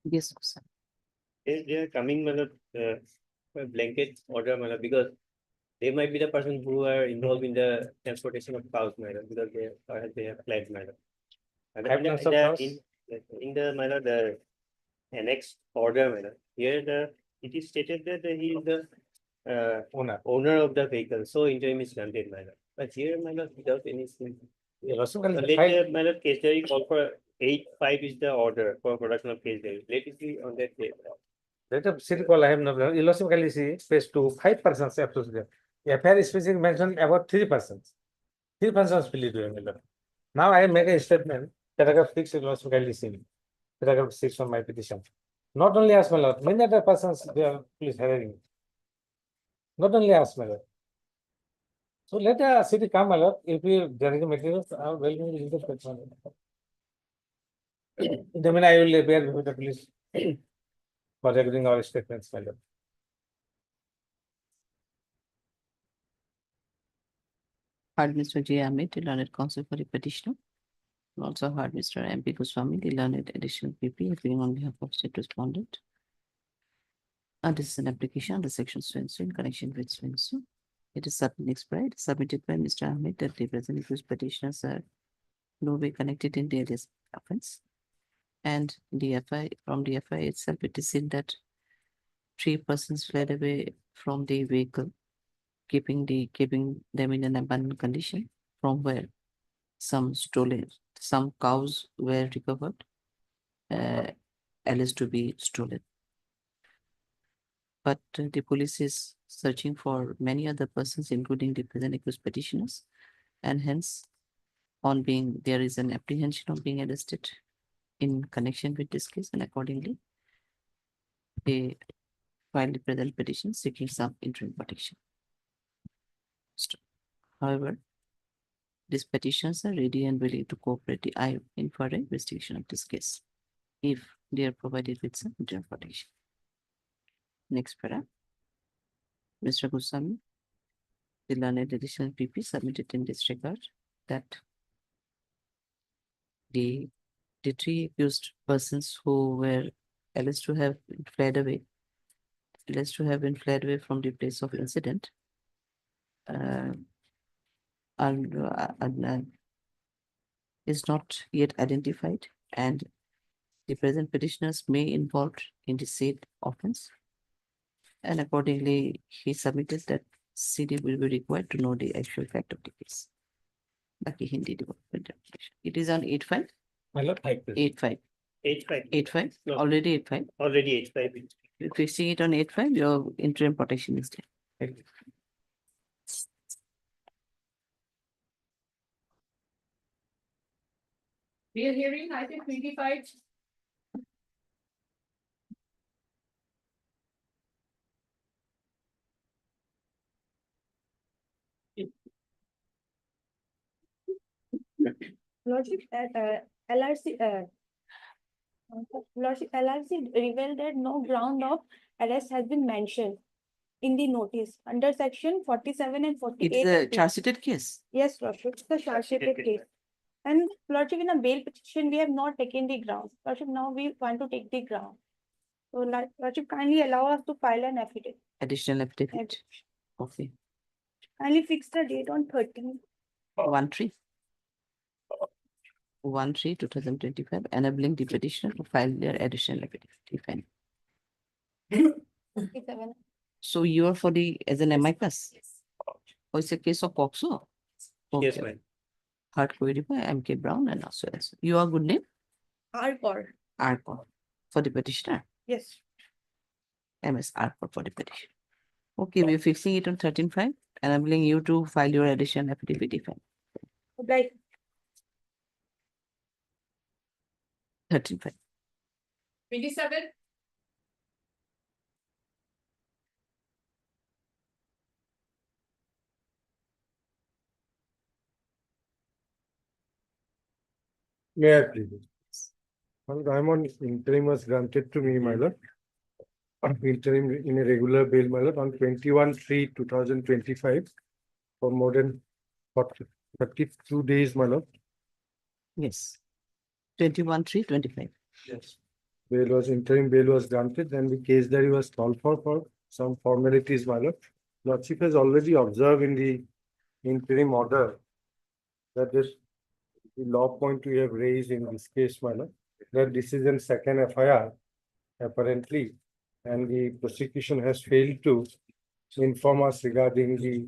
Yes, sir. They are coming, blanket order, because they might be the person who are involved in the transportation of cows, because they have flagged, And Have lots of cows? in the the annex order, here it is stated that he is the owner of the vehicle, so interim is granted, But here, without anything. Later, case diary call for 8.5 is the order for production of case diary. Let it be on that day. Let a city call, I have no problem. Illogically, see, space 2, 5 persons have to there. The affair is specific mentioned about 3 persons. 3 persons will do it. Now I make a statement, paragraph 6 illogically seen. Paragraph 6 on my petition. Not only as my lord, many other persons they are please hearing. Not only as my lord. So let the city come, my lord, if there is a material, well, we will then I will appear before the police for recording our statements, my lord. Heard Mr. J. Amit, the learned counsel for the petitioner. Also heard Mr. MP Goswami, the learned additional PP, appearing on behalf of state respondent. And this is an application under section so in connection with so. It is submitted by Mr. Ahmed that the present accused petitioners are no way connected in the alias offense. And the FI from the FI itself, it is seen that 3 persons fled away from the vehicle, keeping them in an abandoned condition, from where some cows were recovered, alleged to be stolen. But the police is searching for many other persons, including the present accused petitioners, and hence, there is an apprehension of being arrested in connection with this case, and accordingly, they filed the present petition seeking some interim protection. However, these petitions are ready and willing to cooperate the IO in further investigation of this case, if they are provided with some interim protection. Next para. Mr. Goswami. the learned additional PP submitted in this regard that the three accused persons who were alleged to have fled away, from the place of incident, is not yet identified, and the present petitioners may involved in the said offense. And accordingly, he submitted that CD will be required to know the actual fact of the case. Baki Hindi development application. It is on 8.5. My lord, 8.5. 8.5. 8.5. No. Already 8.5. Already 8.5. You're fixing it on 8.5. Your interim protection is there. We are hearing item 25. Lordship, LRC, Lordship, LRC revealed that no ground of arrest has been mentioned in the notice under section 47 and 48. It is a charge sheeted case. Yes, Lordship, it's the charge sheeted case. And Lordship, in a bail petition, we have not taken the ground. Lordship, now we want to take the ground. So Lordship, kindly allow us to file an affidavit. Additional affidavit. Okay. Kindly fix the date on 13. 1/3/2025, enabling the petitioner to file their additional affidavit, if any. 47. So you are for the, as an amicus? Oh, it's a case of POXO? Yes, ma'am. Hard query by MK Brown and also else. Your good name? Arcor. Arcor. For the petitioner? Yes. MS Arcor for the petition. Okay, we're fixing it on 13.5, enabling you to file your additional affidavit, if any. Like 13.5. 27. May I please? I'm on interim was granted to me, my lord. Interim in a regular bail, my lord, on 21/3/2025 for more than 32 days, my lord. Yes. 21/3/25. Yes. Interim bail was granted, then the case diary was called for some formalities, my lord. Lordship has already observed in the interim order that this the law point we have raised in this case, my lord, that this is in second FIR, apparently, and the prosecution has failed to inform us regarding the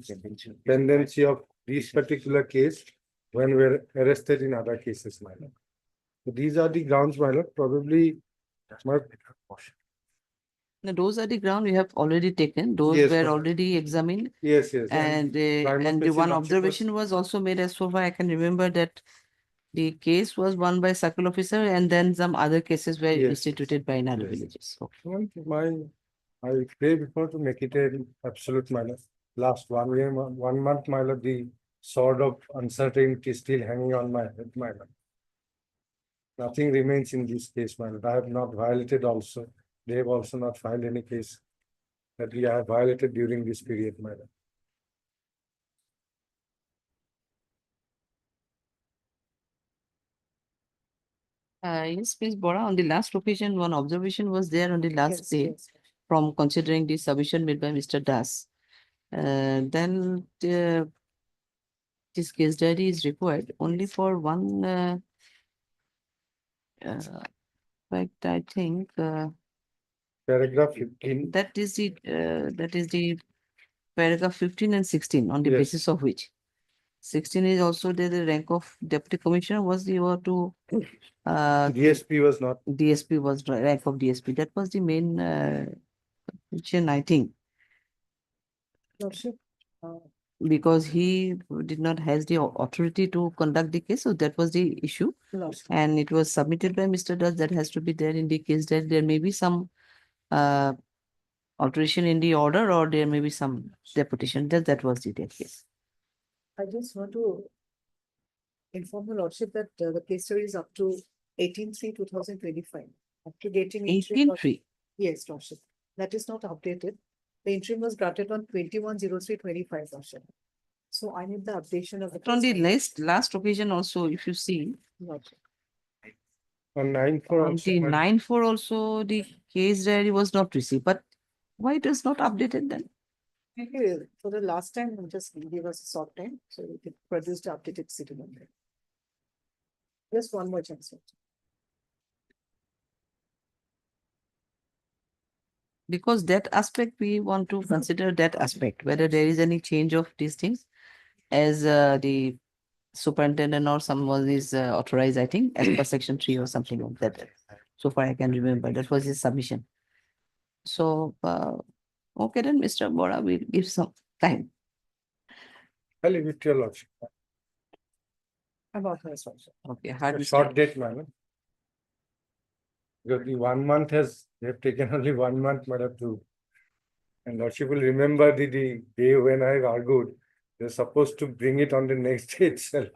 tendency of this particular case when we're arrested in other cases, my lord. So these are the grounds, my lord, probably. Now, those are the ground we have already taken. Those Yes, were ma'am. already examined. Yes, yes. And prima the facie one lordship observation was also made as far I can remember that the case was won by circle officer and then some other cases were Yes, instituted by in other yes. villages. Okay. I pray before to make it an absolute, my lord. Last 1 year, 1 month, my lord, the sword of uncertainty is still hanging on my head, my lord. Nothing remains in this case, my lord. I have not violated also. They have also not filed any case that we have violated during this period, my lord. Yes, Ms. Bora, on the last occasion, one observation was there on the last Yes, day yes. from considering the submission made by Mr. Das. Then this case diary is required only for one fact, I think Paragraph 15. that is the paragraph 15 and 16 on the Yes. basis of which 16 is also there, the rank of deputy commissioner was the or to DSP was not. DSP was rank of DSP. That was the main question, I think, Lordship, because he did not has the authority to conduct the case. So that was the issue. Lordship. And it was submitted by Mr. Das. That has to be there in the case that there may be some alteration in the order or there may be some deputation. That was the case. I just want to inform the Lordship that the case study is up to 18/3/2025. Up to dating. 18/3. Yes, Lordship. That is not updated. The interim was granted on 21/03/25, Lordship. So I need the updation of the. On the case file. last occasion also, if you see, On 9/4 on also. the but 9/4 also, the case diary was not received, but why it is not updated then? Maybe for the last time, just give us a short time, so we can produce the updated city number. Just one more chance. Because that aspect, we want to consider that aspect, whether there is any change of these things as the superintendent or someone is authorized, I think, as per section 3 or something like that. So far I can remember, that was his submission. So, okay then, Mr. Bora, we'll give some time. I'll leave it to your lordship. About this also. Okay, A hard short date, madam. Because the 1 month they have taken only 1 month, madam, to. And lordship will remember the day when I argued, they're supposed to bring it on the next day itself.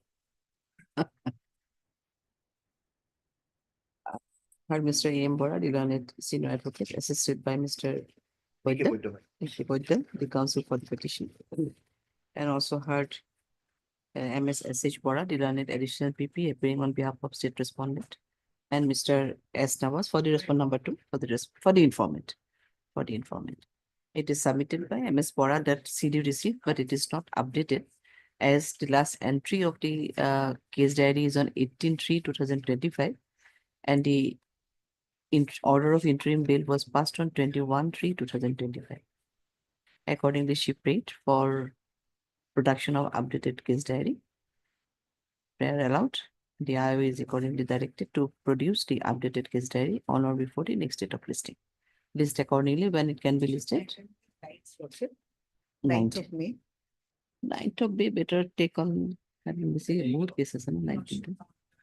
Heard Mr. A.M. Bora, the learned senior advocate, assisted by Mr. Boydell, the counsel for the petition. And also heard Ms. S.H. Bora, the learned additional PP, appearing on behalf of state respondent. And Mr. S. Nawaz for the respondent number 2, for the informant. It is submitted by MS Bora that CD received, but it is not updated, as the last entry of the case diary is on 18/3/2025, and the order of interim bail was passed on 21/3/2025. Accordingly, she prayed for production of updated case diary. Prayer allowed. The IO is accordingly directed to produce the updated case diary on or before the next date of listing. List accordingly when it can be listed. 9th of May. 9th of May, better take on, having see more cases on 19th.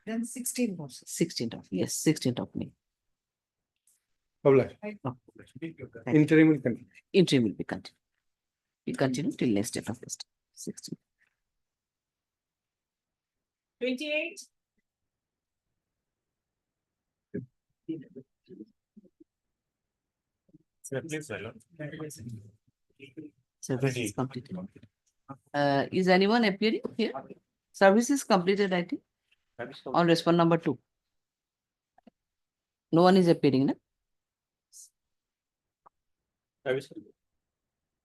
Then 16 also. 16th of, yes, 16th of May. Publish. Interim will continue. Interim will be continued. We continue till next date of listing. 16th. 28. Service is completed. Is anyone appearing here? Service is completed, I think, on respond number 2. No one is appearing, no?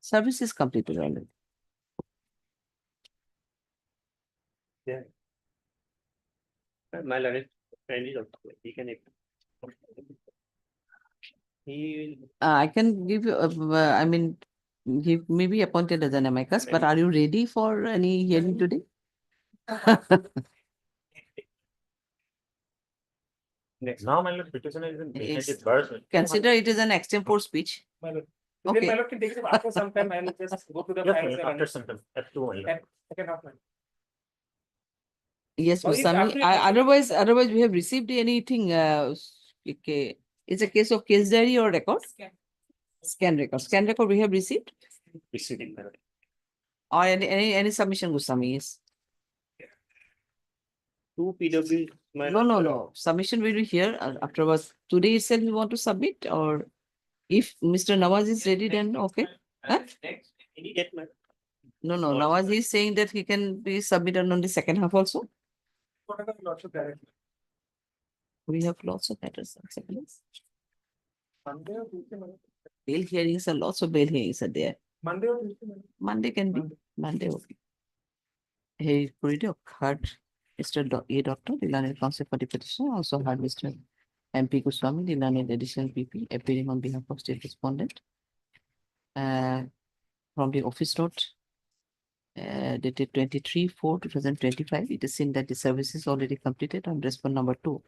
Service is completed already. Yeah. My learned friend is also, he can. He will. I can give you, I mean, he may be appointed as an amicus, but are you ready for any hearing today? Now, my lord, petitioner is in. Yes. Consider it is an extempore speech. Okay. My lord can take it after some time. I will just go to the files and After some time, at 2 only. second half. Yes, Or if Goswami. after- Otherwise, we have received anything. Okay. It's a case of case diary or record? Scan record. Scan record we have received. Receiving, my lord. Or any submission, Goswami? Yes. 2 PW. No. Submission will be here afterwards. Today itself you want to submit, or if Mr. Nawaz is ready, then okay. Huh? No. Nawaz is saying that he can be submitted on the second half also. We have lots of matters. Bail hearings are lots of bail hearings are there. Monday or Tuesday? Monday can be. Monday, okay. Hey, Puridok heard Mr. A. Doctor, the learned counsel for the petition, also heard Mr. MP Goswami, the learned additional PP, appearing on behalf of state respondent. From the office note, dated 23/4/2025, it is seen that the service is already completed on respond number 2.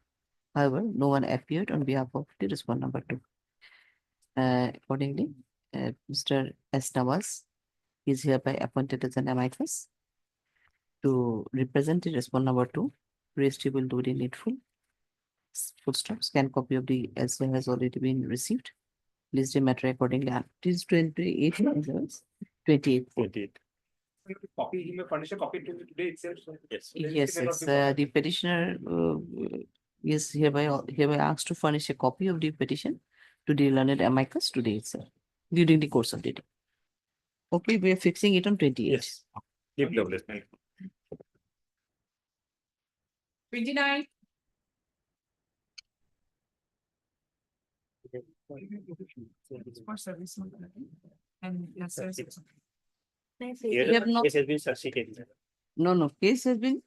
However, no one appeared on behalf of the respond number 2. Accordingly, Mr. S. Nawaz is hereby appointed as an amicus to represent the respond number 2. Rest will do the needful. Full stop. Scan copy of the SL has already been received. List the matter accordingly. It is 28. 28. Copy, he may furnish a copy to you today itself. So Yes. Yes. The petitioner is hereby asked to furnish a copy of the petition to the learned amicus today itself, during the course of the day. Okay, we are fixing it on 28. Yes. Keep the list. 29. For service. And yes, sir. Here, You have not- case has been succeeded. No, case has been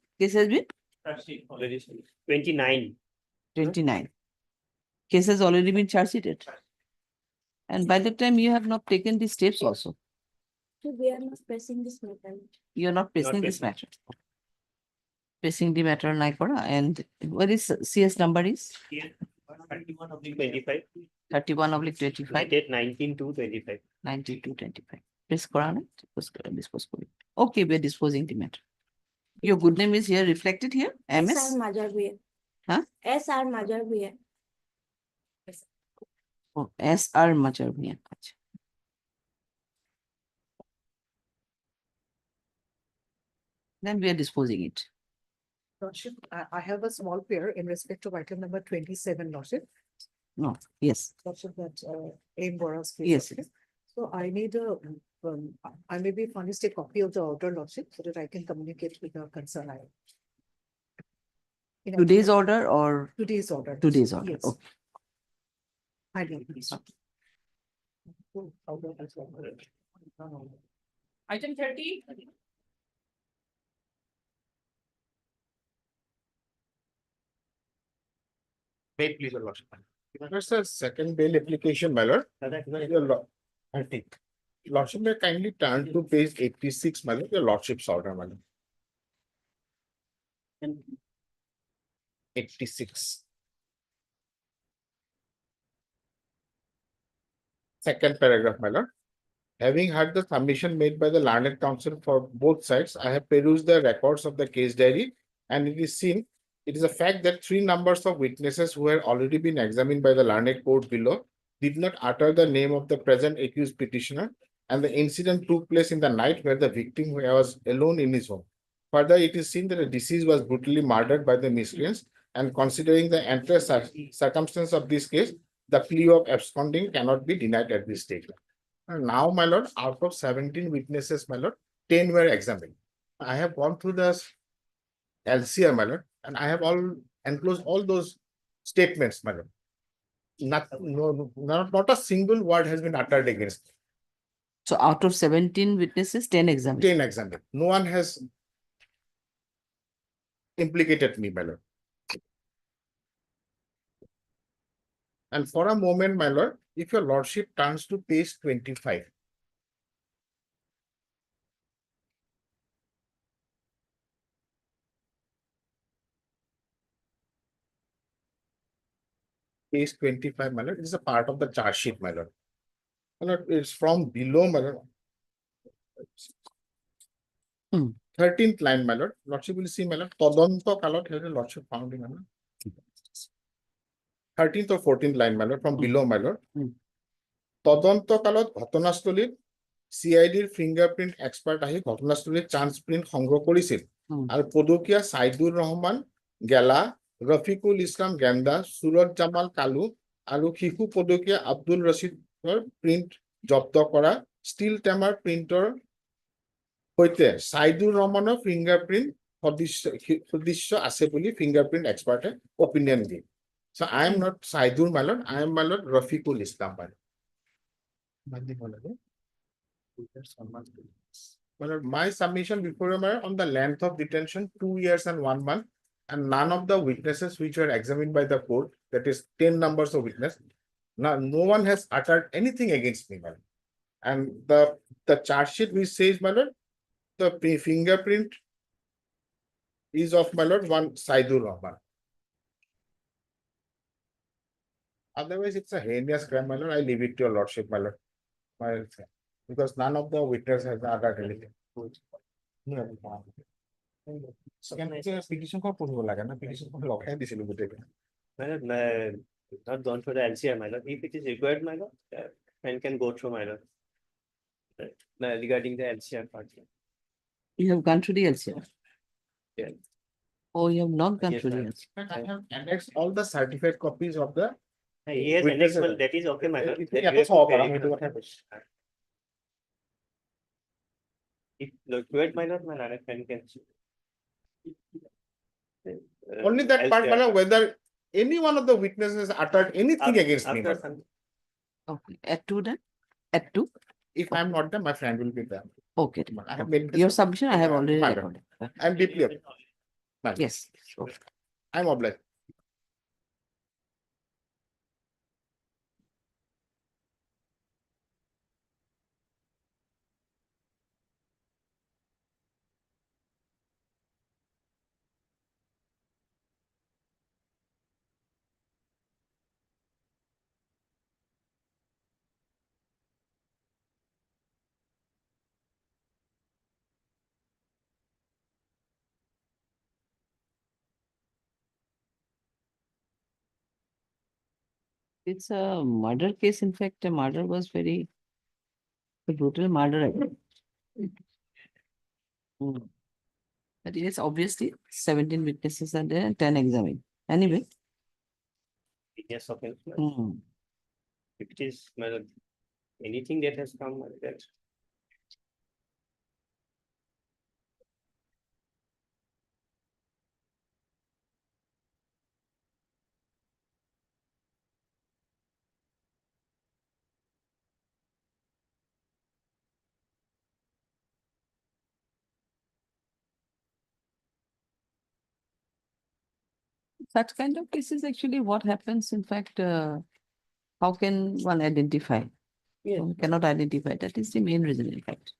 29. 29. Case has already been charged sheeted. And by the time you have not taken the steps also, So we are not pressing this matter. you are not pressing this matter. Pressing the matter Naikora, and what is CS number is? Here, 31 of the 25. 31/25, Date 19 to 25. 19/25. Press Korana, dispose kori. Okay, we are disposing the matter. Your good name is here reflected here, MS? SR Majar Bhaiya. Huh? SR Majar Bhaiya. Oh, SR Majar Bhaiya. Acha. Then we are disposing it. Lordship, I have a small pair in respect of item number 27, Lordship. No, yes. Lordship, that aim Bora's case. Yes. okay? So I need I may be furnished a copy of the order, Lordship, so that I can communicate with the concern. Today's order or? Today's order. Today's order, Yes. okay. I do, please. Item 30. Wait, please, your lordship. There's a second bail application, my lord. Your lord, 30. Lordship may kindly turn to page 86, my lord, your lordship's order, my lord. 86. Second paragraph, my lord. Having heard the submission made by the learned counsel for both sides, I have perused the records of the case diary, and it is seen, it is a fact that 3 numbers of witnesses who had already been examined by the learned court below did not utter the name of the present accused petitioner, and the incident took place in the night where the victim was alone in his home. Further, it is seen that the deceased was brutally murdered by the miscreants, and considering the entire circumstance of this case, the plea of absconding cannot be denied at this stage. And now, my lord, out of 17 witnesses, my lord, 10 were examined. I have gone through the LCR, my lord, and I have all enclosed all those statements, my lord. Not a single word has been uttered against me. So out of 17 witnesses, 10 examined. 10 examined. No one has implicated me, my lord. And for a moment, my lord, if your lordship turns to page 25. Page 25, my lord, it is a part of the charge sheet, my lord. My lord, it's from below, my lord. 13th line, my lord. Lordship will see, my lord. Todonto kalot here, lordship found in, my lord. 13th or 14th line, my lord, from below, my lord. তদন্ত কালত ঘটনাস্থলীত CIDৰ fingerprint expert আহি ঘটনাস্থলীত chance print সংগ্ৰহ কৰিছিল আৰু পদকীয়া সাইদুৰ ৰহমান গেলা, ৰফিকুল ইছলাম গেন্দা, সুরত জামাল কালু আৰু শিশু পদকীয়া আব্দুল ৰছিদৰ প্ৰিন্ট জব্দ কৰা ষ্টিল টেমাৰ প্ৰিন্টৰ সৈতে সাইদুৰ ৰহমানৰ ফিংগাৰপ্ৰিন্ট সদৃশ্য আছে বুলি ফিংগাৰপ্ৰিন্ট এক্সপাৰ্টে অপিনিয়ন দিয়ে. So I am not Saidur, my lord. I am, my lord, Rafiqul Islam, my lord. Well, my submission before you, on the length of detention, 2 years and 1 month, and none of the witnesses which were examined by the court, that is 10 numbers of witnesses, no one has uttered anything against me, my lord. And the charge sheet which says, my lord, the fingerprint is of, my lord, one Saidur Rahman. Otherwise, it's a heinous crime, my lord. I leave it to your lordship, my lord. Because none of the witnesses has uttered anything. Petition for not gone for the LCR, my lord. If it is required, my lord, and can go through, my lord. Regarding the LCR part. You have gone through the LCR? Yeah. Oh, you have not gone Yes, through the ma'am. LCR. I have annexed all the certified copies of the. Yes, and next one, that is okay, my lord. That you have to verify. If the third minor, my other friend can. Only that part, elsewhere. whether any one of the witnesses uttered anything against me. After some- Okay, at two then? At two? If I'm not there, my friend will be there. Okay. I have Okay. made this- Your submission I have already Madam, recorded. I'm deeply upset. Madam, Yes. Okay. I'm obliged. It's a murder case. In fact, the murder was very a brutal murder. I think. But yes, obviously 17 witnesses are there and 10 examined. Anyway. Yes, okay. Hmm. If it is, anything that has come like that. Such kind of cases, actually, what happens, in fact, how can one identify? Yes. One cannot identify. That is the main reason, in fact.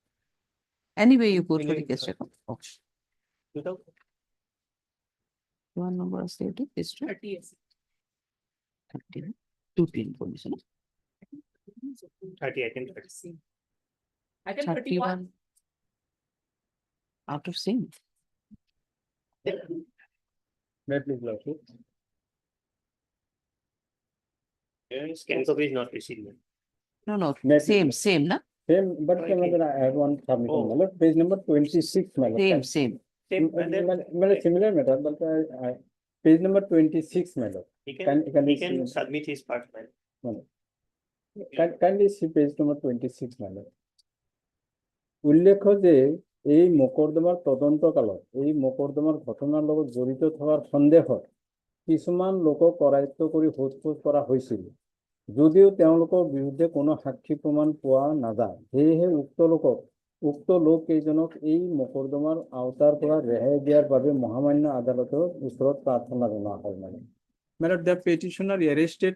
Anyway, you go through the case record. Okay. Without One number of stated history. 30 years. 30. 2 information. 30, I can 30. I can 31. 31 out of same. May please, Lordship. Scan copy is not received. No, no, May- same, na? Same, but Okay. I have one submission, Oh. my lord. Page number 26, my lord. Same. Same, and then Similar matter, but page number 26, my lord. he Can he you can see- submit his part, man. my lord. Kindly see page number 26, my lord. উল্লেখ্য যে এই মোকদ্দমাৰ তদন্তকালত এই মোকদ্দমাৰ ঘটনাৰ লগত জড়িত থকাৰ সন্দেহত কিছুমান লোকক কৰায়ত্ব কৰি সোধপোছ কৰা হৈছিল যদিও তেওঁলোকৰ বিৰুদ্ধে কোনো সাক্ষী প্ৰমাণ পোৱা নাযায় সেয়েহে উক্ত লোক কেইজনক এই মোকদ্দমাৰ আওতাৰ পৰা ৰেহাই দিয়াৰ বাবে মহামান্য আদালতৰ ওচৰত প্ৰাৰ্থনা জনোৱা হয় মানে Madam, the petitioner arrested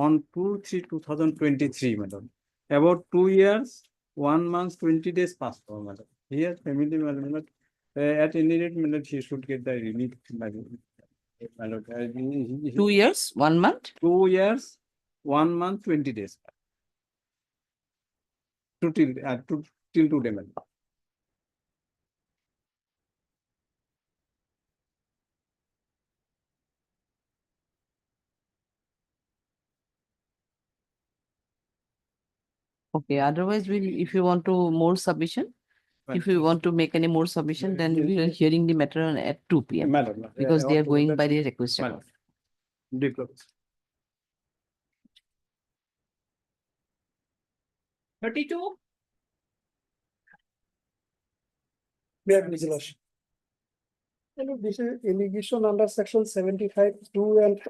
on 2/3/2023, madam. About 2 years, 1 month, 20 days passed over, madam. He has family, madam. At any rate, madam, he should get the relief, madam. 2 years, 1 month. 2 years, 1 month, 20 days. Till today, madam. Okay, otherwise if you want to more submission, if you want to make any more submission, then we are hearing the matter at 2 p.m. Madam. because they are going by the request. Madam. Diplomat. 32. Hello, this is allegation under section 75(2) and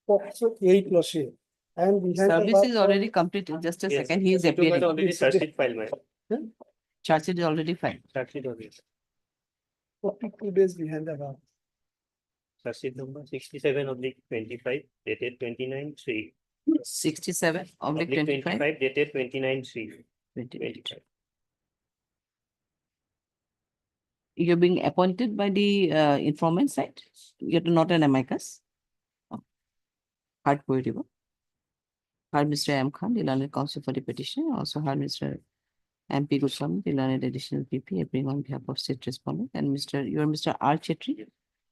POCSO 8 Lordship. And behind the Service bar is for- already completed. Just a Yes, second, he is it was appearing. already charge sheet file, man. Charge sheet is already filed. Charge sheet already. 42 days behind the bar. Charge sheet number 67/25 dated 29/3. 67 oblique 25. Dated 29/3. 25. You're being appointed by the informant side. You're not an amicus. Hard queryable. Heard Mr. M. Khan, the learned counsel for the petition. Also heard Mr. MP Goswami, the learned additional PP, appearing on behalf of state respondent, and you are Mr. R. Chetri.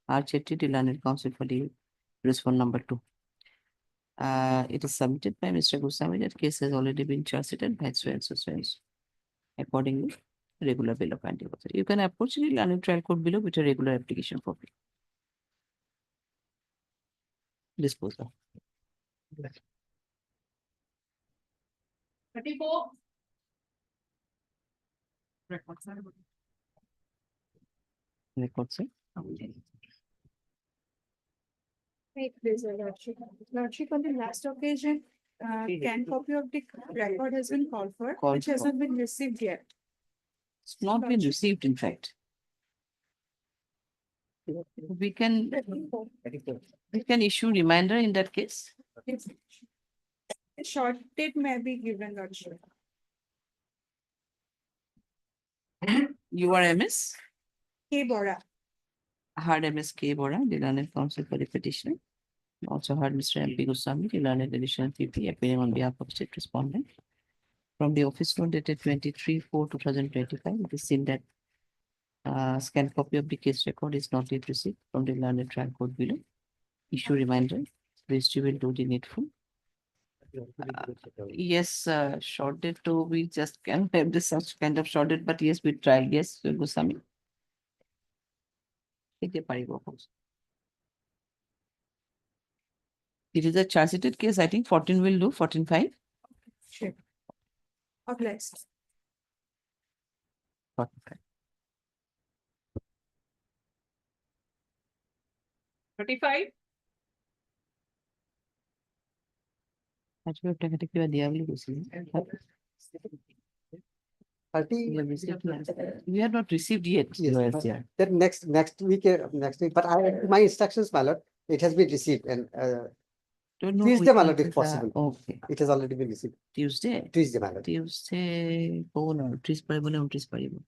R. Chetri, the learned counsel for the respondent number 2. It is submitted by Mr. Goswami that case has already been charged by so and so. Accordingly, regular bill of antipathy. You can approach the learned trial court below with a regular application for disposal. 34. Records, sir. Wait, please, Your Lordship. Lordship, on the last occasion, scanned copy of the record has been called for, Called which for. hasn't been received yet. It's not been received, in fact. We can issue reminder in that case. A short date may be given, Lordship. You are MS? K. Bora. Heard MS K. Bora, the learned counsel for the petitioner. Also heard Mr. MP Goswami, the learned additional PP, appearing on behalf of state respondent. From the office note dated 23/4/2025, it is seen that scanned copy of the case record is not yet received from the learned trial court below. Issue reminder, registry will do the needful. Yes, short date too, we just can have this such kind of short date, but yes, we try. Yes, Goswami. Take the paribo. It is a charge sheeted case. I think 14 will do, 14.5. Sure. Up next. 45. 35. Actually, টাকাটা কিভাবে দেয়া বলে গেছিল? 30. We have not received yet. Yes, Yeah. that next week, but my instructions, my lord, it has been received and Don't know Tuesday, which my lord, month if is, possible. Okay. It has already been received. Tuesday. Tuesday, my lord. Tuesday, oh no, Tuesday paribo.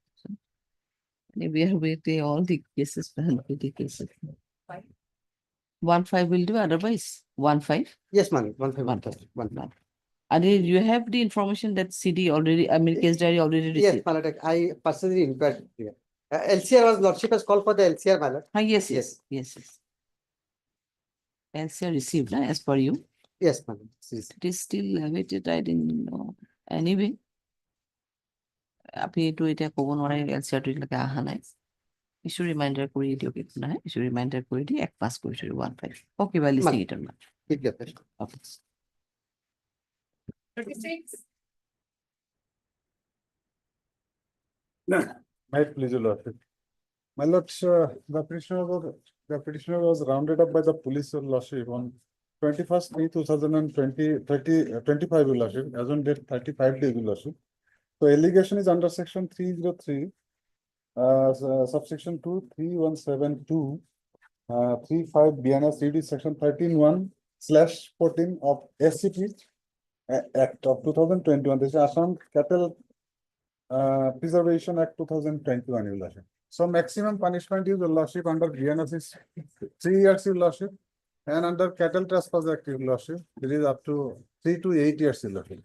We are waiting all the cases, the cases. 1.5 will do, otherwise 1.5. Yes, ma'am. 1.5. 1.5. And you have the information that CD already, I mean, case diary already Yes, received. my lord, I personally inquired. LCR was lordship has called for the LCR, my lord. Yes. LCR received, as per you. Yes, ma'am. It is still awaited, I didn't know. Anyway, আপনি একটু এটা কব নয় LCR টো এটাকে আহা নাই issue reminder করে দিও কিছু না ইস্যু রিমাইন্ডার করে দি এক পাস করে শুরু 1.5 okay bye listing it on ঠিক আছে ওকে 36. Might please, your lordship. My lord, the petitioner was rounded up by the police, your lordship, on 21st May 2025, your lordship, as on date 35 days, your lordship. So allegation is under section 303, subsection 23172, 35 BNS CD section 13(1)/14 of SCP Act of 2021. This is Assam Cattle Preservation Act 2021, your lordship. So maximum punishment is, your lordship, under BNS is 3 years, your lordship, and under Cattle Trespass Act, your lordship, it is up to 3 to 8 years, your lordship.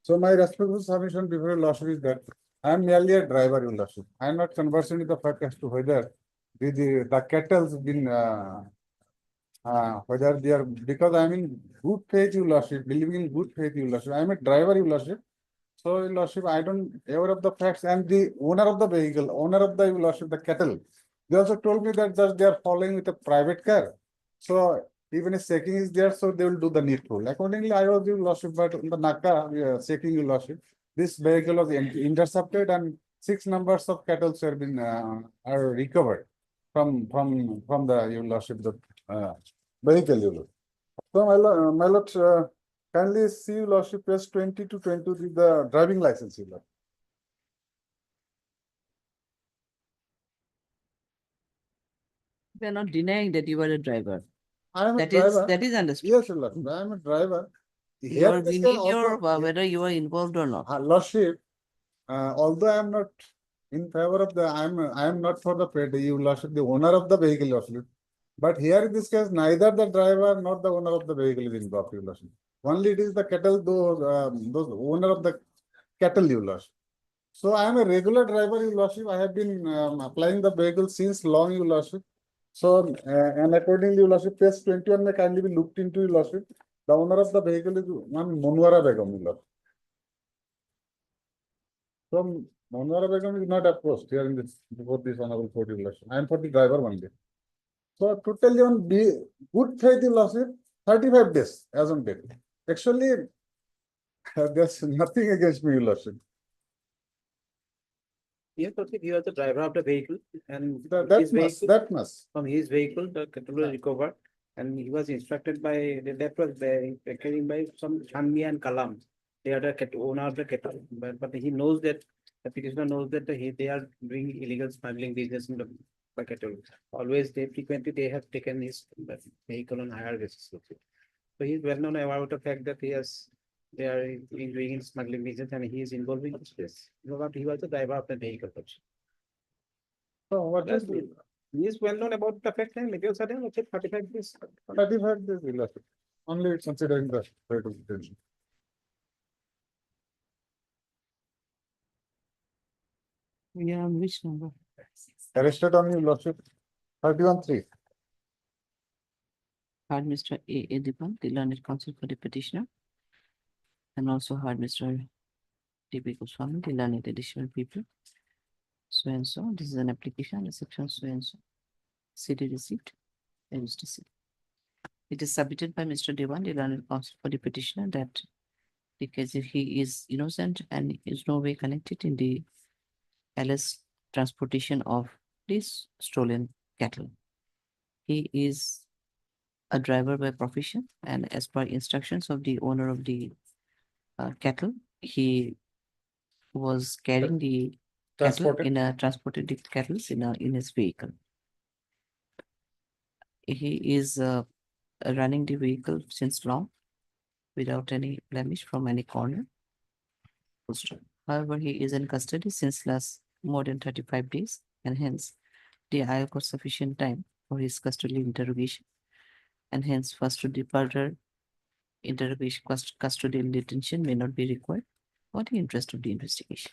So my respectful submission before your lordship is that I am merely a driver, your lordship. I am not conversant with the fact as to whether the cattle's been whether they are, because I am in good faith, your lordship, believing in good faith, your lordship. I am a driver, your lordship. So, your lordship, I don't aware of the facts, and the owner of the vehicle, owner of the, your lordship, the cattle, they also told me that just they are following with a private car. So even if checking is there, so they will do the needful. Accordingly, I was, your lordship, but in the Naka checking, your lordship, this vehicle was intercepted and 6 numbers of cattle have been are recovered from the, your lordship, the vehicle, your lordship. So my lord, kindly see, your lordship, page 20 to 22, the driving license, your lord. We are not denying that you are a driver. I am a That is driver. that is understood. Yes, your lordship, I am a driver. You are this in case your also- whether you are involved or not. Lordship, although I am not in favor of the, I am not for the your lordship, the owner of the vehicle, lordship. But here in this case, neither the driver nor the owner of the vehicle is involved, your lordship. Only it is the cattle, those owner of the cattle, your lordship. So I am a regular driver, your lordship. I have been applying the vehicle since long, your lordship. So and accordingly, your lordship, page 21 may kindly be looked into, your lordship. The owner of the vehicle is one Monwara Begum, your lordship. So Monwara Begum is not approached here in this before this honorable court, your lordship. I am for the driver only. So totally on good faith, your lordship, 35 days as on date. Actually, there's nothing against me, your lordship. Yes, Lordship, he was the driver of the vehicle and That must. from his vehicle, the cattle was recovered. And he was instructed by, that was carried by some Chanmi and Kalam. They are the owner of the cattle, but he knows that, the petitioner knows that they are doing illegal smuggling business in the by cattle. Always frequently they have taken his vehicle on hire basis. So he's well known about the fact that they are doing smuggling business and he is involved in this. He was the driver of the vehicle. So what is He is well known about the fact that maybe also 35 days. 35 days, we left it. Only considering the rate of detention. Yeah, on which number? Arrested on your lordship, 31-3. Heard Mr. A. Dipan, the learned counsel for the petitioner. And also heard Mr. D.B. Goswami, the learned additional people. So and so, this is an application, a section so and so. CD received, and Mr. C. It is submitted by Mr. Devan, the learned counsel for the petitioner, that because if he is innocent and is no way connected in the LS transportation of these stolen cattle. He is a driver by profession, and as per instructions of the owner of the cattle, he was carrying the cattle transported the cattle in his vehicle. He is running the vehicle since long without any blemish from any corner. However, he is in custody since last more than 35 days, and hence the IO got sufficient time for his custodial interrogation, and hence first to further interrogation, custodial detention may not be required for the interest of the investigation.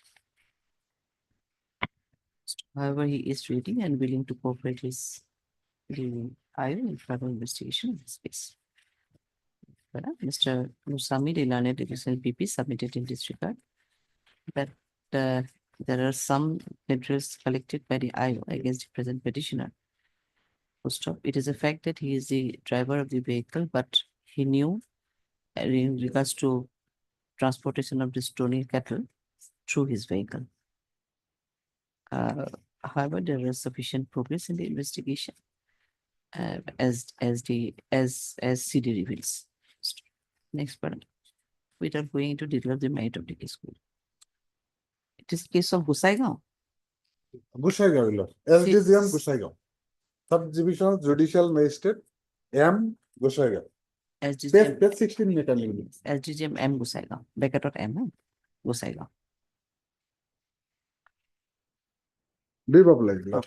However, he is ready and willing to cooperate with the IO in further investigation of this case. Mr. Musami, the learned additional PP, submitted in this regard that there are some materials collected by the IO against the present petitioner. It is a fact that he is the driver of the vehicle, but he knew in regards to transportation of the stolen cattle through his vehicle. However, there is sufficient progress in the investigation as CD reveals. Next part. Without going into detail of the merit of the case. It is case of Gusaigaon. Gusaigaon, SDGM Gusaigaon. Subdivisional Judicial Magistrate M. Gusaigaon. SDGM. Page 16 meter. SDGM M. Gusaigaon. Bracket of M. Gusaigaon. Be popular.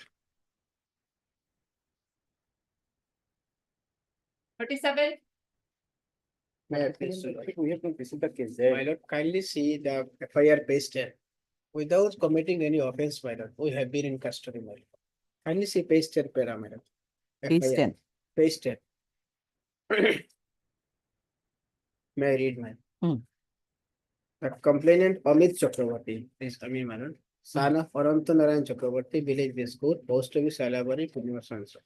37. We have to visit the case. My lord, kindly see the FIR pasted without committing any offense, my lord. We have been in custody, my lord. Kindly see pasted para, my lord. Page 10. Pasted. May I read, my lord? The complainant Amit Chakravarti is Ami, my lord. Son of Aranto Narayan Chakravarti, village Biscoot, post office Salabari, Communal Sansa.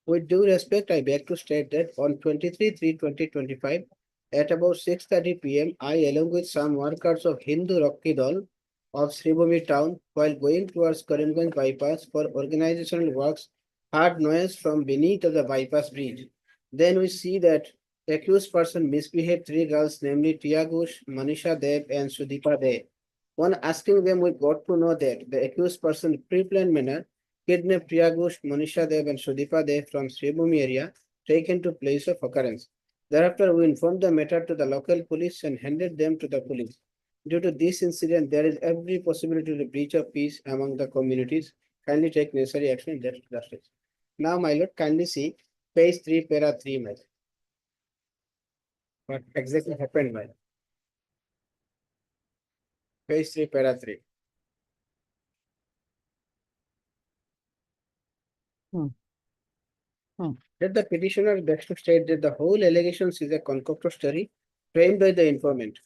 With due respect, I beg to state that on 23/3/2025, at about 6:30 p.m., I, along with some workers of Hindu Rocky Dal of Sribhumi town, while going towards Karimganj bypass for organizational works, heard noise from beneath of the bypass bridge. Then we see that the accused person misbehaved three girls, namely Tiagush, Manisha Dev, and Sudeepa Dev. On asking them, we got to know that the accused person, in pre-planned manner, kidnapped Tiagush, Manisha Dev, and Sudeepa Dev from Sribhumi area, taken to place of occurrence. Thereafter, we informed the matter to the local police and handed them to the police. Due to this incident, there is every possibility of breach of peace among the communities. Kindly take necessary action in that justice. Now, my lord, kindly see page 3, para 3, my lord. What exactly happened, my lord? Page 3, para 3. That the petitioner begs to state that the whole allegations is a concocted story framed by the informant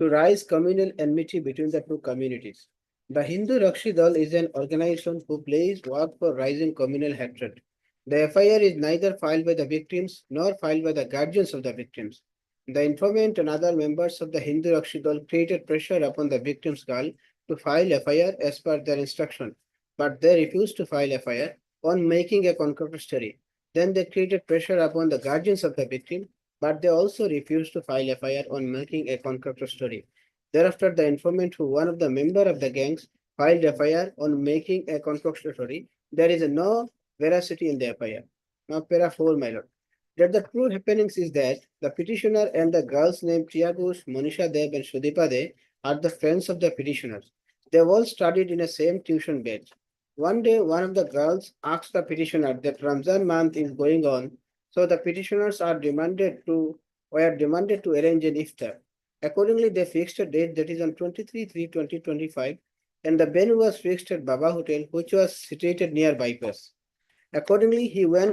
to raise communal enmity between the two communities. The Hindu Rakshi Dal is an organization who plays work for rising communal hatred. The FIR is neither filed by the victims nor filed by the guardians of the victims. The informant and other members of the Hindu Rakshi Dal created pressure upon the victim's girl to file FIR as per their instruction, but they refused to file FIR on making a concrete story. Then they created pressure upon the guardians of the victim, but they also refused to file FIR on making a concrete story. Thereafter, the informant who one of the member of the gangs filed FIR on making a concrete story. There is no veracity in the FIR. Now, para 4, my lord. That the true happenings is that the petitioner and the girls named Tiagus, Monisha Deb, and Sudipa De are the friends of the petitioners. They all studied in a same tuition batch. One day, one of the girls asked the petitioner that Ramzan month is going on, so the petitioners were demanded to arrange an iftar. Accordingly, they fixed a date that is on 23/3/2025, and the venue was fixed at Baba Hotel, which was situated near bypass. Accordingly,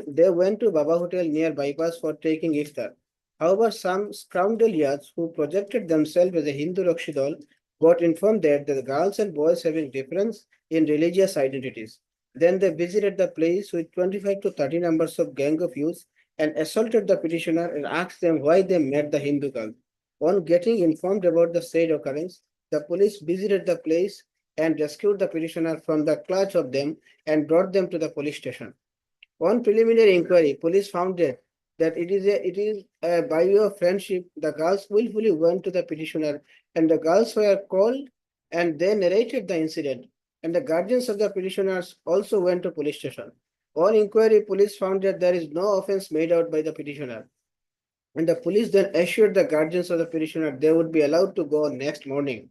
they went to Baba Hotel near bypass for taking iftar. However, some scoundrels who projected themselves as a Hindu Rakshidol got informed that the girls and boys having difference in religious identities. Then they visited the place with 25 to 30 numbers of gang of youths and assaulted the petitioner and asked them why they met the Hindu girl. On getting informed about the said occurrence, the police visited the place and rescued the petitioner from the clutch of them and brought them to the police station. On preliminary inquiry, police found that it is by way of friendship, the girls willfully went to the petitioner and the girls were called and they narrated the incident. And the guardians of the petitioners also went to police station. On inquiry, police found that there is no offense made out by the petitioner. And the police then assured the guardians of the petitioner they would be allowed to go next morning.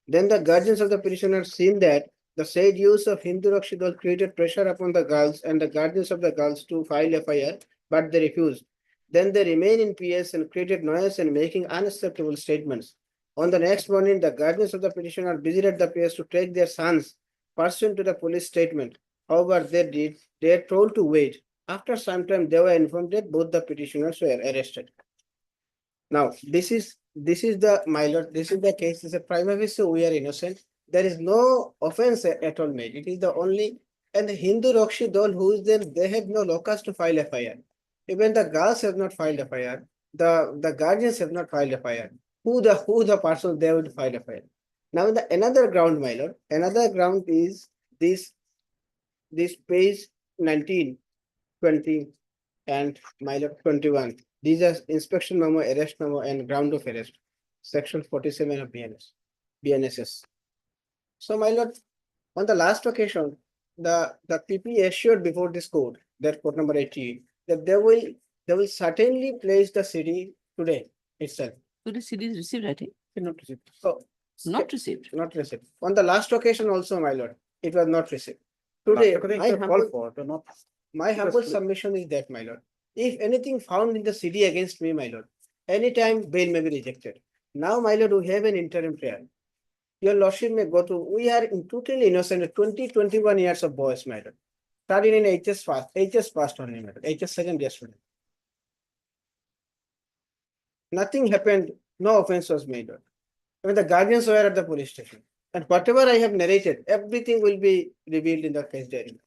Then the guardians of the petitioner seen that the said use of Hindu Rakshidol created pressure upon the girls and the guardians of the girls to file FIR, but they refused. Then they remained in PS and created noise and making unacceptable statements. On the next morning, the guardians of the petitioner visited the PS to take their sons pursuant to the police statement. However, they are told to wait. After some time, they were informed that both the petitioners were arrested. Now, this is the my lord, this is the case. It's a prima facie we are innocent. There is no offense at all made. It is the only and the Hindu Rakshi Dol who is there, they have no locus to file FIR. Even the girls have not filed FIR. The guardians have not filed FIR. Who the person they would file FIR. Now the another ground, my lord, another ground is this page 19, 20, and my lord 21. These are inspection memo, arrest memo, and ground of arrest. Section 47 of BNSS. So, my lord, on the last occasion, the PP assured before this court, that court number 80, that they will certainly place the CD today itself. Today CD is received, I think. Not received. So Not received. not received. On the last occasion also, my lord, it was not received. Today, my humble submission is that, my lord, if anything found in the CD against me, my lord, anytime bail may be rejected. Now, my lord, we have an interim trial. Your lordship may go to, we are in totally innocent, 21 years of boys, my lord. Started in HS passed only, my lord, HS second year student. Nothing happened, no offense was made. When the guardians were at the police station. And whatever I have narrated, everything will be revealed in the case diary.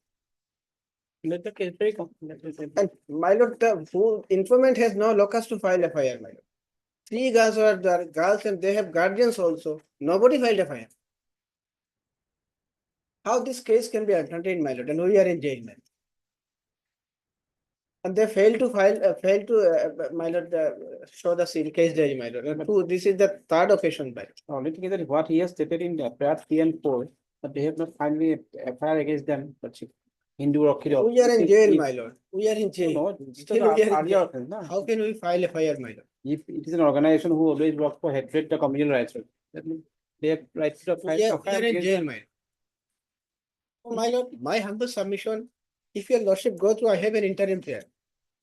Let the case break. And my lord, the informant has no locus to file FIR, my lord. 3 girls were the girls and they have guardians also. Nobody filed FIR. How this case can be attended, my lord, and we are in jail, man. And they failed to my lord, show the case diary, my lord. And this is the third occasion, my lord. Only thing is that what he has stated in prayer 3 and 4, that they have not finally FIR against them, but Hindu or Kiro. We are in jail, my lord. We are in jail. No, Still we are in jail. How can we file FIR, my lord? If it is an organization who always works for hatred the communal rights, that means they have rights to file. We are in jail, my lord. Oh, my lord, my humble submission, if your lordship go through, I have an interim prayer.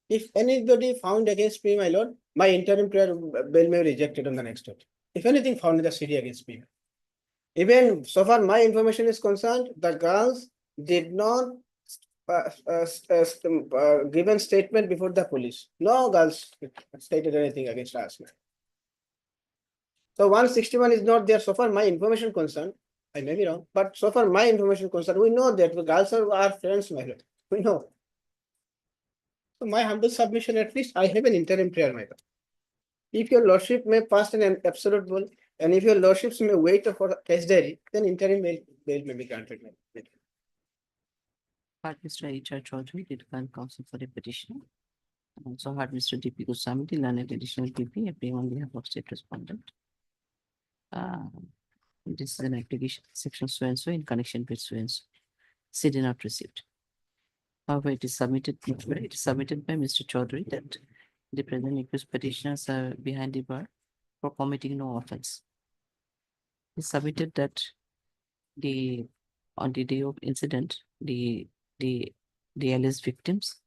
If anybody found against me, my lord, my interim prayer bail may be rejected on the next date. If anything found in the city against me. Even so far my information is concerned, the girls did not given statement before the police. No girls stated anything against us. So 161 is not there. So far my information concerned, I may be wrong, but so far my information concerned, we know that the girls are our friends, my lord. We know. So my humble submission, at least I have an interim prayer, my lord. If your lordship may pass an absolute rule, And if your lordships may wait for case diary, then interim bail may be granted. Heard Mr. H.R. Chaudhary, litigant counsel for the petitioner. Also heard Mr. D.P. Goswami, the learned additional PP, appearing on behalf of state respondent. This is an application, section so and so in connection with so and so. CD not received. However, it is submitted by Mr. Chaudhary that the present accused petitioners are behind the bar for committing no offense. He submitted that on the day of incident, the alleged victims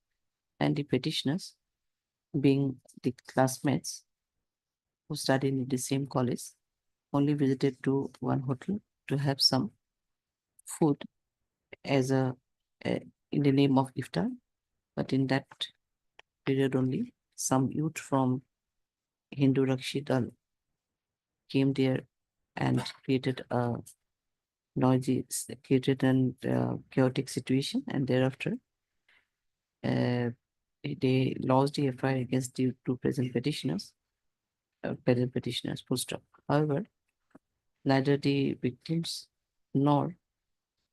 and the petitioners, being the classmates who studied in the same college, only visited to one hotel to have some food as in the name of iftar, but in that period only some youth from Hindu Rakshi Dal came there and created a chaotic situation, and thereafter they lodged the FIR against the two present petitioners, full stop. However, neither the victims nor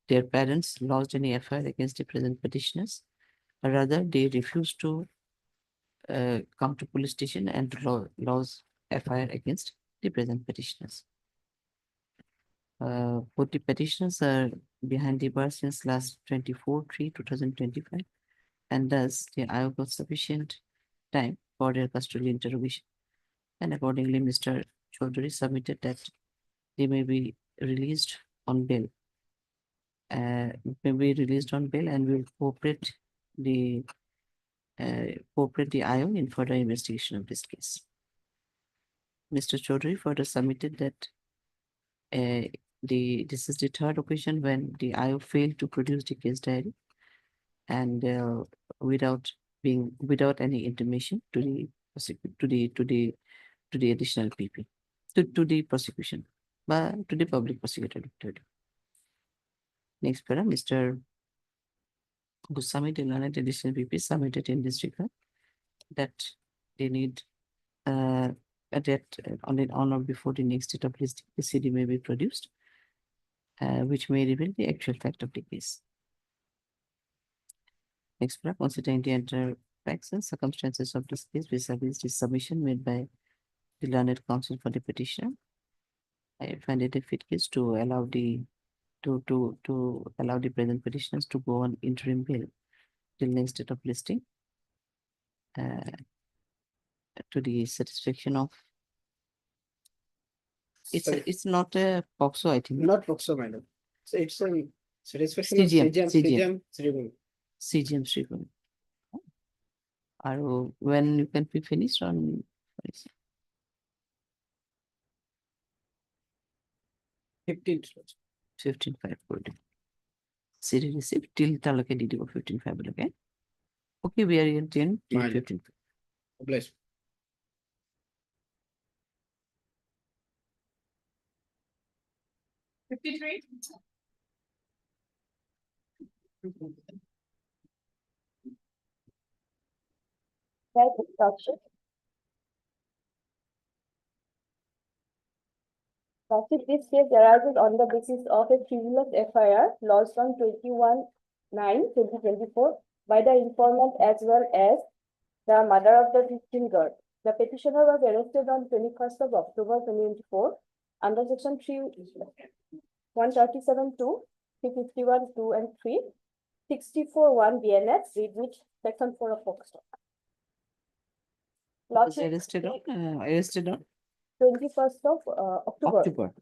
their parents lodged any FIR against the present petitioners. Rather, they refused to come to police station and lodge FIR against the present petitioners. Both the petitioners are behind the bar since last 24/3/2025, and thus the IO got sufficient time for their custodial interrogation. And accordingly, Mr. Chaudhary submitted that they may be released on bail. And will cooperate the IO in further investigation of this case. Mr. Chaudhary further submitted that this is the third occasion when the IO failed to produce the case diary, and without any intimation to the additional PP, to the prosecution, but to the public prosecutor. Next para, Mr. Goswami, the learned additional PP, submitted in this regard that they need that on or before the next date of listing, the CD may be produced, which may reveal the actual fact of the case. Next para, considering the entire facts and circumstances of this case vis-a-vis the submission made by the learned counsel for the petitioner, I find it a fit case to allow the present petitioners to go on interim bail till next date of listing, to the satisfaction of. It's not a POXO, I think. Not POXO, madam. So it's a satisfaction of CGM. When you can be finished on 15/5 good. CD receipt till talake DD 15/5 okay. Okay, we are in 10 till 15. Bless. This case arises on the basis of a frivolous FIR lodged on 21/9/2024 by the informant as well as the mother of the victim girl. The petitioner was arrested on 21st of October 2024 under section 137(2), 351(2) and 3, 64(1) BNS, with which section 4 of POXO. Arrested on 21st of October.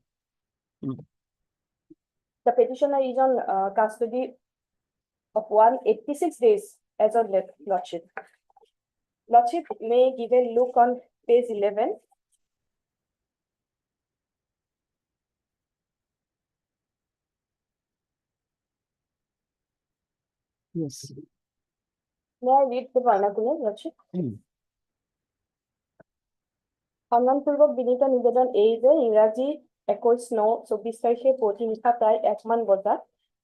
The petitioner is on custody of 186 days as on lordship. Lordship may give a look on page 11. Yes. May I read the vernacular, Lordship? সন্মানপূর্বক বিনীত নিবেদন এই যে ইংৰাজী 21/9/24 পুৱতি নিশা প্ৰায় 1 মান বজাত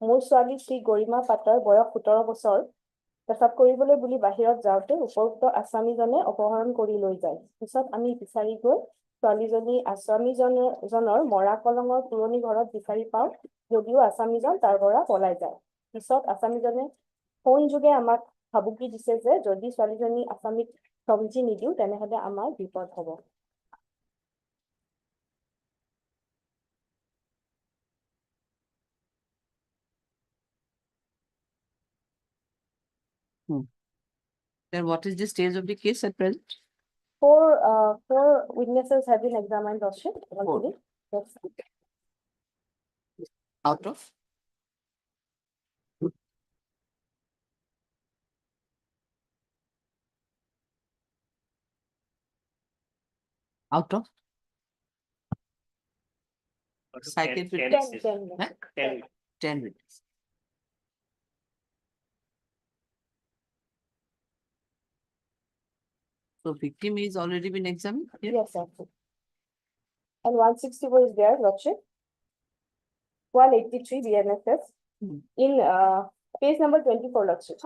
মোৰ ছোৱালী শ্ৰী গৰিমা পাটৰ বয়স 17 বছৰ পেচাব কৰিবলৈ বুলি বাহিৰত যাওঁতে উপযুক্ত আছামীজনে অপহৰণ কৰি লৈ যায়। পিছত আমি বিচাৰি গৈ ছোৱালীজনী আছামীজনৰ মৰা কলঙৰ পুৰণি ঘৰত বিচাৰি পাওঁ যদিও আছামীজন তাৰ পৰা পলাই যায় পিছত আছামীজনে ফোন যোগে আমাক ভাবুকি দিছে যে যদি ছোৱালীজনী আছামীক সমজি নিদিওঁ তেনেহলে আমাৰ বিপদ হ'ব Then what is the stage of the case at present? Four witnesses have been examined, Lordship. already. Yes. Out of? Out of? Psychiatric witnesses. 10 witnesses. So victim is already been examined? Yes, sir. And 164 is there, Lordship. 183 BNSS in page number 24, Lordship.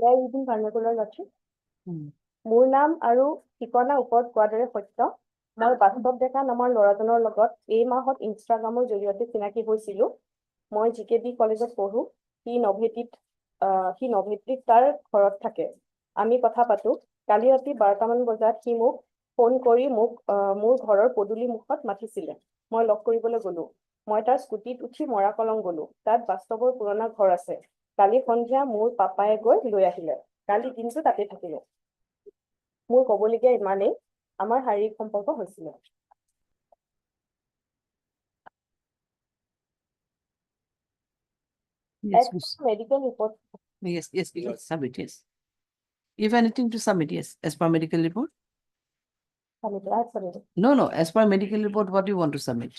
They are using vernacular, Lordship. মোৰ নাম আৰু ঠিকনা ওপৰত কোৱাৰ দৰে সত্য মই বাস্তৱ ডেকা নামৰ ল'ৰাজনৰ লগত এই মাহত ইনষ্টাগ্ৰামৰ জৰিয়তে চিনাকি হৈছিলো মই জিকেবি কলেজত পঢ়ো সি নভেটিত তাৰ ঘৰত থাকে আমি কথা পাতো কালি ৰাতি 12টামান বজাত সি মোক ফোন কৰি মোৰ ঘৰৰ পদূলি মুখত মাতিছিলে মই লগ কৰিবলৈ গলো মই তাৰ স্কুটিত উঠি মৰা কলং গলো তাত বাস্তৱৰ পুৰণা ঘৰ আছে কালি সন্ধিয়া মোৰ পাপায়ে গৈ লৈ আহিলে কালি দিনটো তাতে থাকিলো মোৰ ক'বলগীয়া ইমানেই আমাৰ শাৰীৰিক সম্পৰ্ক হৈছিল Yes, medical report yes, submit, yes. You have anything to submit, yes, as per medical report? submitted. No, as per medical report, what do you want to submit?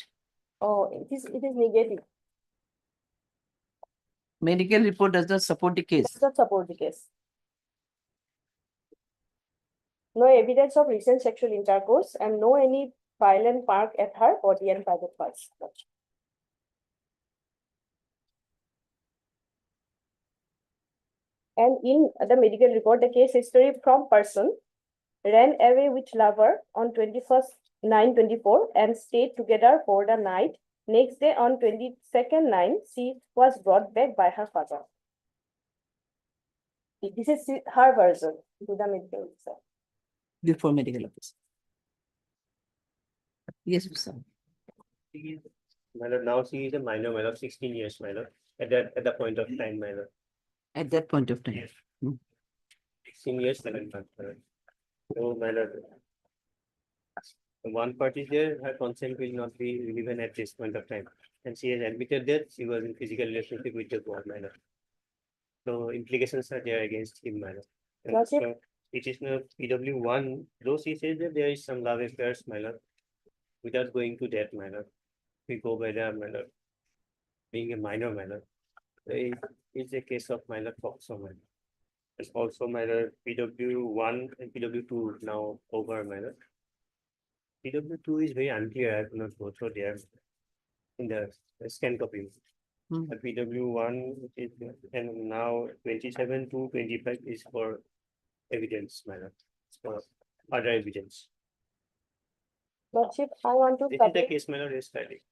Oh, it is negative. Medical report does not support the case. Does not support the case. No evidence of recent sexual intercourse and no any violent mark at her body and private parts. And in the medical report, the case history from person ran away with lover on 21st 9/24 and stayed together for the night. Next day on 22nd 9, she was brought back by her father. This is her version to the medical officer. Before medical officer. Yes, sir. My lord, now she is a minor, my lord, 16 years, my lord, at that point of time, my lord. At that point of time. Yes. 16 years, 7 months, my lord. So, my lord, one party there, her consent will not be given at this point of time. And she has admitted that she was in physical relationship with the boy, my lord. So implications are there against him, my lord. And so it is not PW1, though she says that there is some love affairs, my lord. Without going to that, my lord. We go by the, my lord, being a minor, my lord. It's a case of my lord, also, my lord. It's also my lord, PW1 and PW2 now over, my lord. PW2 is very unclear, I have not go through there in the scan copy. PW1 is, and now 27 to 25 is for evidence, my lord. It's for other evidence. Lordship, I want to This is the submit, case, my lord, is study.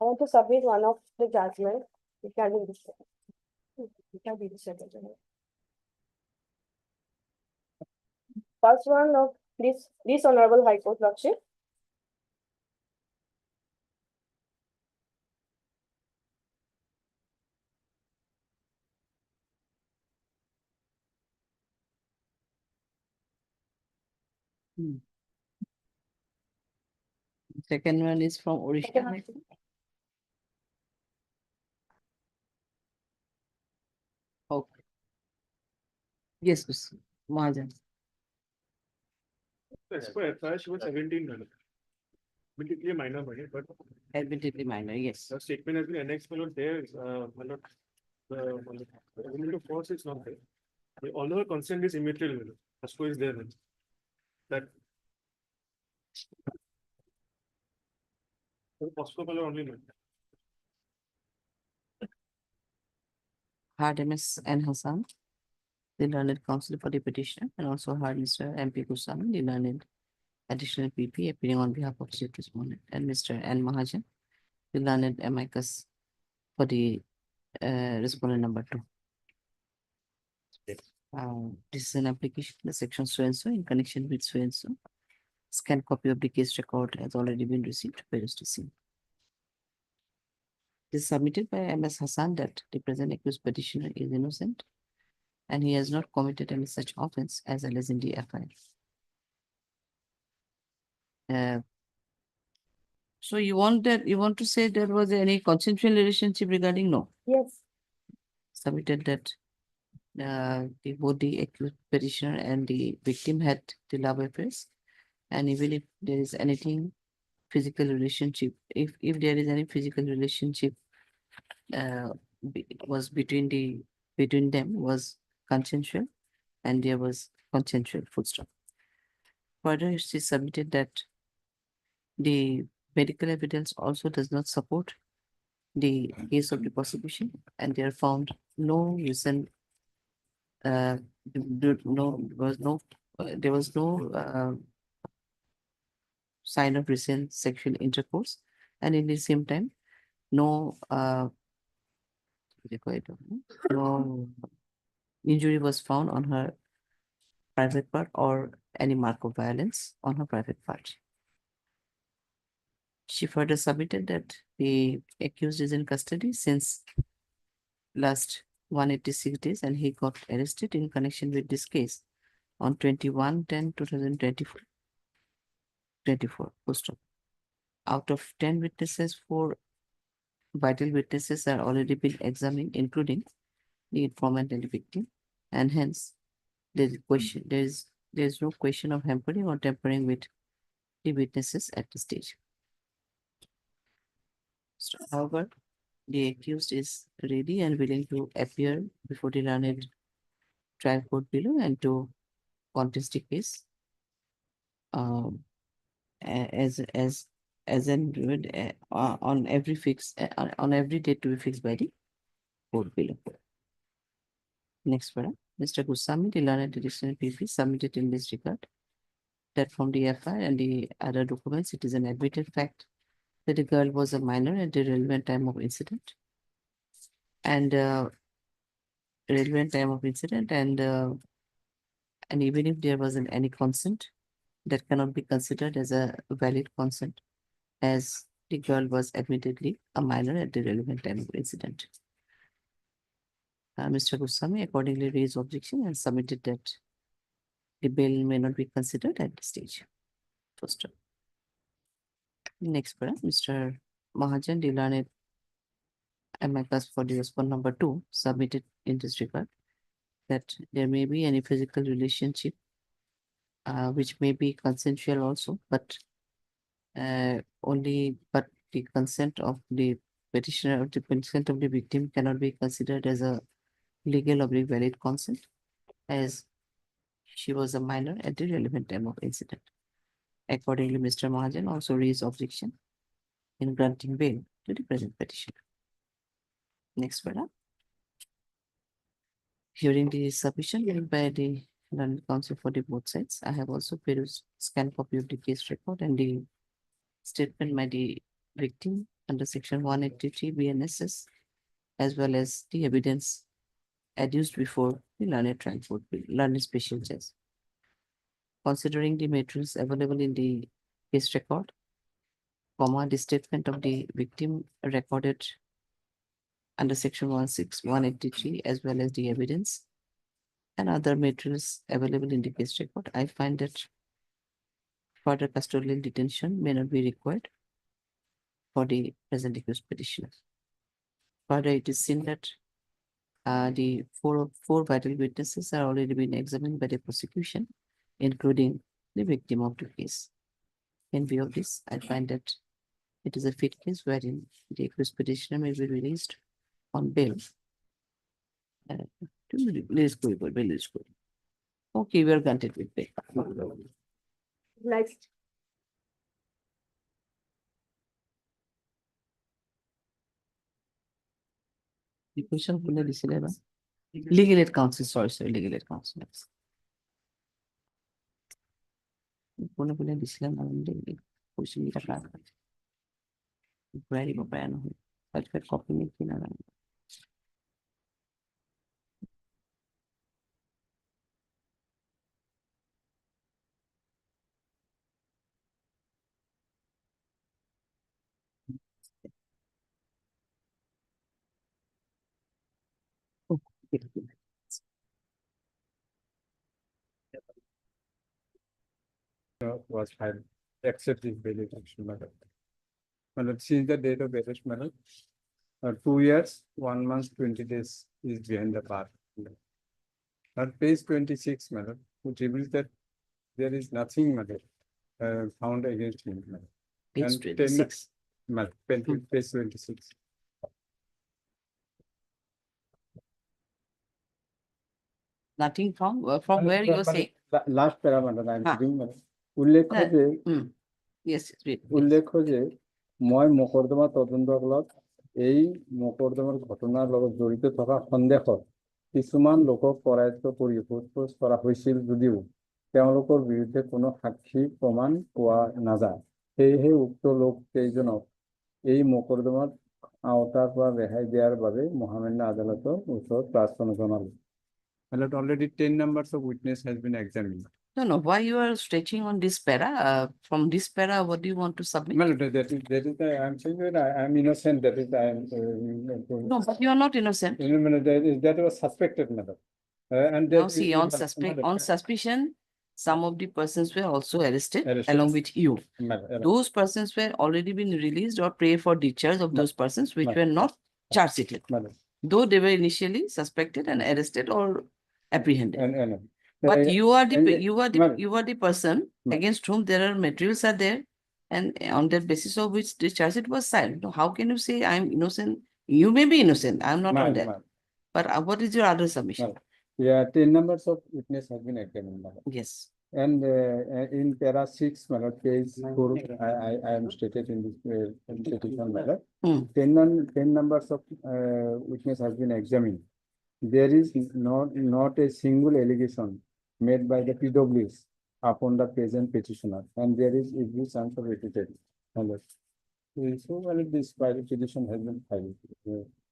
I want to submit one of the judgment regarding this. First one of this Honorable High Court, Lordship. Second one is from Orissa. Yes, Ms. Mahajan. As per FIR, she was 17, madam. Admittedly a minor, but Admittedly minor, yes. the statement has been annexed, my lord, there, my lord, the element of force is not there. Although her consent is immaterial, my lord, ASCO is there, then. That. ASCO, my lord, only, no. Hard MS N. Hassan, the learned counsel for the petitioner, and also hard Mr. MP Kusami, the learned additional PP appearing on behalf of the respondent, and Mr. N. Mahajan, the learned amicus for the respondent number 2. This is an application, the section so and so in connection with so and so. Scanned copy of the case record has already been received by RSTC. This is submitted by MS Hassan that the present accused petitioner is innocent and he has not committed any such offense as alleged in the FIR. So you want to say there was any consensual relationship regarding no? Yes. Submitted that both the accused petitioner and the victim had the love affairs, and even if there is anything physical relationship, if there is any physical relationship was between them was consensual, and there was consensual full stop. Further, she submitted that the medical evidence also does not support the case of the prosecution, and they are found no recent there was no sign of recent sexual intercourse, and in the same time no no injury was found on her private part or any mark of violence on her private part. She further submitted that the accused is in custody since last 186 days, and he got arrested in connection with this case on 21/10/2024. 24 post. Out of 10 witnesses, 4 vital witnesses are already been examined, including the informant and the victim, and hence there is no question of hampering or tampering with the witnesses at this stage. So, however, the accused is ready and willing to appear before the learned trial court below and to contest the case as in on every on every date to be fixed by the court below. Next one, Mr. Goswami, the learned additional PP submitted in this regard that from the FIR and the other documents, it is an admitted fact that the girl was a minor at the relevant time of incident, and and even if there wasn't any consent, that cannot be considered as a valid consent, as the girl was admittedly a minor at the relevant time of incident. Mr. Goswami accordingly raised objection and submitted that the bail may not be considered at this stage. First. Next, Mr. Mahajan, the learned amicus for the response number 2 submitted in this regard that there may be any physical relationship which may be consensual also, but the consent of the petitioner or the consent of the victim cannot be considered as a legal or valid consent, as she was a minor at the relevant time of incident. Accordingly, Mr. Mahajan also raised objection in granting bail to the present petitioner. Next, hearing the submission made by the learned counsel for the both sides, I have also perused scanned copy of the case record and the statement by the victim under section 183 BNSS, as well as the evidence adduced before the learned trial court, learned special judge. Considering the materials available in the case record, the statement of the victim recorded under section 183, as well as the evidence and other materials available in the case record, I find that further custodial detention may not be required for the present accused petitioner. Further, it is seen that The four vital witnesses are already been examined by the prosecution, including the victim of the case. In view of this, I find that it is a fit case wherein the accused petitioner may be released on bail. Release release. Okay, we are granted with bail. Next. The question কোনে দিছিলে এবাৰ? Legal aid council, sorry, legal aid council. কোনে দিছিলে নাজানো দেই, question কেইটা class ঘূৰাই দিব পাৰে নহয়, certificate copy নে কি নাজানো। Was filed, accept this bail reduction matter. And since the date of bailish matter, 2 years, 1 month, 20 days is behind the bar. At page 26 matter, which reveals that there is nothing matter found against him. Madam. Page And 26. Madam, page 26. Nothing from where you are saying? Last paragraph I am reading, madam. উল্লেখ্য That- যে Yes, read. উল্লেখ্য যে মই মোকৰ্দমা তদন্তকালত এই মোকৰ্দমাৰ ঘটনাৰ লগত জড়িত থকা সন্দেহত কিছুমান লোকক কৰায়ত্ব কৰি সোধপোছ কৰা হৈছিল যদিও তেওঁলোকৰ বিৰুদ্ধে কোনো সাক্ষী প্ৰমাণ পোৱা নাযায়, সেয়েহে উক্ত লোক কেইজনক এই মোকৰ্দমাৰ আওতাৰ পৰা ৰেহাই দিয়াৰ বাবে মহামান্য আদালতৰ ওচৰত প্ৰাৰ্থনা জনালো। But already 10 numbers of witness has been examined. No, why you are stretching on this para? From this para, what do you want to submit? Well, that is I'm saying that I am innocent. That is I am. No, but you are not innocent. That was suspected, madam. And Now see, on suspicion, some of the persons were also arrested along with you. Those persons were already been released or pray for discharge of those persons which were not charged sheeted, though they were initially suspected and arrested or apprehended. But you are the person against whom there are materials are there, and on that basis of which the charge sheet was signed. Now, how can you say I am innocent? You may be innocent. I am not on that. But what is your other submission? Yeah, 10 numbers of witness have been examined, madam. Yes. And in para 6, madam, page 4, I am stated in this petition, madam. 10 numbers of witness has been examined. There is not a single allegation made by the PWs upon the present petitioner, and there is every chance of repeated. So, well, this private petition has been filed,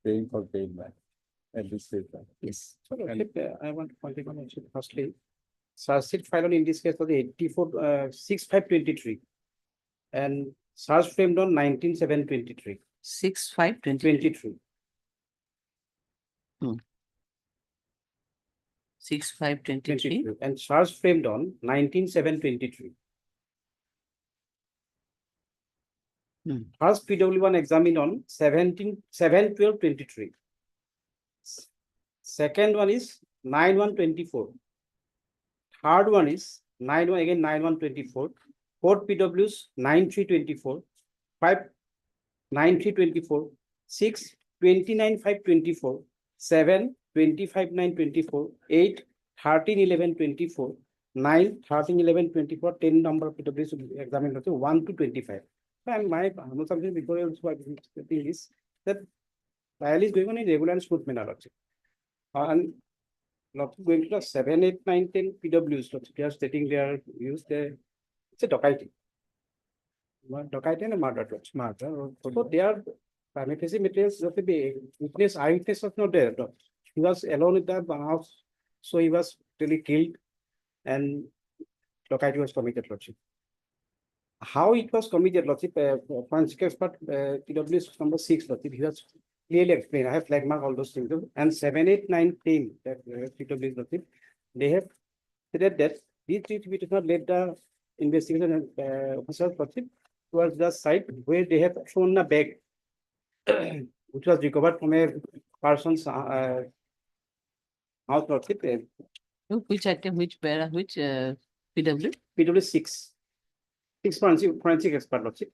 paying for paid back at this stage. Yes. So, I want to point out firstly, charge sheet filed in this case was 84/6/5/23, and charge framed on 19/7/23. 6/5/23. 6/5/23. And charge framed on 19/7/23. First PW1 examined on 17/7/12/23. Second one is 9/1/24. Third one is 9/1 again 9/1/24. Fourth PWs 9/3/24. 5 9/3/24. 6 29/5/24. 7 25/9/24. 8 13/11/24. 9 13/11/24. 10 number of PWs examined 1 to 25. And my something before also the thing is that trial is going on in regular and smooth manner. And going to the 7, 8, 9, 10 PWs, they are stating they are used there. It's a docaity. Docaity and a murder. So they are primary facie materials of the witness, eyewitness was not there. He was alone in the house, so he was really killed, and docaity was committed, Lordship. How it was committed, Lordship, forensic expert, PW number 6, Lordship, he was clearly explained. I have flag mark all those things. And 7, 8, 9, 10, that PW Lordship, they have said that these three did not let the investigation officers, Lordship, towards the site where they have shown a bag which was recovered from a person's House Lordship, Which item, which para, which PW? PW 6. 6 forensic expert Lordship.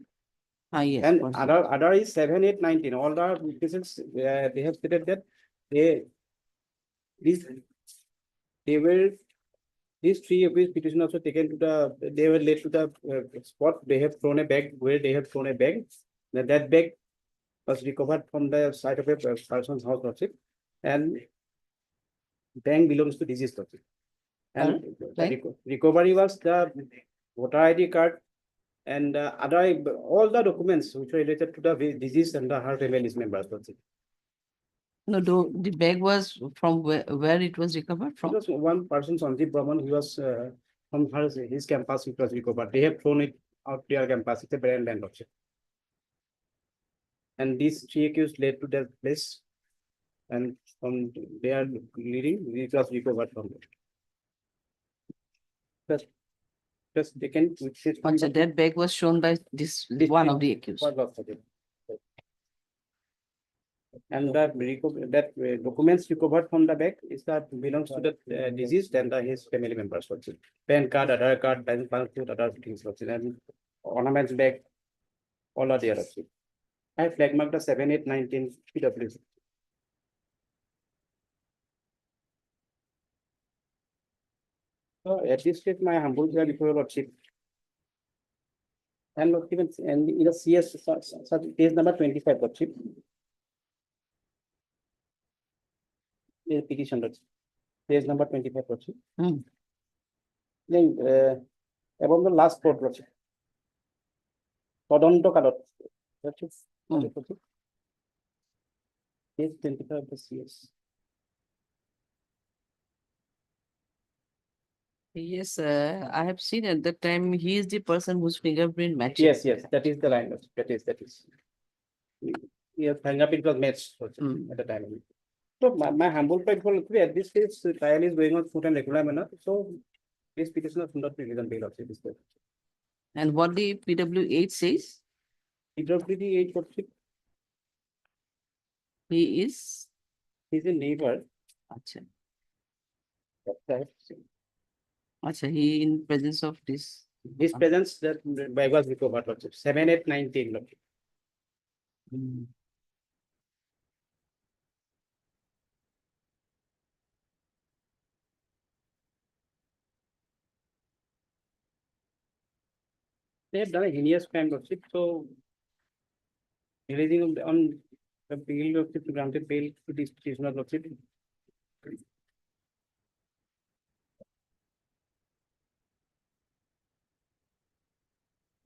Yes. And forensic. other is 7, 8, 19. All the witnesses, they have stated that these three accused petition also taken to they were led to the spot. They have thrown a bag where they have thrown a bag. That bag was recovered from the site of a person's house Lordship, and bag belongs to deceased Lordship. And the recovery was the voter ID card and all the documents which were related to the disease and her family's members. No, the bag was from where it was recovered from? It was one person, Sanjeev Brahman, he was from his campus, it was recovered. They have thrown it out their campus. It's a brand land option. And these three accused led to that place, and from their leading, it was recovered from there. Just they can. That bag was shown by this one of the accused. And that documents recovered from the bag is that belongs to the deceased and his family members. PAN card, Aadhaar card, bank passbook, other things. And ornaments bag, all are there. I flag marked the 7, 8, 19 PW. So at this stage, my humble prayer before your Lordship. And even in the CS case number 25, Lordship. Petition Lordship. Page number 25, Lordship. Then about the last court, Lordship. Todonto Kalot. Lordship. Page 25 of the CS. Yes, I have seen at that time, he is the person whose fingerprint matches. Yes, that is the line. That is. Your fingerprint was matched at the time. So my humble plea for at this stage, the trial is going on foot and regular manner. So this petition is not reason bail of this. And what the PW8 says? PW8 Lordship. He's a neighbor. Acha. He in presence of this. His presence that bag was recovered Lordship. 7, 8, 19 Lordship. They have done a heinous crime Lordship. So releasing on the bail Lordship, granted bail to this prisoner Lordship.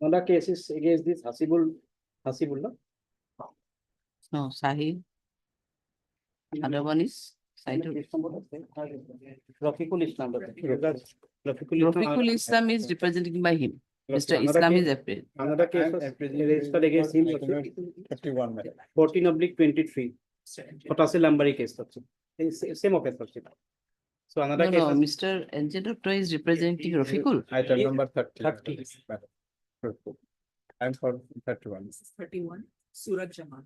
Another case is against this Hasibullah. No, Sahib. Other one is Rafiqul Islam. Rafiqul Islam is represented by him. Mr. Islam is April. Another case was registered against him. 14/23. Potasi Lambari case. Same offense. So another case. No, Mr. NJ Doctor is representing Rafiqul. Item number 30. I'm for 31. 31, Suraj Jamal.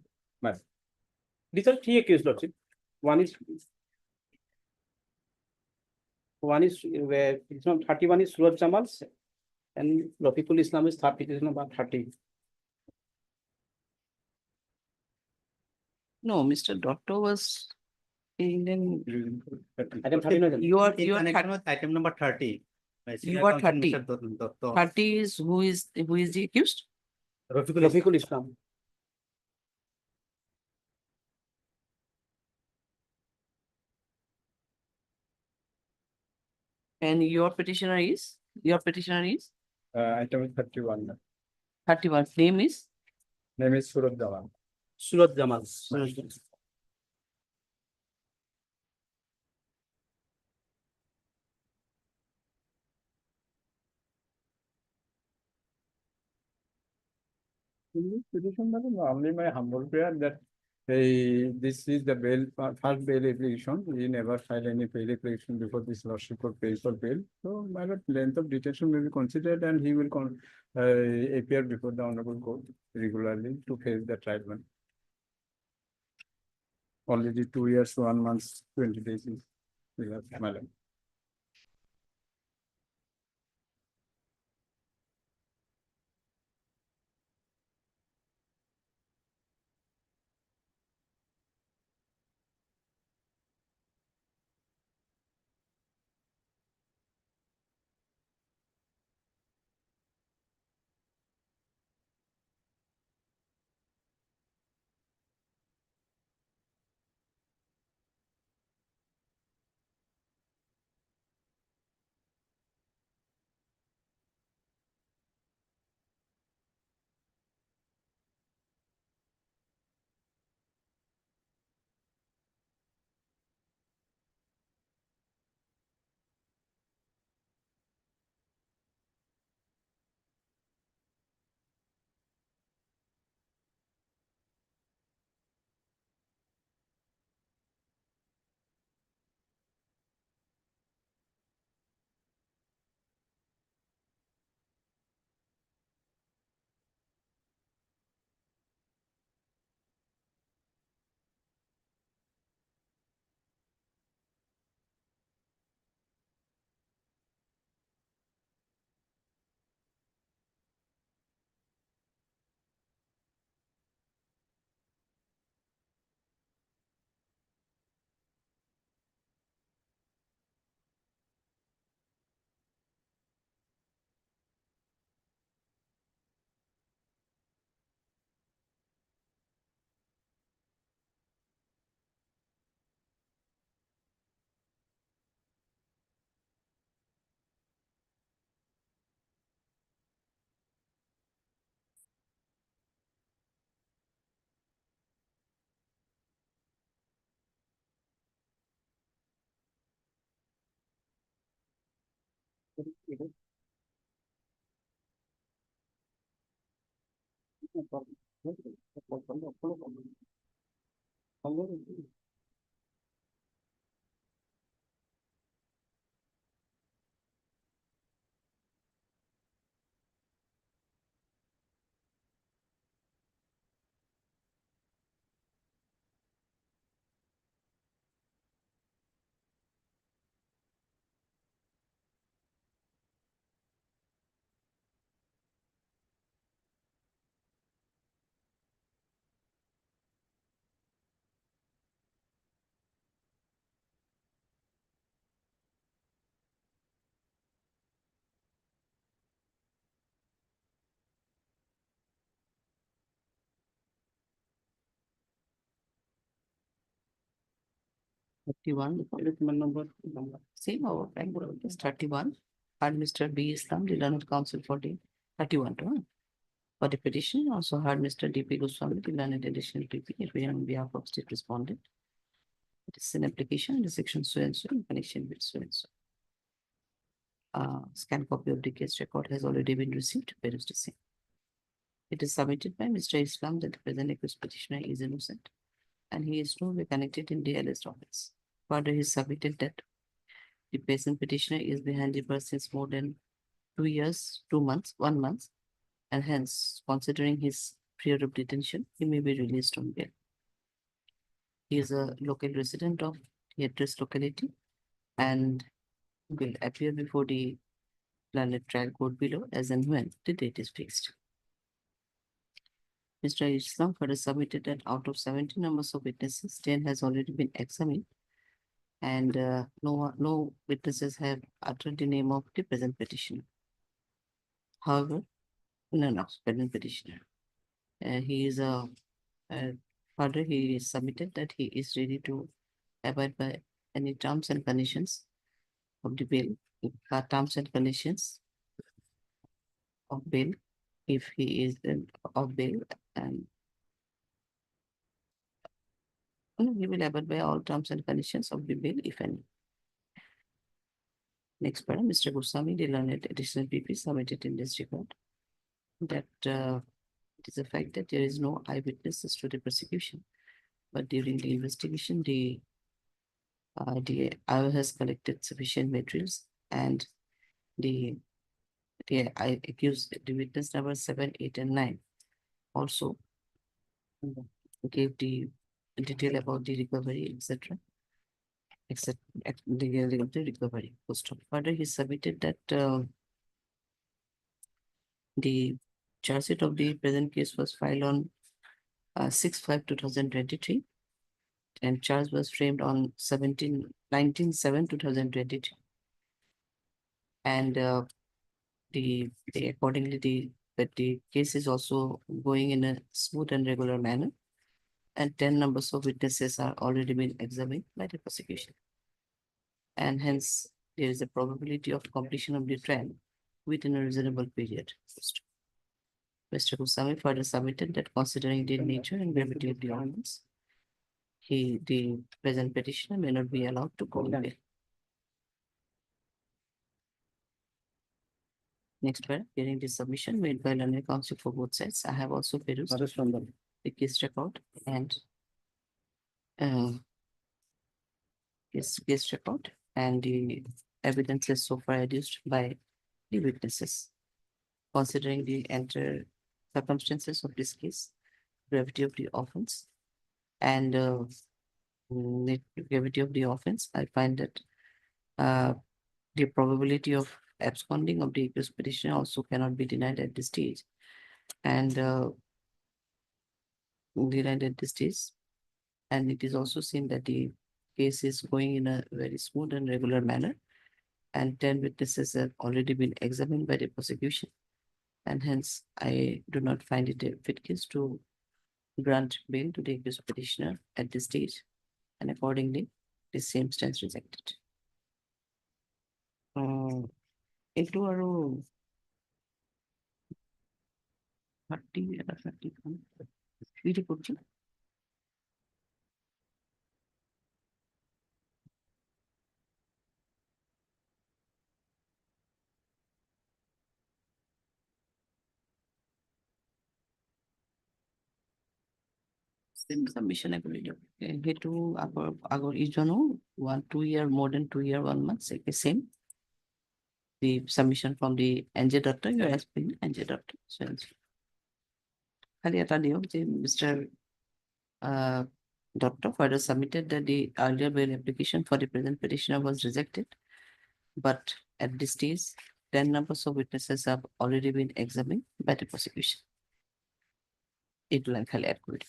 These are three accused, Lordship. One is where it's not 31 is Suraj Jamal and Rafiqul Islam is 30, it is number 30. No, Mr. Doctor was in Item 30. You are item number 30. You are 30. 30 is who is the accused? Rafiqul Islam. And your petitioner is? Item 31. 31. Name is? Name is Suraj Jamal. Suraj Jamal. Only my humble prayer that this is the first bail application. We never filed any bail application before this lordship could pay for bail. So my lord, length of detention may be considered and he will appear before the honorable court regularly to face the trial. Already 2 years, 1 month, 20 days is Yes, my lord. Same over bank is 31. Had Mr. B. Islam, the learned counsel for the 31 to 1. For the petition, also had Mr. D.P. Goswami, the learned additional PP, appearing on behalf of state respondent. It is an application in the section so and so in connection with so and so. Scan copy of the case record has already been received. Where is the same? It is submitted by Mr. Islam that the present accused petitioner is innocent and he is no way connected in the DLS office. Further, he submitted that the present petitioner is behind the bar since more than 2 years, 2 months, 1 month, and hence, considering his period of detention, he may be released on bail. He is a local resident of the address locality and will appear before the Planet Trial Court below as and when the date is fixed. Mr. Islam further submitted that out of 70 numbers of witnesses, 10 has already been examined and no witnesses have uttered the name of the present petitioner. However, present petitioner. He is further he submitted that he is ready to abide by any terms and conditions of the bail, terms and conditions of bail, if he is of bail, and he will abide by all terms and conditions of the bail, if any. Next paragraph, Mr. Goswami, the learned additional PP submitted in this regard that it is a fact that there is no eyewitnesses to the prosecution, but during the investigation, the IO has collected sufficient materials and I accused the witness number 7, 8, and 9 also gave the detail about the recovery, etc. except the recovery post. Further, he submitted that the charge sheet of the present case was filed on 6/5/2023, and charge was framed on 19/7/2023. And accordingly the case is also going in a smooth and regular manner, and 10 numbers of witnesses are already been examined by the prosecution, and hence there is a probability of completion of the trial within a reasonable period. Mr. Kusami further submitted that considering the nature and gravity of the offence, the present petitioner may not be allowed to go bail. Next paragraph, hearing the submission made by learned counsel for both sides, I have also perused the case record and case record and the evidences so far adduced by the witnesses. Considering the entire circumstances of this case, gravity of the offense, and the gravity of the offense, I find that the probability of absconding of the accused petitioner also cannot be denied at this stage, and denied at this stage. And it is also seen that the case is going in a very smooth and regular manner, and 10 witnesses have already been examined by the prosecution, and hence I do not find it a fit case to grant bail to the accused petitioner at this stage, and accordingly the same stands rejected. Into our 30 really good. Same submission ability. He to our ijono 2 year, more than 2 year, 1 month, same. The submission from the NJ doctor, you are asking NJ doctor. So Mr. Doctor further submitted that the earlier bail application for the present petitioner was rejected, but at this stage, 10 numbers of witnesses have already been examined by the prosecution. It will entirely accurate.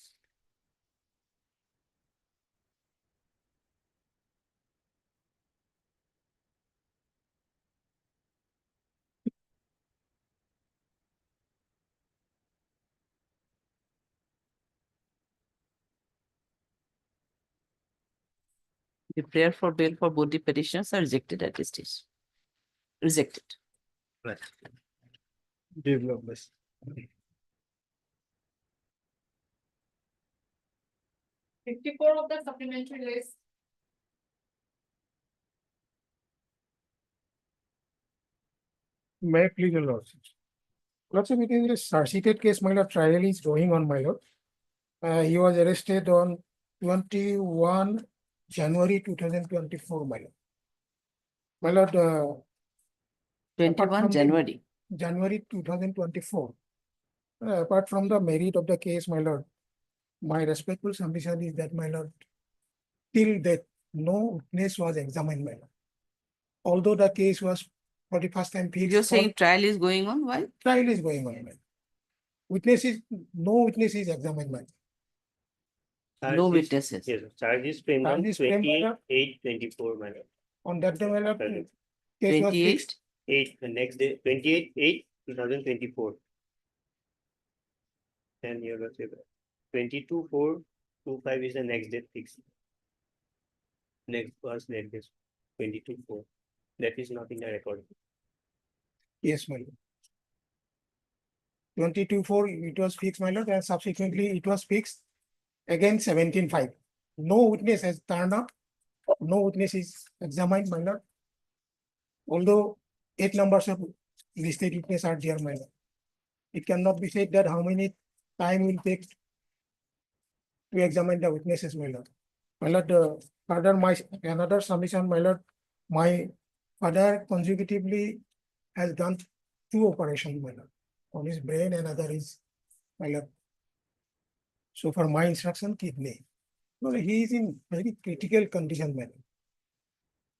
The prayer for bail for both the petitioners are rejected at this stage. Rejected. Right. Develop this. 54 of the supplementary list. May I please your lordship? Lordship, it is a searched case, my lord. Trial is going on, my lord. He was arrested on 21 January 2024, my lord. My lord, 21 January. January 2024. Apart from the merit of the case, my lord, my respectful submission is that, my lord, till that no witness was examined, my lord. Although the case was for the first time fixed. You're saying trial is going on? Why? Trial is going on, my lord. No witness is examined, my lord. No witnesses. Yes, charges framed on Charge is framed on 28/8/24, my lord. On that day, my lord, Correct. case was fixed. 8, the next day, 28/8/2024. And your lordship, 22/4/25 is the next date fixed. Next was next day, 22/4. That is not in the record. Yes, my lord. 22/4, it was fixed, my lord, and subsequently it was fixed again 17/5. No witness has turned up. No witness is examined, my lord. Although 8 numbers of listed witnesses are there, my lord. It cannot be said that how many time will take to examine the witnesses, my lord. My lord, further another submission, my lord, my father consecutively has done 2 operations, my lord. One is brain, another is, my lord. So for my instruction, kidney. Well, he is in very critical condition, my lord.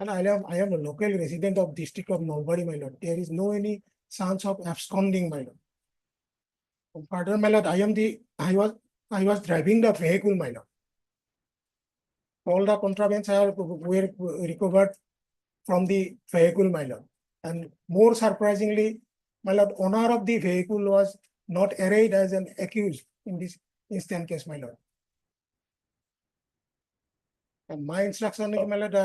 And I am a local resident of district of Nalbari, my lord. There is no any chance of absconding, my lord. Pardon, my lord, I was driving the vehicle, my lord. All the contrabands were recovered from the vehicle, my lord. And more surprisingly, my lord, owner of the vehicle was not arraigned as an accused in this instant case, my lord. And my instruction is, my lord,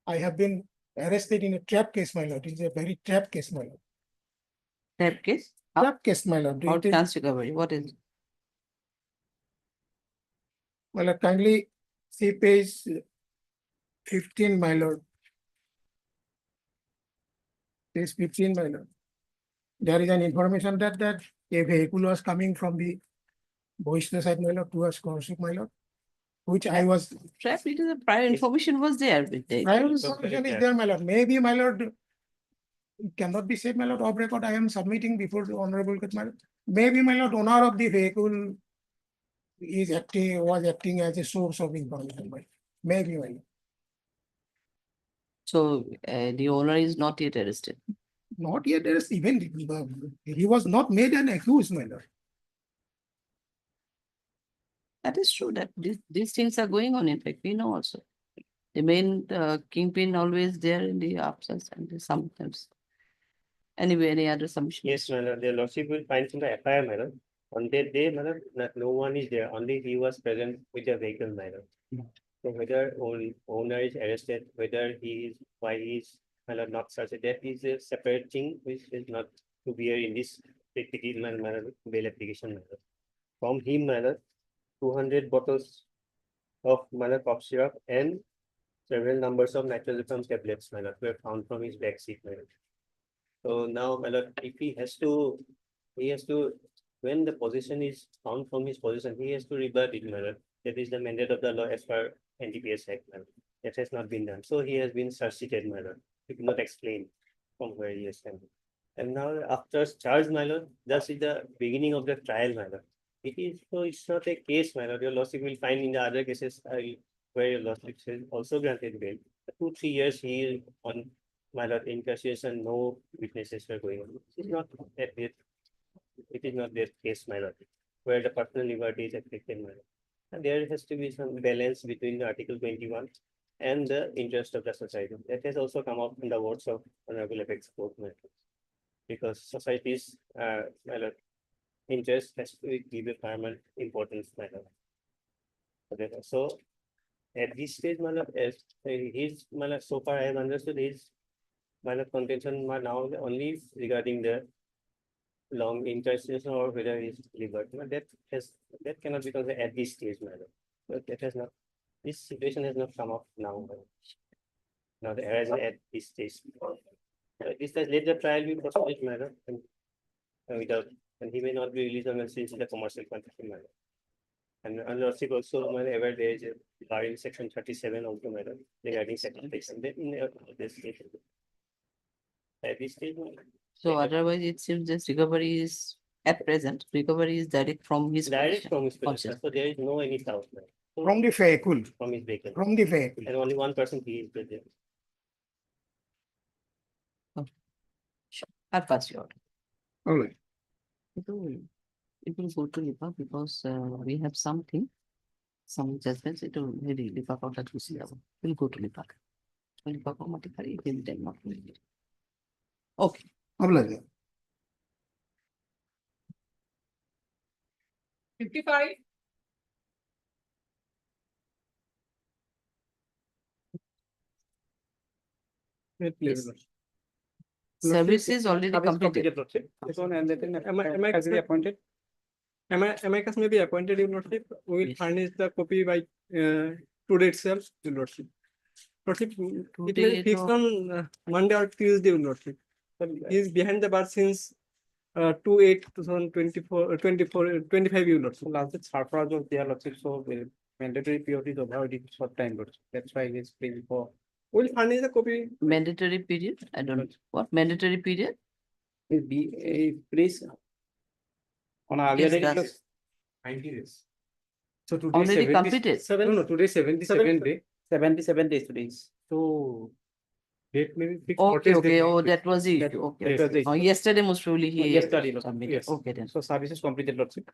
I have been arrested in a trap case, my lord. It is a very trap case, my lord. Trap case? Trap case, my lord. Or It is- chance recovery, what is it? My lord, kindly see page 15, my lord. Page 15, my lord. There is an information that a vehicle was coming from the Boishna side, my lord, towards Scholarship, my lord, which I was. Trap, it is a prior information was there with the. Prior information is there, my lord. Maybe, my lord, it cannot be said, my lord, off record, I am submitting before the honorable court, my lord. Maybe, my lord, owner of the vehicle was acting as a source of information, my lord. Maybe, my lord. So the owner is not yet arrested. Not yet, there is even, he was not made an accused, my lord. That is true that these things are going on. In fact, we know also. The main kingpin always there in the absence and sometimes. Anyway, any other submission? Yes, madam, the lordship will find in the FIR, madam. On that day, madam, no one is there, only he was present with the vehicle, madam. So whether owner is arrested, whether he is, why he is, madam, not such a, that is a separate thing which is not to be here in this petition, madam, bail application, madam. From him, madam, 200 bottles of madam cough syrup and several numbers of nitrosamine tablets, madam, were found from his back seat, madam. So now, my lord, if he has to, when the position is found from his position, he has to rebut it, my lord. That is the mandate of the law as per NDPS Act, my lord. That has not been done. So he has been searched, my lord. He could not explain from where he has come. And now after charge, my lord, that is the beginning of the trial, my lord. It is, so it's not a case, my lord. Your lordship will find in the other cases where your lordship has also granted bail. 2-3 years he is on, my lord, incarceration, no witnesses were going on. It is not that it is not that case, my lord, where the personal liberty is affected, my lord. And there has to be some balance between the Article 21 and the interest of the society. That has also come out in the words of Honorable Apex Court, my lord. Because society's, my lord, interest has to give a paramount importance, my lord. So at this stage, my lord, as his, my lord, so far I have understood his minor contention now only regarding the long incarceration or whether it's liberty. That cannot be considered at this stage, madam. But that has not, this situation has not come up now. Now the arising at this stage. This has let the trial be proceeded, madam, and without, and he may not be released unless he is in the commercial context, madam. And lordship also, madam, ever there is a bar in section 37 also, madam, regarding section in this case. At this stage, So otherwise, it seems this recovery is at present, recovery is direct from his. direct from his position. position. So there is no any doubt. Now. So From the vehicle. from his vehicle. From the vehicle. And only one person he is there. I'll pass you out. All right. It will go to Lipa because we have something, some judgments, it will really Lipa out at level. We'll go to Lipa. Lipa automatically, it will then not really. Okay. Habla. 55. Yes. Service is already completed. This one and then amicus be appointed. Amicus may be appointed, your lordship. We will furnish the copy by today itself, your lordship. Lordship, it may be fixed on Monday or Tuesday, your lordship. He is behind the bar since 2/8/2024, 25, your lordship. Last it's surprise of their lordship, so mandatory period is over already short time, lordship. That's why he is paying for. We'll furnish the copy. Mandatory period? I don't, what mandatory period? Will be a place on earlier Yes, date, it that's- was 90 days. So today Already completed? No, today 77 day. 77 days today. So date maybe fixed. Okay, okay, oh, that was the issue, okay. That was the Oh, issue. yesterday most probably he Yesterday, submitted, yes. okay then. So services completed, Lordship.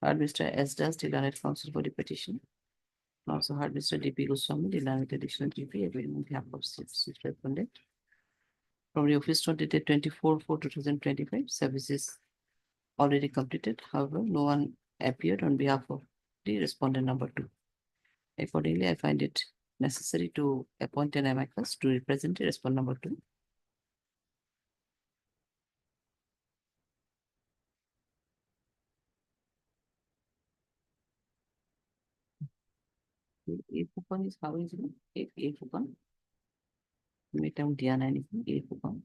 Heard Mr. S. Das, Delegate Counsel for the petition. Also heard Mr. D.P. Goswami, Delegate Additional GP, agreement on behalf of six respondent. From the office note dated 24/4/2025, services already completed. However, no one appeared on behalf of the respondent number 2. Accordingly, I find it necessary to appoint an amicus to represent the respondent number 2. A coupon is how is it? A coupon. Metam Diana anything, A coupon.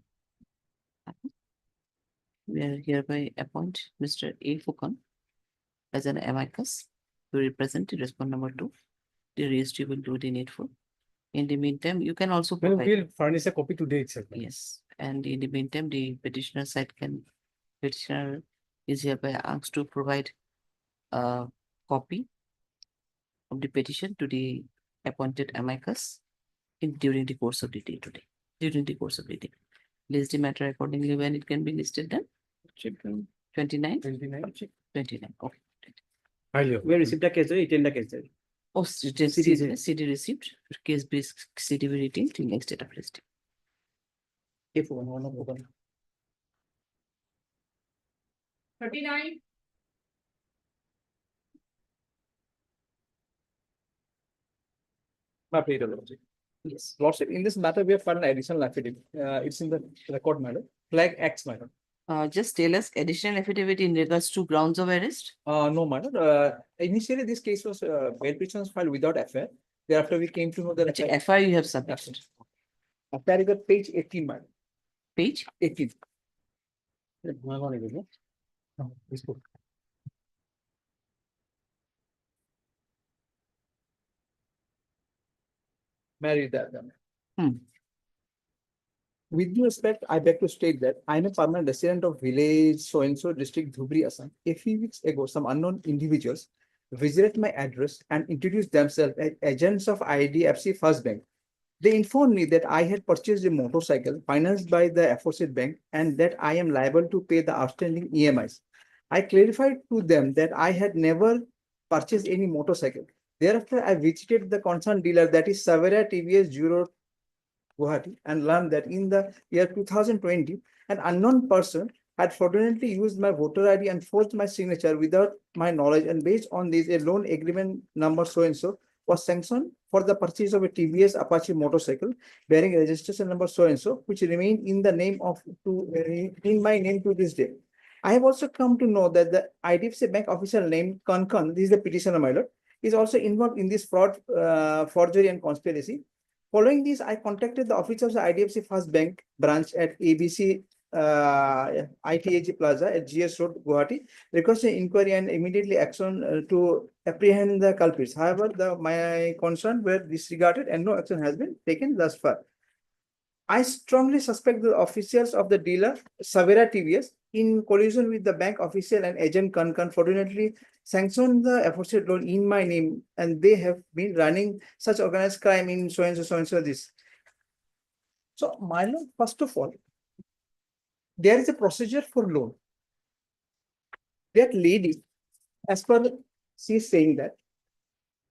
We are hereby appoint Mr. A Fukan as an amicus to represent the respondent number 2. The registry will do the needful. In the meantime, you can also Well, provide. we'll furnish a copy today itself. Yes, and in the meantime, the petitioner side petitioner is hereby asked to provide a copy of the petition to the appointed amicus during the course of the day today. During the course of the day. List the matter accordingly when it can be listed then. 29? 29. 29, okay. We received a case, retained the case. Oh, CD received, case based CD will retain till next date of listing. If one of them. 39. My plead, Lordship. Yes. Lordship, in this matter, we have filed an additional affidavit. It's in the record matter, flag X matter. Just tell us additional affidavit in regards to grounds of arrest. No, madam. Initially, this case was bail petition was filed without FIR. Thereafter, we came to know that FIR you have submitted. FIR is at page 18, madam. Page 18. Married that. With due respect, I beg to state that I am a permanent resident of village so-and-so district Dhubri, Assam. A few weeks ago, some unknown individuals visited my address and introduced themselves as agents of IDFC First Bank. They informed me that I had purchased a motorcycle financed by the aforesaid bank and that I am liable to pay the outstanding EMIs. I clarified to them that I had never purchased any motorcycle. Thereafter, I visited the concerned dealer, that is Savera TVS 0 Guwahati, and learned that in the year 2020, an unknown person had fraudulently used my voter ID and forged my signature without my knowledge, and based on this, a loan agreement number so-and-so was sanctioned for the purchase of a TVS Apache motorcycle bearing registration number so-and-so, which remained in the name of in my name to this day. I have also come to know that the IDFC Bank official named Kankan, this is the petitioner, my lord, is also involved in this fraud, forgery and conspiracy. Following this, I contacted the office of the IDFC First Bank branch at ABC ITAG Plaza at GS Road, Guwahati, requesting inquiry and immediately action to apprehend the culprits. However, my concerns were disregarded and no action has been taken thus far. I strongly suspect the officials of the dealer, Savera TVS, in collusion with the bank official and agent Kankan, fraudulently sanctioned the aforesaid loan in my name, and they have been running such organized crime in so-and-so this. So, my lord, first of all, there is a procedure for loan. That lady, as per she is saying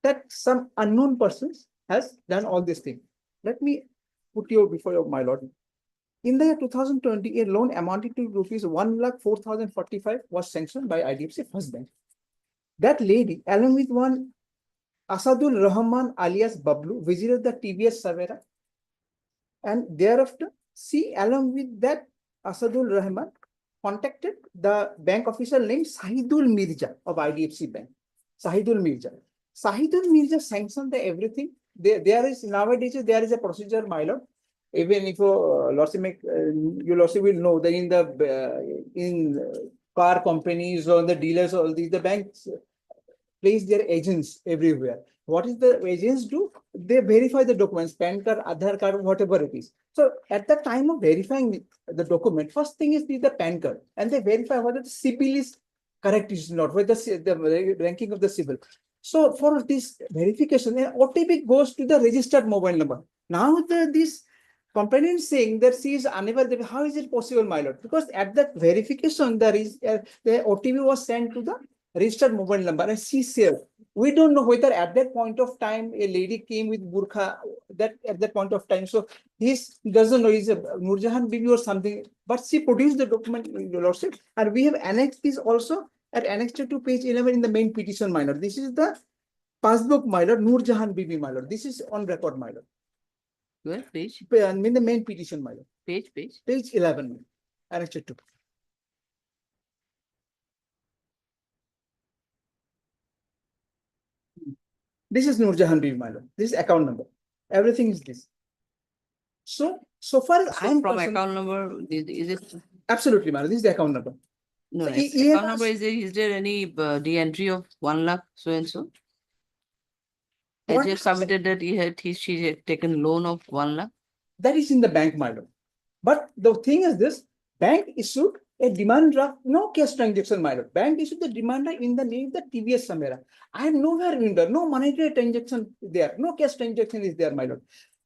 that some unknown persons has done all this thing. Let me put you before you, my lord. In the year 2020, a loan amounting to rupees 1,04,045 was sanctioned by IDFC First Bank. That lady, along with one Asadul Rahman alias Bablu, visited the TVS Savera, and thereafter, she, along with that Asadul Rahman, contacted the bank official named Sahidul Mirza of IDFC Bank. Sahidul Mirza. Sahidul Mirza sanctioned the everything. There is nowadays there is a procedure, my lord. Even if you lordship will know that in the car companies or the dealers, all these, the banks place their agents everywhere. What is the agents do? They verify the documents, PAN card, Aadhaar card, whatever it is. So at the time of verifying the document, first thing is the PAN card, and they verify whether the CIBIL is correct, is not, whether the ranking of the CIBIL. So for this verification, an OTP goes to the registered mobile number. Now this complainant is saying that she is unable. How is it possible, my lord? Because at that verification, the OTP was sent to the registered mobile number, and she said, we don't know whether at that point of time a lady came with burqa. That at that point of time, so he doesn't know is a Nurjahan Bibi or something. But she produced the document, your lordship, and we have annexed this also. At annexed to page 11 in the main petition, my lord. This is the passbook, my lord, Noor Jahan Bibi, my lord. This is on record, my lord. Where page? In the main petition, my lord. Page. Page 11, annexed to. This is Noor Jahan Bibi, my lord. This is account number. Everything is this. So far as I'm from concerned, account number, is it? Absolutely, my lord. This is the account number. No, So account number, is there any de-entry of 1 lakh so and so? Has he submitted that she had taken loan of 1 lakh? That is in the bank, my lord. But the thing is this, bank issued a demand draft, no cash transaction, my lord. Bank issued the demand draft in the name of the TVS Samera. I am nowhere in there, no monetary transaction there, no cash transaction is there, my lord.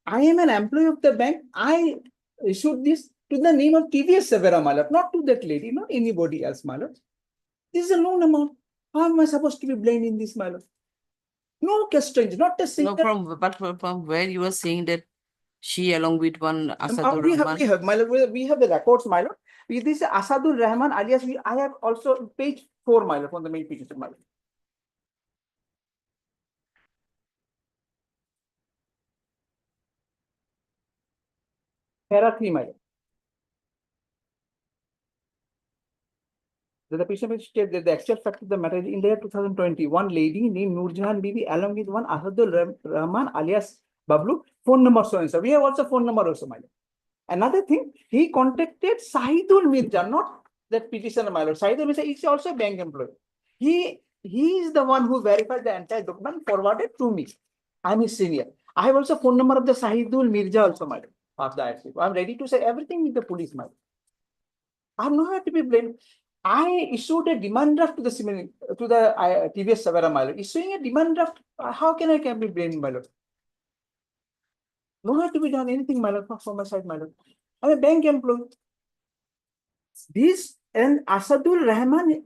I am an employee of the bank. I issued this to the name of TVS Samera, my lord, not to that lady, not anybody else, my lord. This is a loan amount. How am I supposed to be blamed in this, my lord? No cash transaction, not a single. No, but from where you were saying that she along with one Asadur Rahman. We have the records, my lord. This is Asadur Rahman alias I have also page 4, my lord, from the main petition, my lord. Para 3, my lord. The petition states that the actual fact of the matter is in the year 2020, one lady named Nurjahan Bibi along with one Asadul Rahman alias Bablu, phone number so and so. We have also phone number also, my lord. Another thing, he contacted Sahidul Mirza, not that petitioner, my lord. Sahidul Mirza is also a bank employee. He is the one who verified the entire document, forwarded to me. I'm his senior. I have also phone number of the Sahidul Mirza also, my lord, of the IFC. I'm ready to say everything with the police, my lord. I'm not to be blamed. I issued a demand draft to the TVS Savara, my lord. Issuing a demand draft, how can I be blamed, my lord? No have to be done anything, my lord, from my side, my lord. I'm a bank employee. This and Asadul Rahman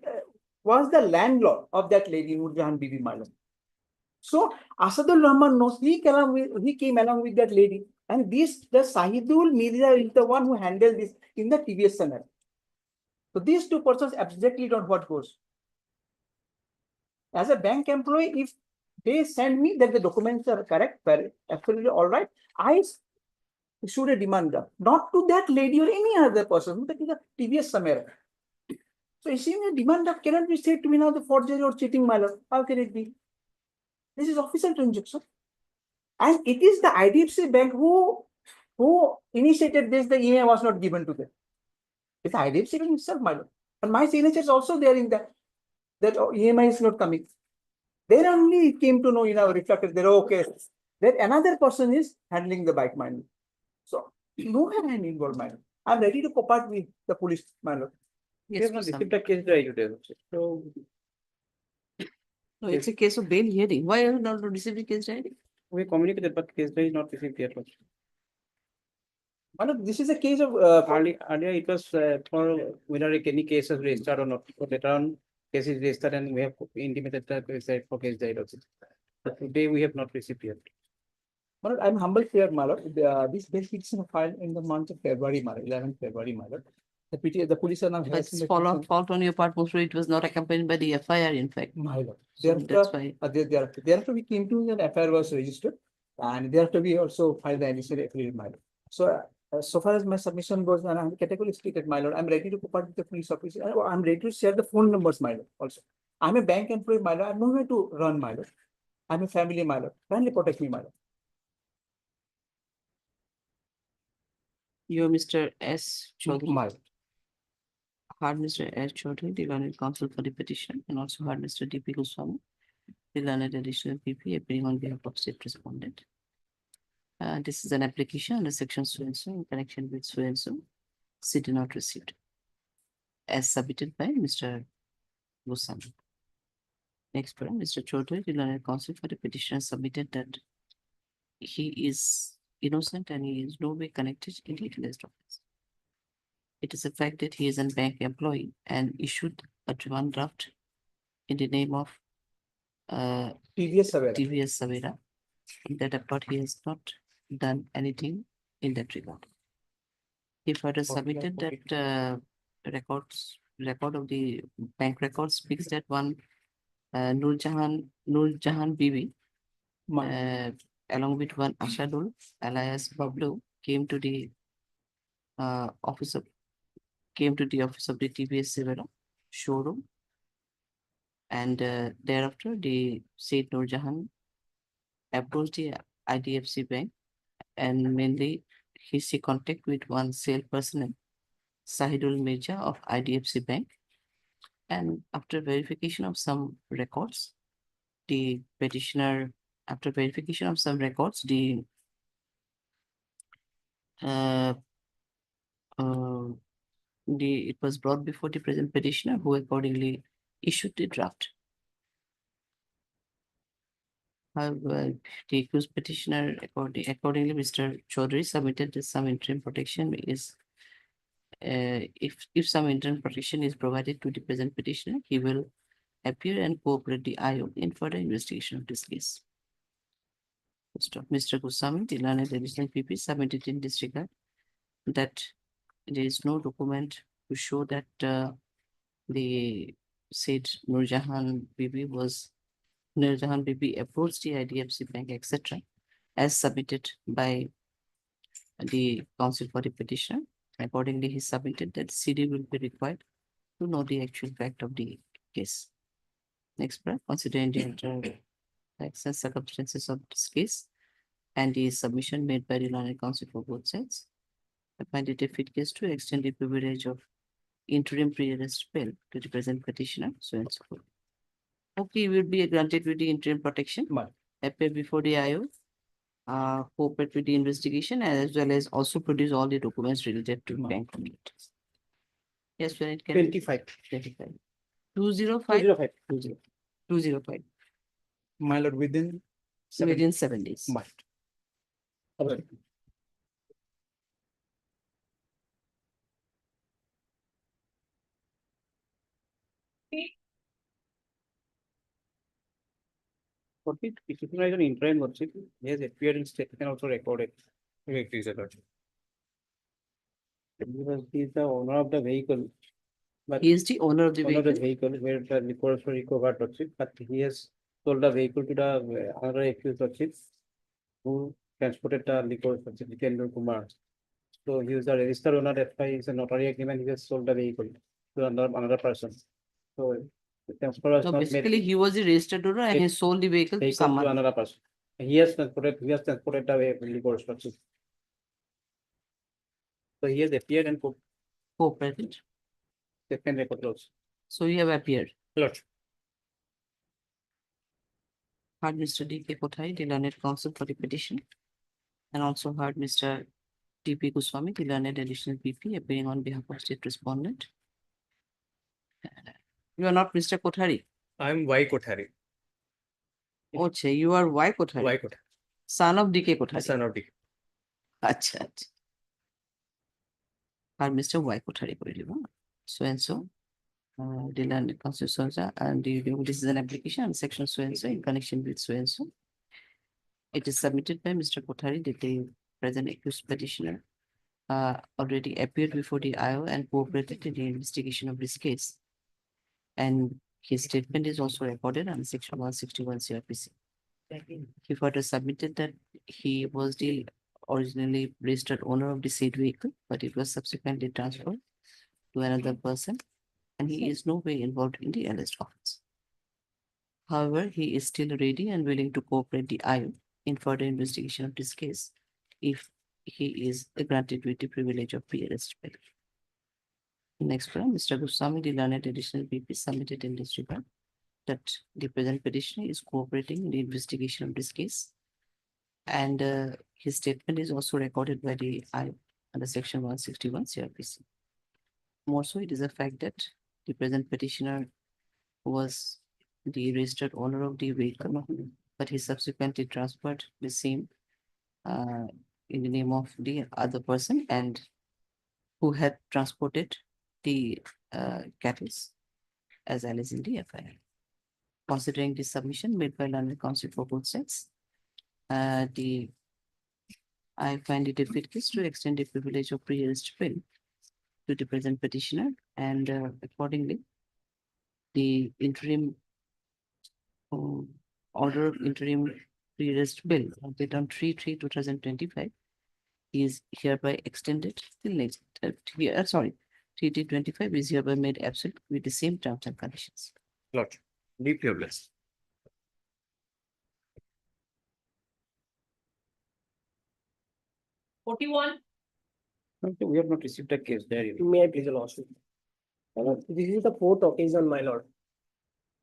was the landlord of that lady, Nurjahan Bibi, my lord. So Asadul Rahman knows he came along with that lady, and the Sahidul Mirza is the one who handled this in the TVS Center. So these two persons absolutely don't know what goes. As a bank employee, if they send me that the documents are correct, absolutely all right, I issued a demand draft, not to that lady or any other person, but to the TVS Samera. So issuing a demand draft cannot be said to be now the forgery or cheating, my lord. How can it be? This is official transaction. And it is the IDFC bank who initiated this, the email was not given to them. It's the IDFC bank itself, my lord. And my signature is also there in that EMI is not coming. Then only it came to know, reflected there, okay, that another person is handling the bike, my lord. So no have any involved, my lord. I'm ready to cooperate with the police, my lord. Yes, We have not received a case today. So no, it's a case of bail hearing. Why have you not received the case diary? we communicated, but case is not received yet. This is a case of earlier it was for whether any case is registered or not. But later on, case is registered and we have intimated that for case diary also. But today we have not received yet. Malad, I'm humble here, Malad. This bail petition filed in the month of February, Malad, 11th February, Malad. The police are now. But it's fault on your part, most it was not accompanied by the FIR, in fact. My lord. So that's why. Thereafter we came to an FIR was registered, and thereafter we also filed the initial affidavit, my lord. So so far as my submission goes, and I'm categorically stated, my lord, I'm ready to cooperate with the police officer. I'm ready to share the phone numbers, my lord. Also, I'm a bank employee, my lord. I have nowhere to run, my lord. I'm a family, my lord. Kindly protect me, my lord. You're Mr. S. Chaudhary. My lord. Heard Mr. S. Chaudhary, the learned counsel for the petition, and also heard Mr. D.P. Goswami, the learned additional PP, appearing on behalf of state respondent. This is an application under section so and so in connection with so and so. CD not received. As submitted by Mr. Goswami. Next one, Mr. Chaudhary, the learned counsel for the petitioner submitted that he is innocent and he is no way connected in the alleged offense. It is a fact that he is a bank employee and issued a one draft in the name of TVS Savera. TVS Savera. That apart, he has not done anything in that regard. He further submitted that record of the bank records speaks that one Nur Jahan Bibi, along with one Ashadul alias Bablu, came to the office of the TVS Savera showroom, and thereafter the said Nur Jahan approached the IDFC Bank, and mainly he seek contact with one sale personnel, Sahidul Mirza of IDFC Bank. And after verification of some records, the petitioner, after verification of some records, it was brought before the present petitioner, who accordingly issued the draft. However, the accused petitioner, accordingly, Mr. Chaudhary submitted that some interim protection is, if some interim protection is provided to the present petitioner, he will appear and cooperate the IO in further investigation of this case. Mr. Goswami, the learned additional PP, submitted in this regard that there is no document to show that the said Nur Jahan Bibi approached the IDFC Bank, etc., as submitted by the counsel for the petitioner. Accordingly, he submitted that CD will be required to know the actual fact of the case. Next part, considering the facts and circumstances of this case and the submission made by the learned counsel for both sides, I find it a fit case to extend the privilege of interim pre-arrest bail to the present petitioner, so and so forth. Okay, will be granted with the interim protection, appear before the IO, cooperate with the investigation, as well as also produce all the documents related to bank communities. Yes, when it can 25. 25. 205. 205. My lord, within 7 days. Okay. For it, if you is an interim worship, he has appeared in state and also recorded. Because he is the owner of the vehicle. But He is the owner of the vehicle where the liquor was recovered, but he has sold the vehicle to the other accused who transported the liquor, Jitendra Kumar. So he is the registered owner, that's why it's a notary agreement, he has sold the vehicle to another person. So the transfer was So not basically, made. he was the registered owner and he sold the vehicle to someone. To another person. He has transported the liquor. So he has appeared and cooperated. Second record also. So you have appeared. Lord. Heard Mr. D.K. Kothari, the learned counsel for the petition, and also heard Mr. T.P. Goswami, the learned additional PP, appearing on behalf of state respondent. You are not Mr. Kothari. I am Y. Kothari. Okay, you are Y. Kothari. Y. Kothari. Son of D.K. Kothari. Son of D.K. Acha. Heard Mr. Y. Kothari. So and so. The land council so and this is an application and section so and so in connection with so and so. It is submitted by Mr. Kothari that the present accused petitioner already appeared before the IO and cooperated in the investigation of this case. And his statement is also recorded under section 161 CRPC. He further submitted that he was the originally registered owner of the said vehicle, but it was subsequently transferred to another person, and he is no way involved in the alleged offense. However, he is still ready and willing to cooperate the IO in further investigation of this case if he is granted with the privilege of pre-arrest bail. Next one, Mr. Goswami, the learned additional PP, submitted in this regard that the present petitioner is cooperating in the investigation of this case, and his statement is also recorded by the IO under section 161 CRPC. More so, it is a fact that the present petitioner was the registered owner of the vehicle, but he subsequently transferred the same in the name of the other person and who had transported the cattle as alleged in the FIR. Considering the submission made by learned counsel for both sides, I find it a fit case to extend the privilege of pre-arrest bail to the present petitioner, and accordingly, the interim order of interim pre-arrest bill dated on 3/3/2025 is hereby extended till next sorry, 3/3/25 is hereby made absolute with the same terms and conditions. Lord, deeply blessed. Okay, we have not received a case there. May I please, your lordship? This is the fourth occasion, my lord.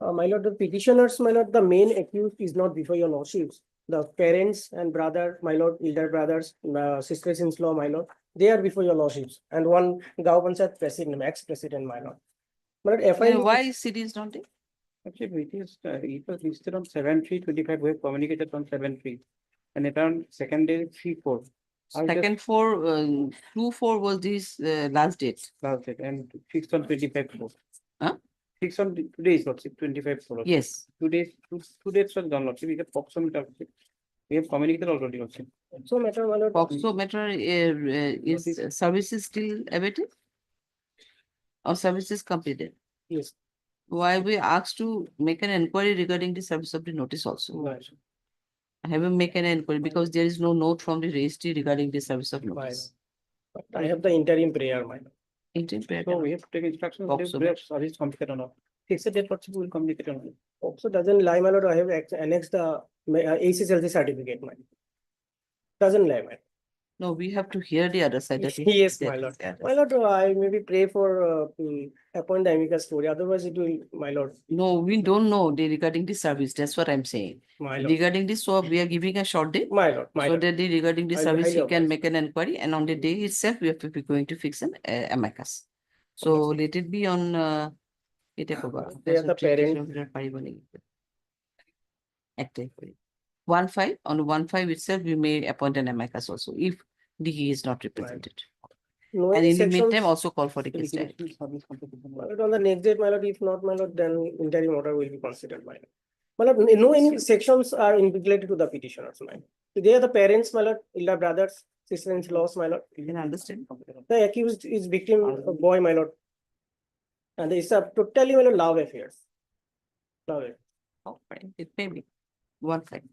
My lord, the petitioners, my lord, the main accused is not before your lordships. The parents and brother, my lord, elder brothers, sisters-in-law, my lord, they are before your lordships. And one Gao Panchayat president, ex-president, my lord. My lord, FIR. Why city is not there? Actually, it was listed on 7/3/25. We have communicated on 7/3. And it on second day 3/4. Second 2/4 was this last date. Last date and fixed on 25/4. Huh? Fixed on today's lordship 25/4. Yes. Two dates was done lordship. We have proximate. We have communicated already lordship. So matter, my lord. POXO matter is services still awaited? Or services completed? Yes. Why we asked to make an inquiry regarding the service of the notice also? Right. I haven't made an inquiry because there is no note from the registry regarding the service of notice. But I have the interim prayer, my lord. Interim prayer. So we have to take instructions. POXO We have service communicated or not. Fixed date lordship will communicate on. Also doesn't lie, my lord. I have annexed the ACCLC certificate, my lord. Doesn't lie, my lord. No, we have to hear the other side. That Yes, my lord. My lord, I maybe pray for appoint the amicus story. Otherwise, it will, my lord. No, we don't know regarding the service. That's what I'm saying. My lord. Regarding this, so we are giving a short date. My lord, my so lord. that regarding the I'll service, highly he can advise. make an inquiry, and on the day itself, we have to be going to fix an amicus. So let it be on. They They are the parents. Active. 1/5 on 1/5 itself, we may appoint an amicus also if DE is not represented. No, And in the sections- meantime, also call for the case direct. My lord, on the next date, my lord, if not, my lord, then interim order will be considered, my lord. My lord, no any sections are related to the petitioners, my lord. They are the parents, my lord, elder brothers, sisters-in-laws, my lord. You can understand. The accused is victim, a boy, my lord. And it's a totally, my lord, love affairs. Love it. Oh, fine. It may be 1/5.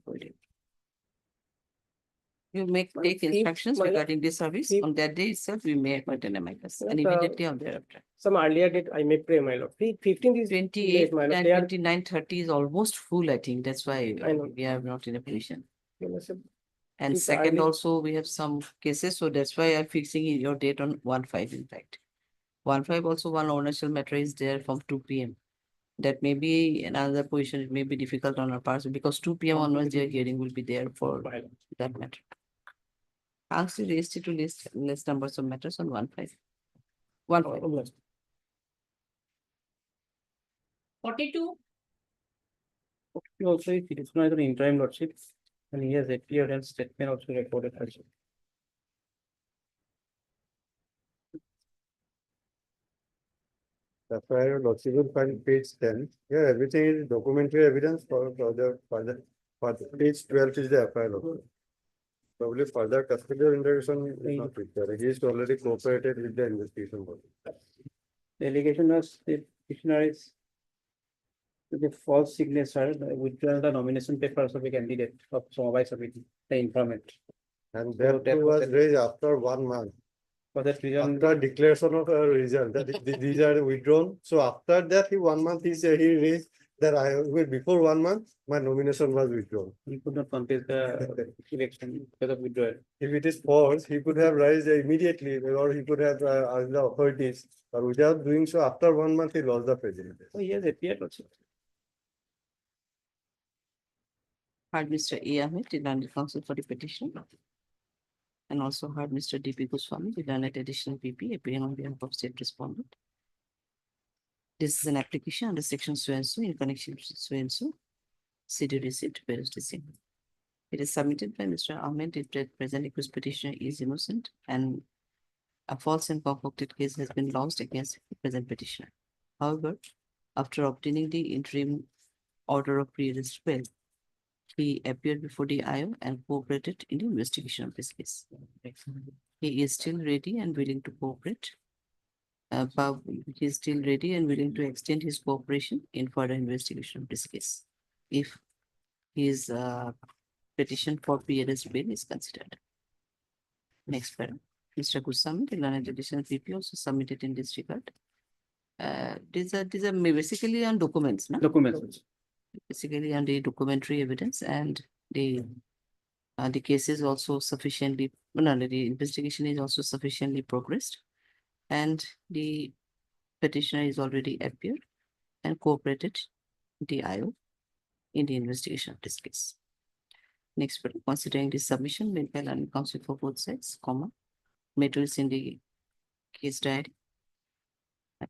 You take If, instructions my lord, regarding the service. On that day itself, we may appoint an amicus, and Yes, immediately on thereafter. Some earlier date, I may pray, my lord. 15th is 28 late, my lord. and They are 29, 30 is almost full, I think. That's why I know. we are not in a position. And It's second, early. also, we have some cases, so that's why I'm fixing your date on 1/5, in fact. 1/5 also, one ownership matter is there from 2 p.m. That may be another position. It may be difficult on our part because 2 p.m. onwards, their hearing will be there for that matter. Ask the registry to list less numbers of matters on 1/5. 1/5. 42. Also, it is not an interim lordship, and he has appeared and statement also recorded also. FIR lordship will find page 10. Yeah, everything is documentary evidence for page 12 is the FIR lordship. Probably further custodial interrogation is not required. He is already cooperated with the investigation body. The allegation was the petitioner is the false signature, withdraw the nomination papers of a candidate of Somavai Sabiti, the informant. And So that was raised after 1 month. For that reason, After declaration of a result, that these are withdrawn. So after that, 1 month he raised that before 1 month, my nomination was withdrawn. he could not contest the election because of withdrawal. If it is false, he could have raised immediately, or he could have asked the authorities. But without doing so, after 1 month, he lost the presidency. So he has appeared also. Heard Mr. A. Ahmed, the learned counsel for the petition. And also heard Mr. D.P. Goswami, the learned additional PP, appearing on behalf of state respondent. This is an application under section so and so in connection with so and so. CD receipt, where is the same? It is submitted by Mr. Ahmed. It present accused petitioner is innocent and a false and concocted case has been lodged against the present petitioner. However, after obtaining the interim order of pre-arrest bail, he appeared before the IO and cooperated in the investigation of this case. He is still ready and willing to cooperate. He is still ready and willing to extend his cooperation in further investigation of this case, if his petition for pre-arrest bail is considered. Next paragraph. Mr. Gusami, the learned additional PP also submitted in this regard. These are basically on documents, no? Documents. Basically on the documentary evidence, and the case is also sufficiently, no, the investigation is also sufficiently progressed, and the petitioner is already appeared and cooperated with the IO in the investigation of this case. Next, considering the submission made by learned counsel for both sides, comma, matters in the case diary,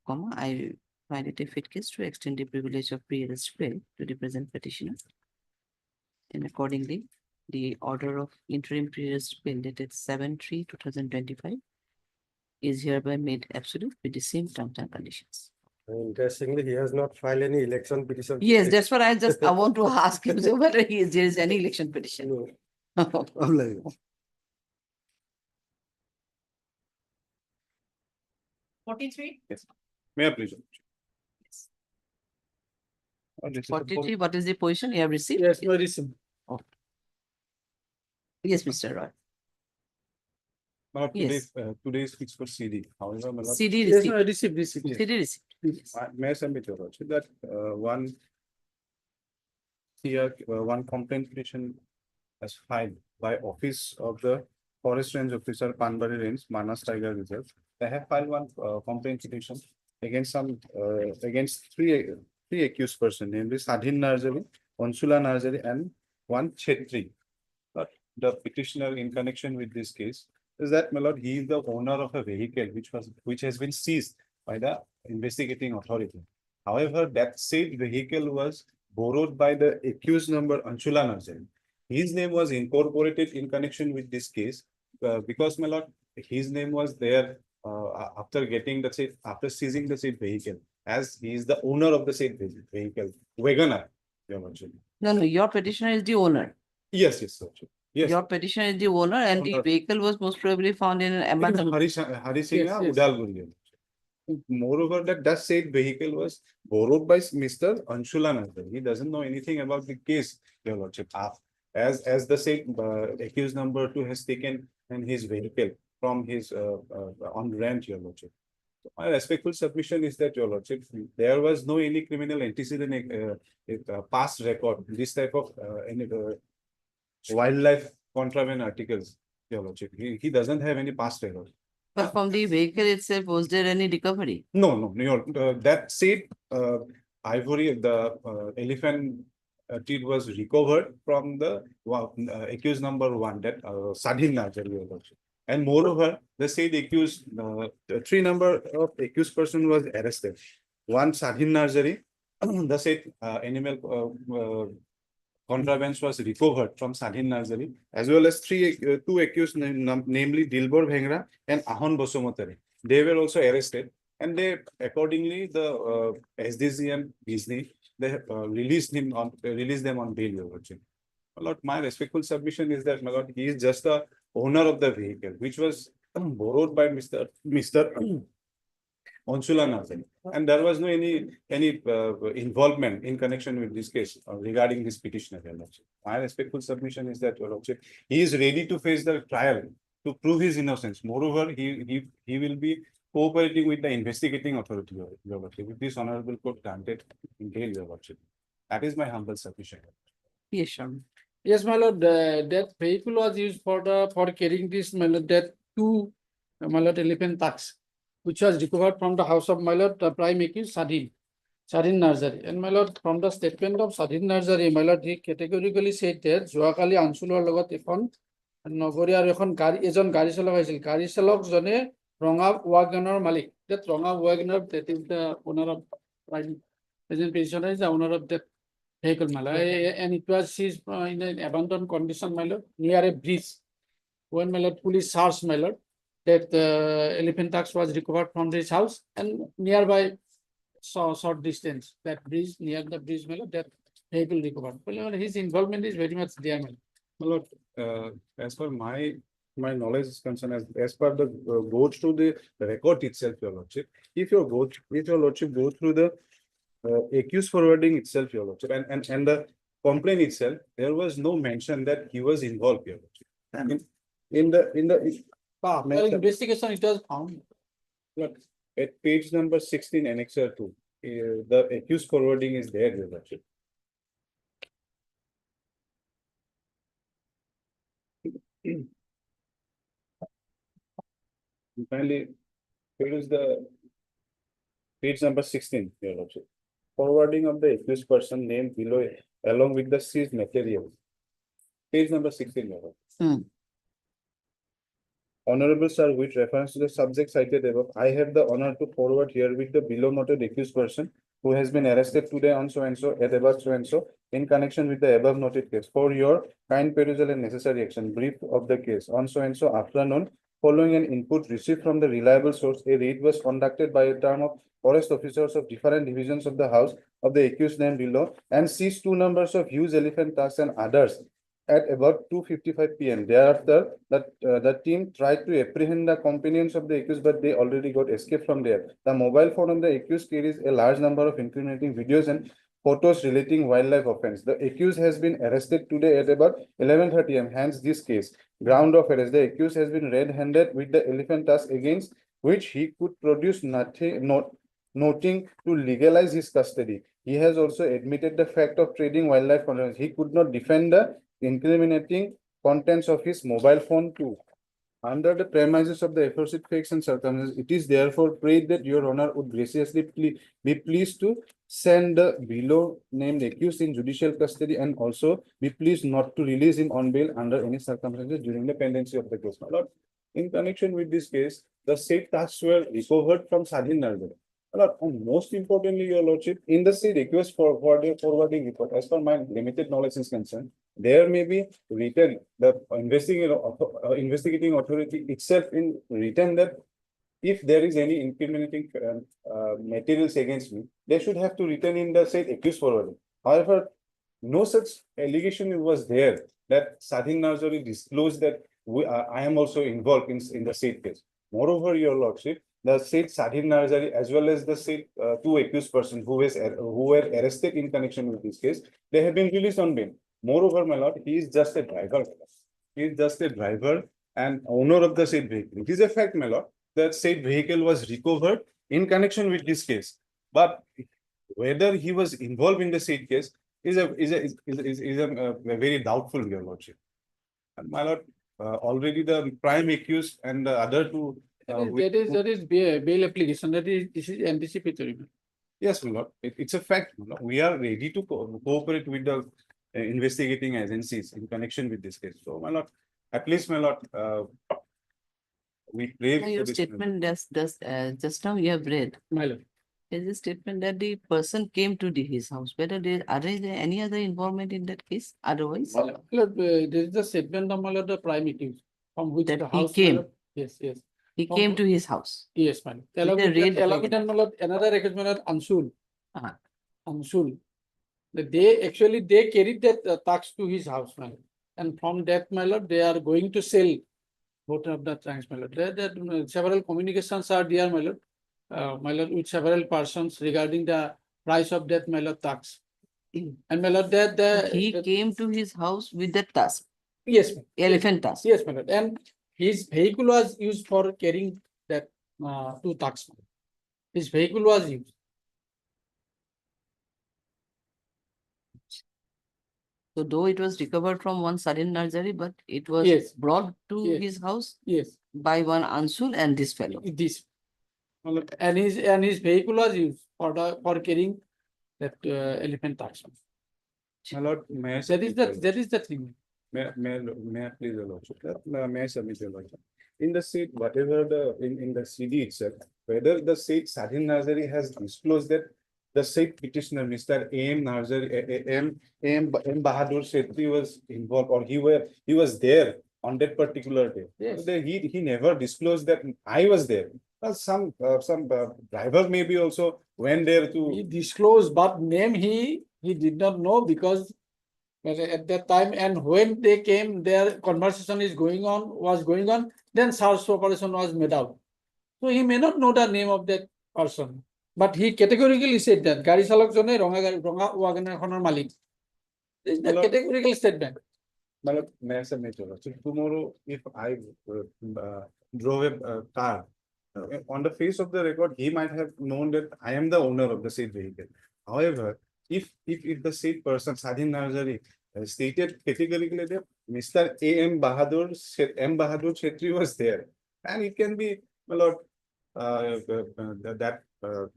comma, I find it a fit case to extend the privilege of pre-arrest bail to the present petitioner. And accordingly, the order of interim pre-arrest bail dated 7/3/2025 is hereby made absolute with the same terms and conditions. Interestingly, he has not filed any election petition. Yes, that's what I want to ask him, so whether there is any election petition. No. 43? Yes. May I please? Yes. This is 43, what is the position you have received? Yes, I received. Yes, Mr. Roy. Yes. Today is fixed for CD. However, my lord- CD Yes, receipt. I received, received. CD receipt. May I submit your lordship that one here, one complaint petition as filed by office of the Forest Range Officer, Panbari Range, Manas Tiger Reserve. They have filed one complaint petition against against three accused person, namely Sadhin Narzari, Onsula Narzari, and one Chetri. But the petitioner in connection with this case is that, my lord, he is the owner of a vehicle which has been seized by the investigating authority. However, that said vehicle was borrowed by the accused number Anshula Narzari. His name was incorporated in connection with this case because, my lord, his name was there after after seizing the said vehicle, as he is the owner of the said vehicle, Wagoner, your lordship. No, your petitioner is the owner. Yes, lordship. Yes. Your petitioner is the owner, and the vehicle was most probably found in an abandoned. Harisingha, Udalguri. Moreover, that said vehicle was borrowed by Mr. Anshula Narzari. He doesn't know anything about the case, your lordship. As the said accused number 2 has taken in his vehicle from his on rent, your lordship. So my respectful submission is that, your lordship, there was no any criminal antecedent past record, this type of any wildlife contraband articles, your lordship. He doesn't have any past record. But from the vehicle itself, was there any recovery? No, that said ivory, the elephant teeth was recovered from the accused number 1, that Sadhin Narzari, your lordship. And moreover, the said accused, the 3 number of accused person was arrested. 1 Sadhin Narzari, the said animal contrabands was recovered from Sadhin Narzari, as well as 2 accused, namely Dilbor Bhengra and Ahon Bosomotari. They were also arrested, and they accordingly the SDC and Disney, they released them on bail, your lordship. My lord, my respectful submission is that, my lord, he is just the owner of the vehicle, which was borrowed by Mr. Onsula Narzari, and there was no any involvement in connection with this case regarding this petitioner, your lordship. My respectful submission is that, your lordship, he is ready to face the trial to prove his innocence. Moreover, he will be cooperating with the investigating authority, your lordship, if this honorable court granted in bail, your lordship. That is my humble submission. Yes, sure. Yes, my lord, that vehicle was used for carrying this, my lord, that 2, my lord, elephant tucks, which was recovered from the house of, my lord, the prime accused Sadhin Narzari. And my lord, from the statement of Sadhin Narzari, my lord, he categorically said that Joakali Ansular Logot Ekhon Nogoria Ekhon Ejon Gari Salok Aisil. Gari Salok Jone Ronga Wagoner Malik. That Ronga Wagoner, that is the owner of Present petitioner is the owner of that vehicle, my lord, and it was seized in an abandoned condition, my lord, near a bridge. When my lord police searched, my lord, that elephant tusk was recovered from this house and nearby short distance, that bridge, near the bridge, my lord, that vehicle recovered. Well, his involvement is very much there, my lord. My lord, as per my knowledge is concerned, as per the go through the record itself, your lordship, if your lordship go through the accused forwarding itself, your lordship, and the complaint itself, there was no mention that he was involved, your lordship. In the Well, investigation, it was found. look, at page number 16, annexure 2, the accused forwarding is there, your lordship. Finally, here is the page number 16, your lordship. Forwarding of the accused person named below along with the seized materials. Page number 16, your lordship. Honorable Sir, with reference to the subject cited above, I have the honor to forward here with the below noted accused person who has been arrested today on so and so at about so and so in connection with the above noted case. For your kind perusal and necessary action, brief of the case on so and so afternoon, following an input received from the reliable source, a raid was conducted by a term of forest officers of different divisions of the house of the accused named below and seized 2 numbers of huge elephant tusks and others at about 2:55 p.m. Thereafter, the team tried to apprehend the companions of the accused, but they already got escaped from there. The mobile phone of the accused carries a large number of incriminating videos and photos relating wildlife offense. The accused has been arrested today at about 11:30 am. Hence, this case. Ground of arrest. The accused has been red-handed with the elephant tusk against which he could produce noting to legalize his custody. He has also admitted the fact of trading wildlife content. He could not defend the incriminating contents of his mobile phone too. Under the premises of the aforesaid facts and circumstances, it is therefore prayed that your honor would graciously be pleased to send the below named accused in judicial custody and also be pleased not to release him on bail under any circumstances during the pendency of the case. My lord, in connection with this case, the said tasks were recovered from Sadhin Nargad. And most importantly, your lordship, in the said request for forwarding report, as per my limited knowledge is concerned, there may be written the investigating authority itself in written that if there is any incriminating materials against me, they should have to written in the said accused forwarding. However, no such allegation was there that Sadhin Nazari disclosed that I am also involved in the said case. Moreover, your lordship, the said Sadhin Nazari as well as the said 2 accused persons who were arrested in connection with this case, they have been released on bail. Moreover, my lord, he is just a driver. He is just a driver and owner of the said vehicle. It is a fact, my lord, that said vehicle was recovered in connection with this case. But whether he was involved in the said case is a very doubtful, your lordship. And my lord, already the prime accused and the other 2. That is bail application. This is anticipatory. Yes, my lord. It's a fact. My lord. We are ready to cooperate with the investigating agencies in connection with this case. So, my lord, at least, my lord, we pray Now, for your this. statement just now you have read. My lord. Is a statement that the person came to his house. Whether are there any other involvement in that case? Otherwise, Look, there is the statement of my lord, the prime accused from which that the he house. came. Yes. He came to his house. Yes, madam. With Along a with raid that, along with that, my lord, another accused, my lord, Anshul. Anshul. They carried that tax to his house, my lord. And from that, my lord, they are going to sell both of the tanks, my lord. There several communications are there, my lord, with several persons regarding the price of that, my lord, tax. And my lord, He came to his house with the tusk. Yes, ma'am. Elephant tusk. Yes, my lord. And his vehicle was used for carrying that 2 tusks. His vehicle was used. So though it was recovered from one Sadhin nursery, but it was brought to his house by one Anshul and this fellow. This. And his vehicle was used for carrying that elephant tusk. My lord, may I That is the thing. May I please your lordship? May I submit your lordship? In the seat, whatever in the CD itself, whether the seat Sadhin Nazari has disclosed that the said petitioner, Mr. A.M. Narzari, A.M. Bahadur Shetty was involved, or he was there on that particular day. Yes. He never disclosed that I was there. Some driver maybe also went there He to. disclosed, but name he did not know because at that time, and when they came, their conversation was going on, then search operation was made out. So he may not know the name of that person, but he categorically said that Gari Salok Jone Ronga Wagoner Honor Malik. This is the categorical statement. Malab, so tomorrow, if I drove a car, on the face of the record, he might have known that I am the owner of the said vehicle. However, if the said person, Sadhin Narzari, stated categorically that Mr. A.M. Bahadur Chetri was there, and it can be, my lord,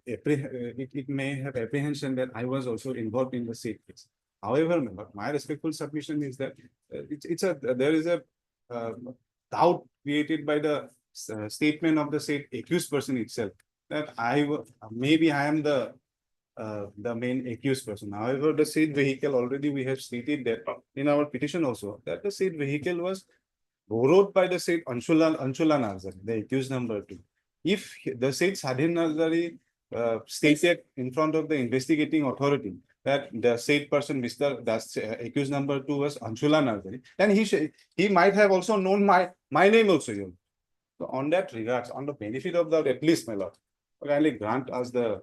it may have apprehension that I was also involved in the said case. However, my respectful submission is that there is a doubt created by the statement of the said accused person itself that maybe I am the main accused person. However, the said vehicle already we have stated that in our petition also that the said vehicle was borrowed by the said Anshula Narzari, the accused number 2. If the said Sadhin Narzari stated in front of the investigating authority that the said person, accused number 2 was Anshula Narzari, then he might have also known my name also. So on that regards, on the benefit of that, at least, my lord, kindly grant us the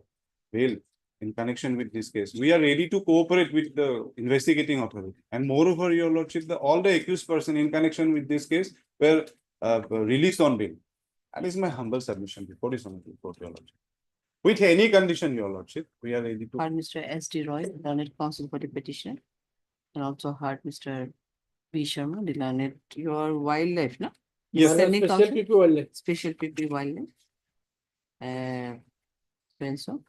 bail in connection with this case. We are ready to cooperate with the investigating authority. And moreover, your lordship, all the accused person in connection with this case were released on bail. That is my humble submission before this honorable court, your lordship. With any condition, your lordship, we are ready to. Heard Mr. S.D. Roy, learned counsel for the petitioner, and also heard Mr. B. Sharma, the learned your wildlife, no? Yes, Defending Special counsel, PP wildlife. Special PP wildlife. So and so.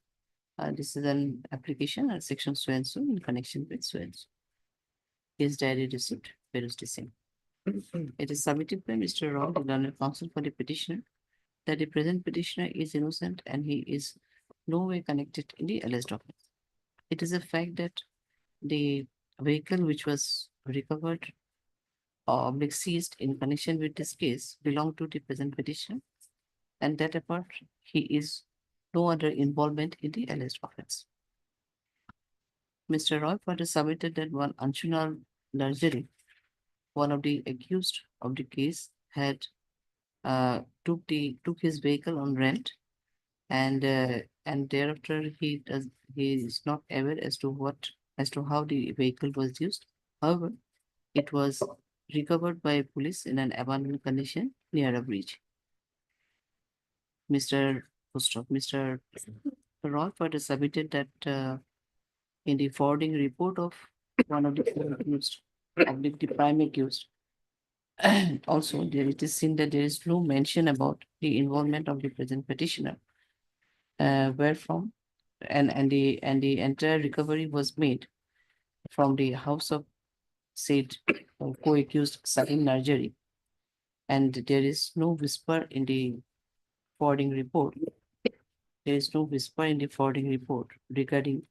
This is an application at section so and so in connection with so and so. His diary received, Ferus the same. It is submitted by Mr. Roy, the learned counsel for the petitioner, that the present petitioner is innocent and he is no way connected in the alleged offense. It is a fact that the vehicle which was recovered or seized in connection with this case belonged to the present petitioner, and that apart, he is no other involvement in the alleged offense. Mr. Roy further submitted that one Anshunal Narjari, one of the accused of the case, had took his vehicle on rent, and thereafter he is not aware as to how the vehicle was used. However, it was recovered by police in an abandoned condition near a bridge. Mr. Roy further submitted that in the forwarding report of one of the accused, of the prime accused, also there it is seen that there is no mention about the involvement of the present petitioner, wherefrom and the entire recovery was made from the house of said co-accused Salim Narjari, and there is no whisper in the forwarding report. There is no whisper in the forwarding report regarding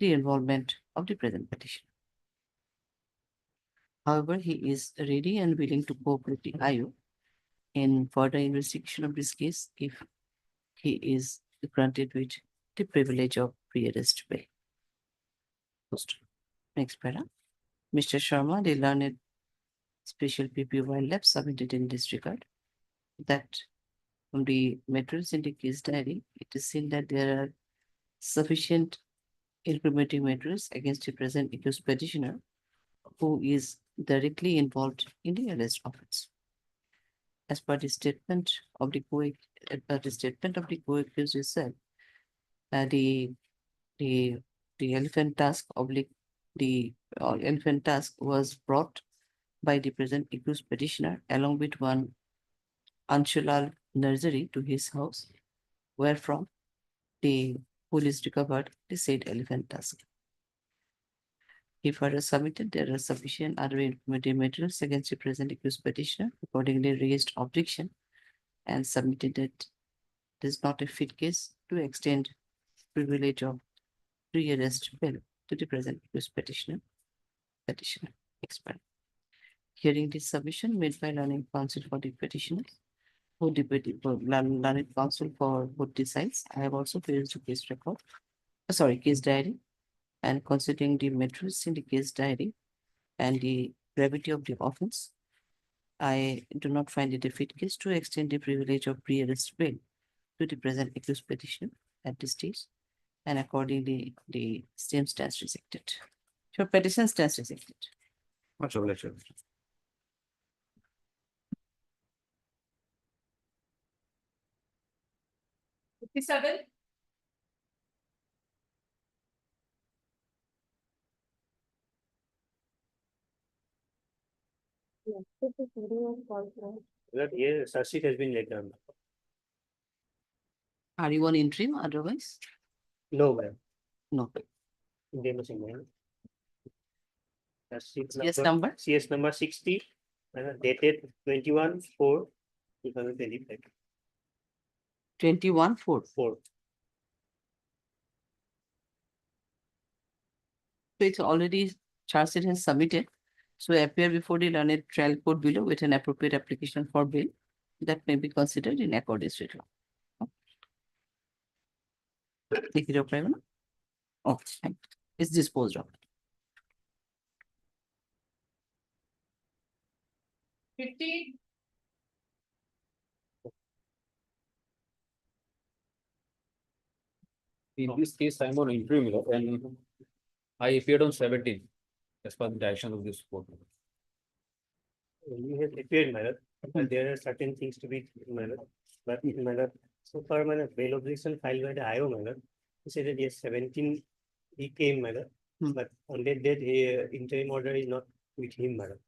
the involvement of the present petitioner. However, he is ready and willing to cooperate with the IO in further investigation of this case if he is granted with the privilege of pre-arrest bail. Next para. Mr. Sharma, the learned special PP wildlife, submitted in this regard that from the materials in the case diary, it is seen that there are sufficient incriminating materials against the present accused petitioner who is directly involved in the arrest offense. As per the statement of the co-accused itself, the elephant tusk was brought by the present accused petitioner along with one Anshulal Nursery to his house, wherefrom the police recovered the said elephant tusk. He further submitted there are sufficient other informative materials against the present accused petitioner, accordingly raised objection and submitted that it is not a fit case to extend privilege of pre-arrest bail to the present accused petitioner. Expired. Hearing this submission made by learning counsel for the petitioner, who deputy learned counsel for both the sides. I have also produced the case record, case diary, and considering the matters in the case diary and the gravity of the offense, I do not find it a fit case to extend the privilege of pre-arrest bail to the present accused petitioner at this stage, and accordingly, the same stands rejected. Your petition stands rejected. Much obliged. 57. That here, search sheet has been laid down. Are you on interim otherwise? No, ma'am. No. Intimation, ma'am. CS number? CS number 60, dated 21/4/2025. 21/4. 4. So it's already charge sheet has submitted. So appear before the learned trial court below with an appropriate application for bail that may be considered in accordance with law. Take it up, right? Oh, it's disposed of. 50. In this case, I'm on interim and I appeared on 17 as per the direction of this court. You have appeared, my lord, but there are certain things to be, my lord. But, my lord, so far, my lord, bail objection filed by the IO, my lord. He said that yes, 17, he came, my lord. But on that date, interim order is not with him, my lord.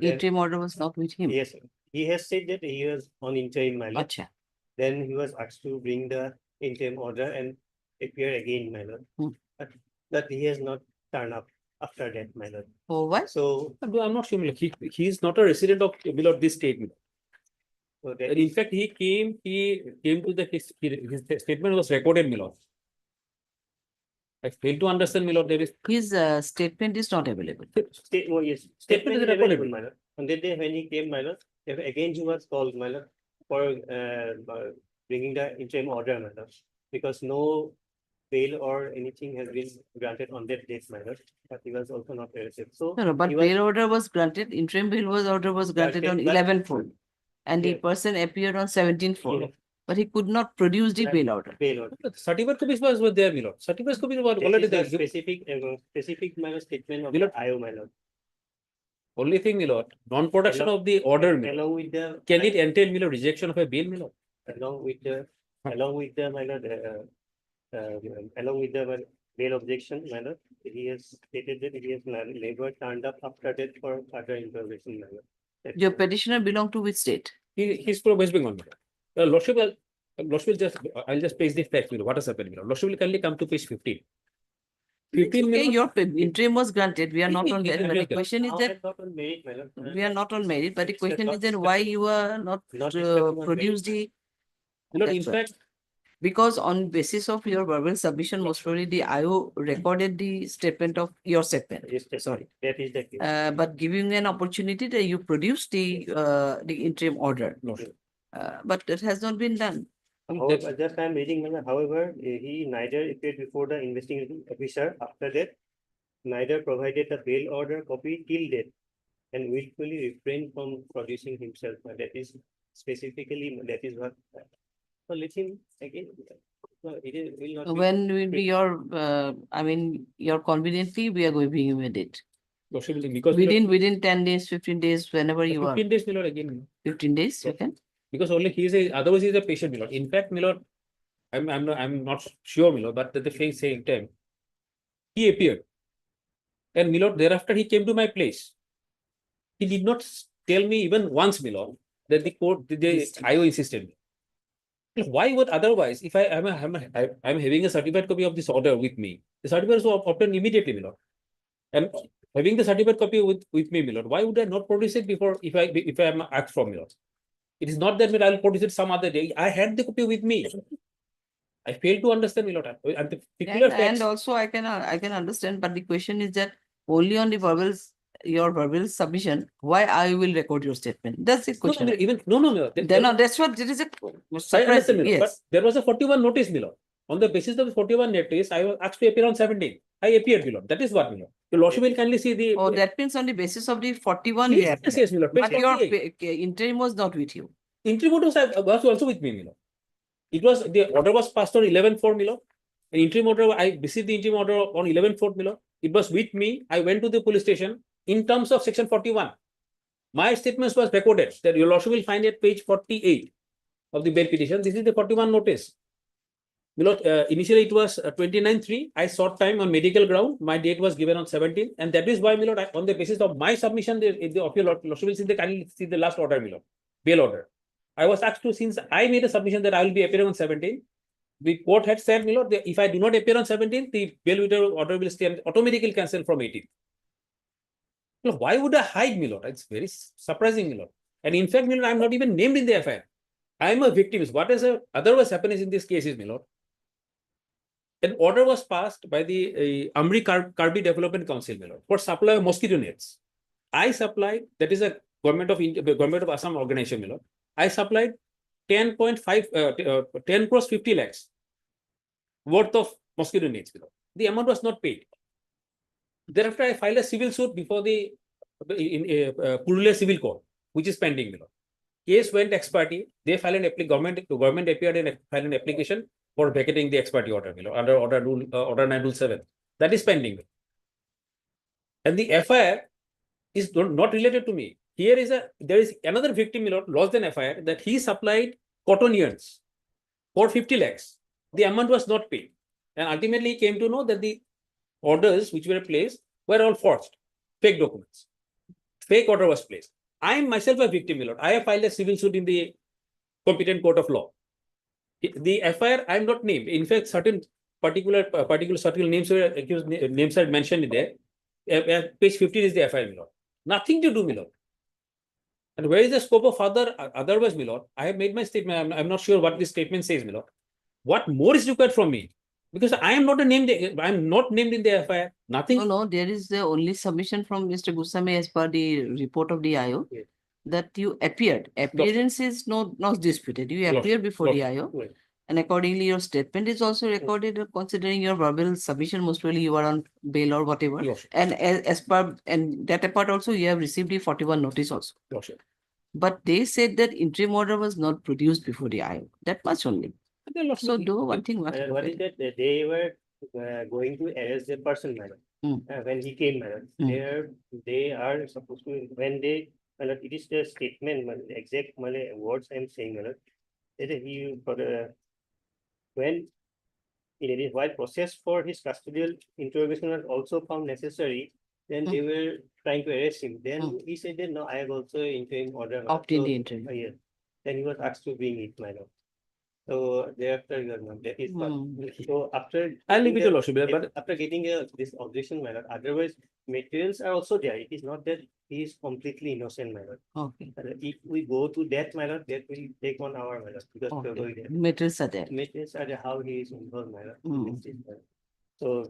Interim order was not with him. Yes, sir. He has said that he was on interim, my lord. Acha. Then he was asked to bring the interim order and appear again, my lord. But he has not turned up after that, my lord. For what? So I'm not sure. He is not a resident of this state. So and in fact, he came to his statement was recorded, my lord. I fail to understand, my lord. There is his statement is not available. Yes, statement is available, my lord. On that day when he came, my lord, again he was called, my lord, for bringing the interim order, my lord, because no bail or anything has been granted on that date, my lord, but he was also not arrested. So No, but bail order was granted, interim bail order was granted on 11/4, and the person appeared on 17/4. But he could not produce the bail order. certificate copies was there, my lord. Certificate copies were already there. Specific, my lord, statement of the IO, my lord. Only thing, my lord, non-production of the order, my lord. Along with the Can it entail, my lord, rejection of a bail, my lord? Along with the my lord, along with the bail objection, my lord, he has stated that he has never turned up after that for further interrogation, my lord. Your petitioner belong to which state? He's from West Bengal, my lord. Lordship will I'll just place the facts, my lord. What has happened, my lord? Lordship will kindly come to page 15. 15 Okay, your interim was granted. We are not on merit. But the question is that Not on merit, my lord. we are not on merit. But the question is then why you are not produced the. Lord, in fact, because on basis of your verbal submission, most probably the IO recorded the statement of your statement. Yes, sorry. That is the case. But giving an opportunity that you produce the interim order. But it has not been done. However, just I am reading, however, he neither appeared before the investigating officer after that, neither provided the bail order copy till date, and willfully refrained from producing himself. That is specifically, that is what. So let him again. No, it will not. When will be your, I mean, your conveniently, we are going to with it. Because within 10 days, 15 days, whenever you 15 are. days, my lord, again. 15 days, you can. Because only he is otherwise he is a patient, my lord. In fact, my lord, I'm not sure, my lord, but at the same time, he appeared. And my lord, thereafter he came to my place. He did not tell me even once, my lord, that the court, the IO insisted. Why would otherwise, if I'm having a certified copy of this order with me, the certificate was obtained immediately, my lord. And having the certificate copy with me, my lord, why would I not produce it before if I am asked from, my lord? It is not that I'll produce it some other day. I had the copy with me. I fail to understand, my lord. And the And, particular and text. also I can understand, but the question is that only on the verbals, your verbal submission, why I will record your statement? That's the No, question. even no. Then no, that's what it is a I surprise. understand, my lord, but Yes. there was a 41 notice, my lord. On the basis of the 41 notice, I was asked to appear on 17. I appeared, my lord. That is what, my lord. Your lordship will kindly see the. Oh, that means on the basis of the 41 you have. Yes, my lord. Page But your 48. interim was not with you. Interim order was also with me, my lord. It was, the order was passed on 11/4, my lord. An interim order, I received the interim order on 11/4, my lord. It was with me. I went to the police station in terms of section 41. My statements was recorded that your lordship will find at page 48 of the bail petition. This is the 41 notice. My lord, initially it was 29/3. I sought time on medical ground. My date was given on 17, and that is why, my lord, on the basis of my submission, of your lordship will see the kindly see the last order, my lord, bail order. I was asked to, since I made a submission that I will be appearing on 17, the court had said, my lord, that if I do not appear on 17, the bail order will stay automatically cancelled from 18. Now, why would I hide, my lord? It's very surprising, my lord. And in fact, my lord, I'm not even named in the FIR. I am a victim. What is otherwise happening in this case is, my lord, an order was passed by the Amri Karbi Development Council, my lord, for supply of mosquito nets. I supplied, that is a government of Assam organization, my lord. I supplied 10 crores 50 lakhs worth of mosquito nets, my lord. The amount was not paid. Thereafter, I filed a civil suit before the Purulia Civil Court, which is pending, my lord. Case went ex parte. They filed an government appeared and filed an application for vacating the ex parte order, my lord, under order 9 rule 7. That is pending. And the FIR is not related to me. Here is there is another victim, my lord, lost an FIR that he supplied cotton yarns for 50 lakhs. The amount was not paid. And ultimately he came to know that the orders which were placed were all forged, fake documents. Fake order was placed. I am myself a victim, my lord. I have filed a civil suit in the competent court of law. The FIR, I am not named. In fact, certain particular names were accused, names are mentioned in there. Page 15 is the FIR, my lord. Nothing to do, my lord. And where is the scope of otherwise, my lord? I have made my statement. I'm not sure what this statement says, my lord. What more is required from me? Because I am not named in the FIR. Nothing. No, there is the only submission from Mr. Goswami as per the report of the IO that you appeared. Appearance is not disputed. You appear before the IO. And accordingly, your statement is also recorded, considering your verbal submission. Most probably you are on bail or whatever. And as per, and that apart also, you have received the 41 notice also. But they said that interim order was not produced before the IO. That much only. So do one thing. What is that? They were going to arrest the person, madam. When he came, madam. They are supposed to, when they, it is the statement, exact words I'm saying, madam. That he, when it is while process for his custodial interrogation was also found necessary, then they were trying to arrest him. Then he said that no, I have also interim order. Obtained the interim. Yes. Then he was asked to bring it, madam. So thereafter, that is what. So after I'll leave it to lordship, but after getting this objection, my lord, otherwise materials are also there. It is not that he is completely innocent, my lord. Okay. If we go to that, my lord, that will take 1 hour, my lord, because Materials are there. materials are there, how he is involved, my lord. So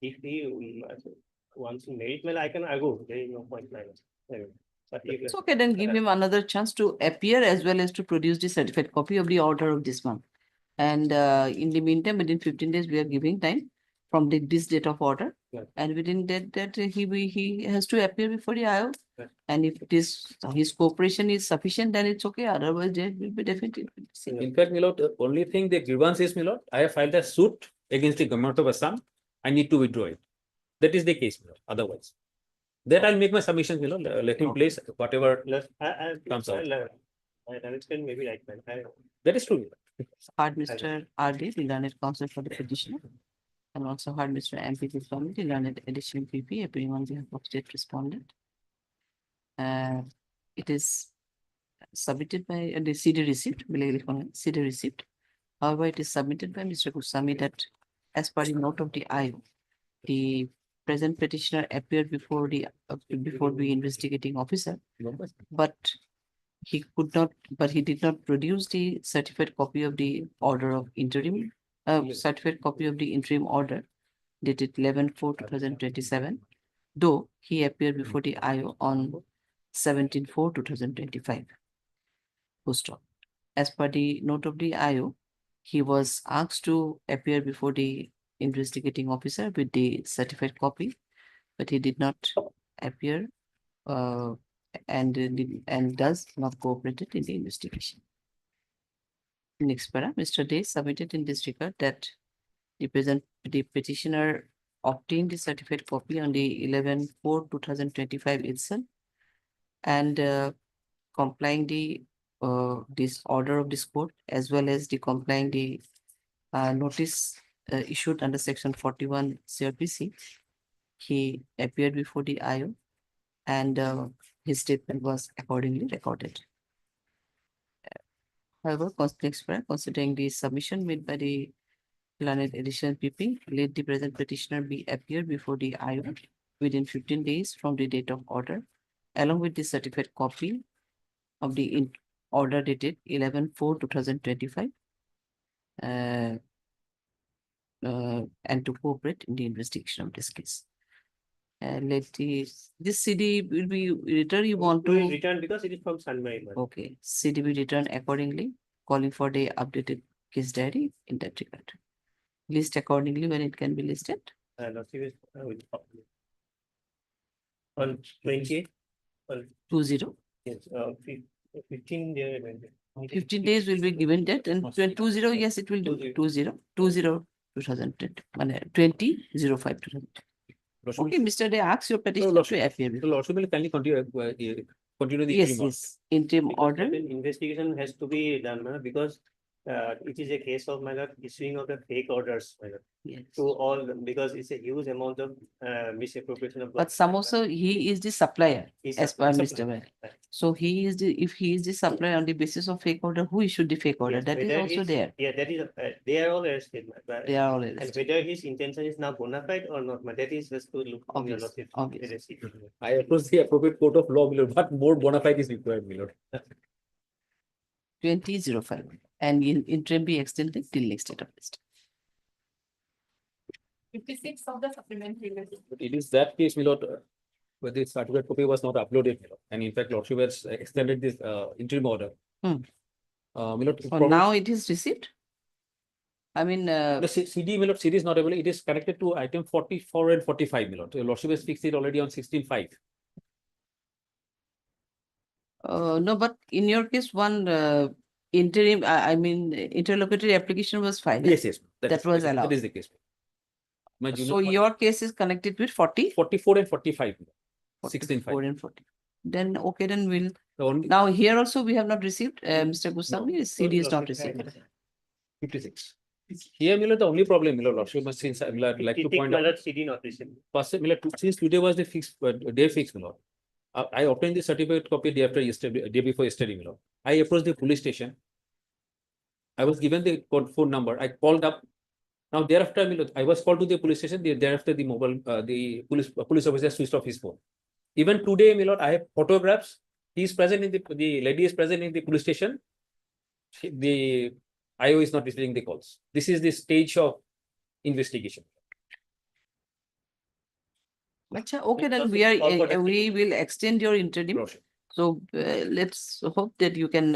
if he wants to merit, my lord, I can argue. There is no point, my lord. But if It's okay, then give him another chance to appear as well as to produce the certificate copy of the order of this month. And in the meantime, within 15 days, we are giving time from this date of order. And within that he has to appear before the IO. And if it is his cooperation is sufficient, then it's okay. Otherwise, there will be definitely. In fact, my lord, the only thing the grievance is, my lord, I have filed a suit against the government of Assam. I need to withdraw it. That is the case, my lord. Otherwise, that I'll make my submissions, my lord. Let him place whatever comes out. Maybe right, man. That is true. Heard Mr. R.D., the learned counsel for the petitioner, and also heard Mr. M.P. Goswami, the learned additional PP, appearing on behalf of state respondent. It is submitted by the CD receipt, CD receipt. However, it is submitted by Mr. Goswami that as per the note of the IO, the present petitioner appeared before the investigating officer, but he did not produce the certified copy of the order of interim certified copy of the interim order dated 11/4/2027, though he appeared before the IO on 17/4/2025. Post-op. As per the note of the IO, he was asked to appear before the investigating officer with the certified copy, but he did not appear and does not cooperated in the investigation. Next para, Mr. Day submitted in this regard that the petitioner obtained the certified copy on the 11/4/2025 itself and complying the this order of this court as well as the complying the notice issued under section 41 CRPC. He appeared before the IO and his statement was accordingly recorded. However, considering the submission made by the learned additional PP, let the present petitioner be appear before the IO within 15 days from the date of order, along with the certified copy of the order dated 11/4/2025, and to cooperate in the investigation of this case. Let this CD will be returned. You want to return because it is from Sunmai. Okay, CD will return accordingly, calling for the updated case diary in that regard. List accordingly when it can be listed. On 28. 20. Yes, 15 days. 15 days will be given that and 20, yes, it will do 20/05/2020. Okay, Mr. Day, ask your petitioner to appear. Lordship will kindly continue the Yes, interim order. yes, interim order. Investigation has to be done because it is a case of issuing of the fake orders to all because it's a huge amount of misappropriation of. But some also he is the supplier as per Mr. Well. So he is if he is the supplier on the basis of fake order, who issued the fake order? That is also there. Yeah, that is they are all arrested. They are all And arrested. whether his intention is now bona fide or not, that is just to look on your Obvious. I approach the appropriate court of law, Milord, but more bona fide is required, Milord. 20/05 and interim be extended till next date of list. 56 of the supplementary list. But it is that case, Milord, where the certificate copy was not uploaded, Milord. And in fact, Lordship has extended this interim order. Milord, So now it is received. I mean, the CD, Milord, CD is not available. It is connected to item 44 and 45, Milord. The Lordship has fixed it already on 16/5. No, but in your case, one interim, I mean, interlocutory application was filed. Yes, that was allowed. That is the case. So your case is connected with 44 and 45. 16/5 and 40. Then okay, then we'll. Now here also we have not received. Mr. Goswami, CD is not received. 56. Here, Milord, the only problem, Milord, Lordship, since I would like to point out. CD not received. First, Milord, since today was the fixed day fixed, Milord. I obtained the certificate copy day before yesterday, Milord. I approached the police station. I was given the phone number. I called up. Now thereafter, Milord, I was called to the police station. Thereafter, the police officer switched off his phone. Even today, Milord, I have photographs. He is present in the lady is present in the police station. The IO is not receiving the calls. This is the stage of investigation. Okay, then we will extend your interim. So let's hope that you can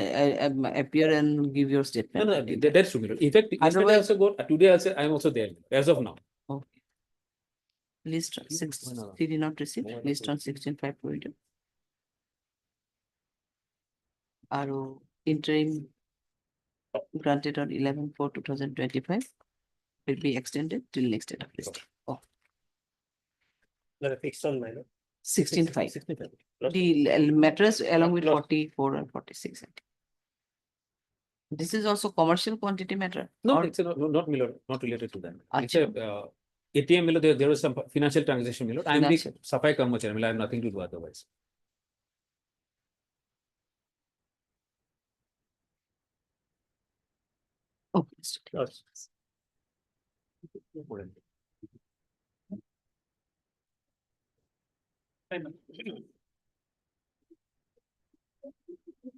appear and give your statement. No, that's true. In fact, yesterday also got today also I am also there as of now. Okay. List 6 CD not received. List on 16/5 provider. RO interim granted on 11/4/2025 will be extended till next date of list. Fixed on minor. 16/5. The matters along with 44 and 46. This is also commercial quantity matter. No, it's not Milord, not related to that. It's a ATM Milord. There was some financial transaction, Milord. I am the Safai Karmachari, Milord. I have nothing to do otherwise. Okay.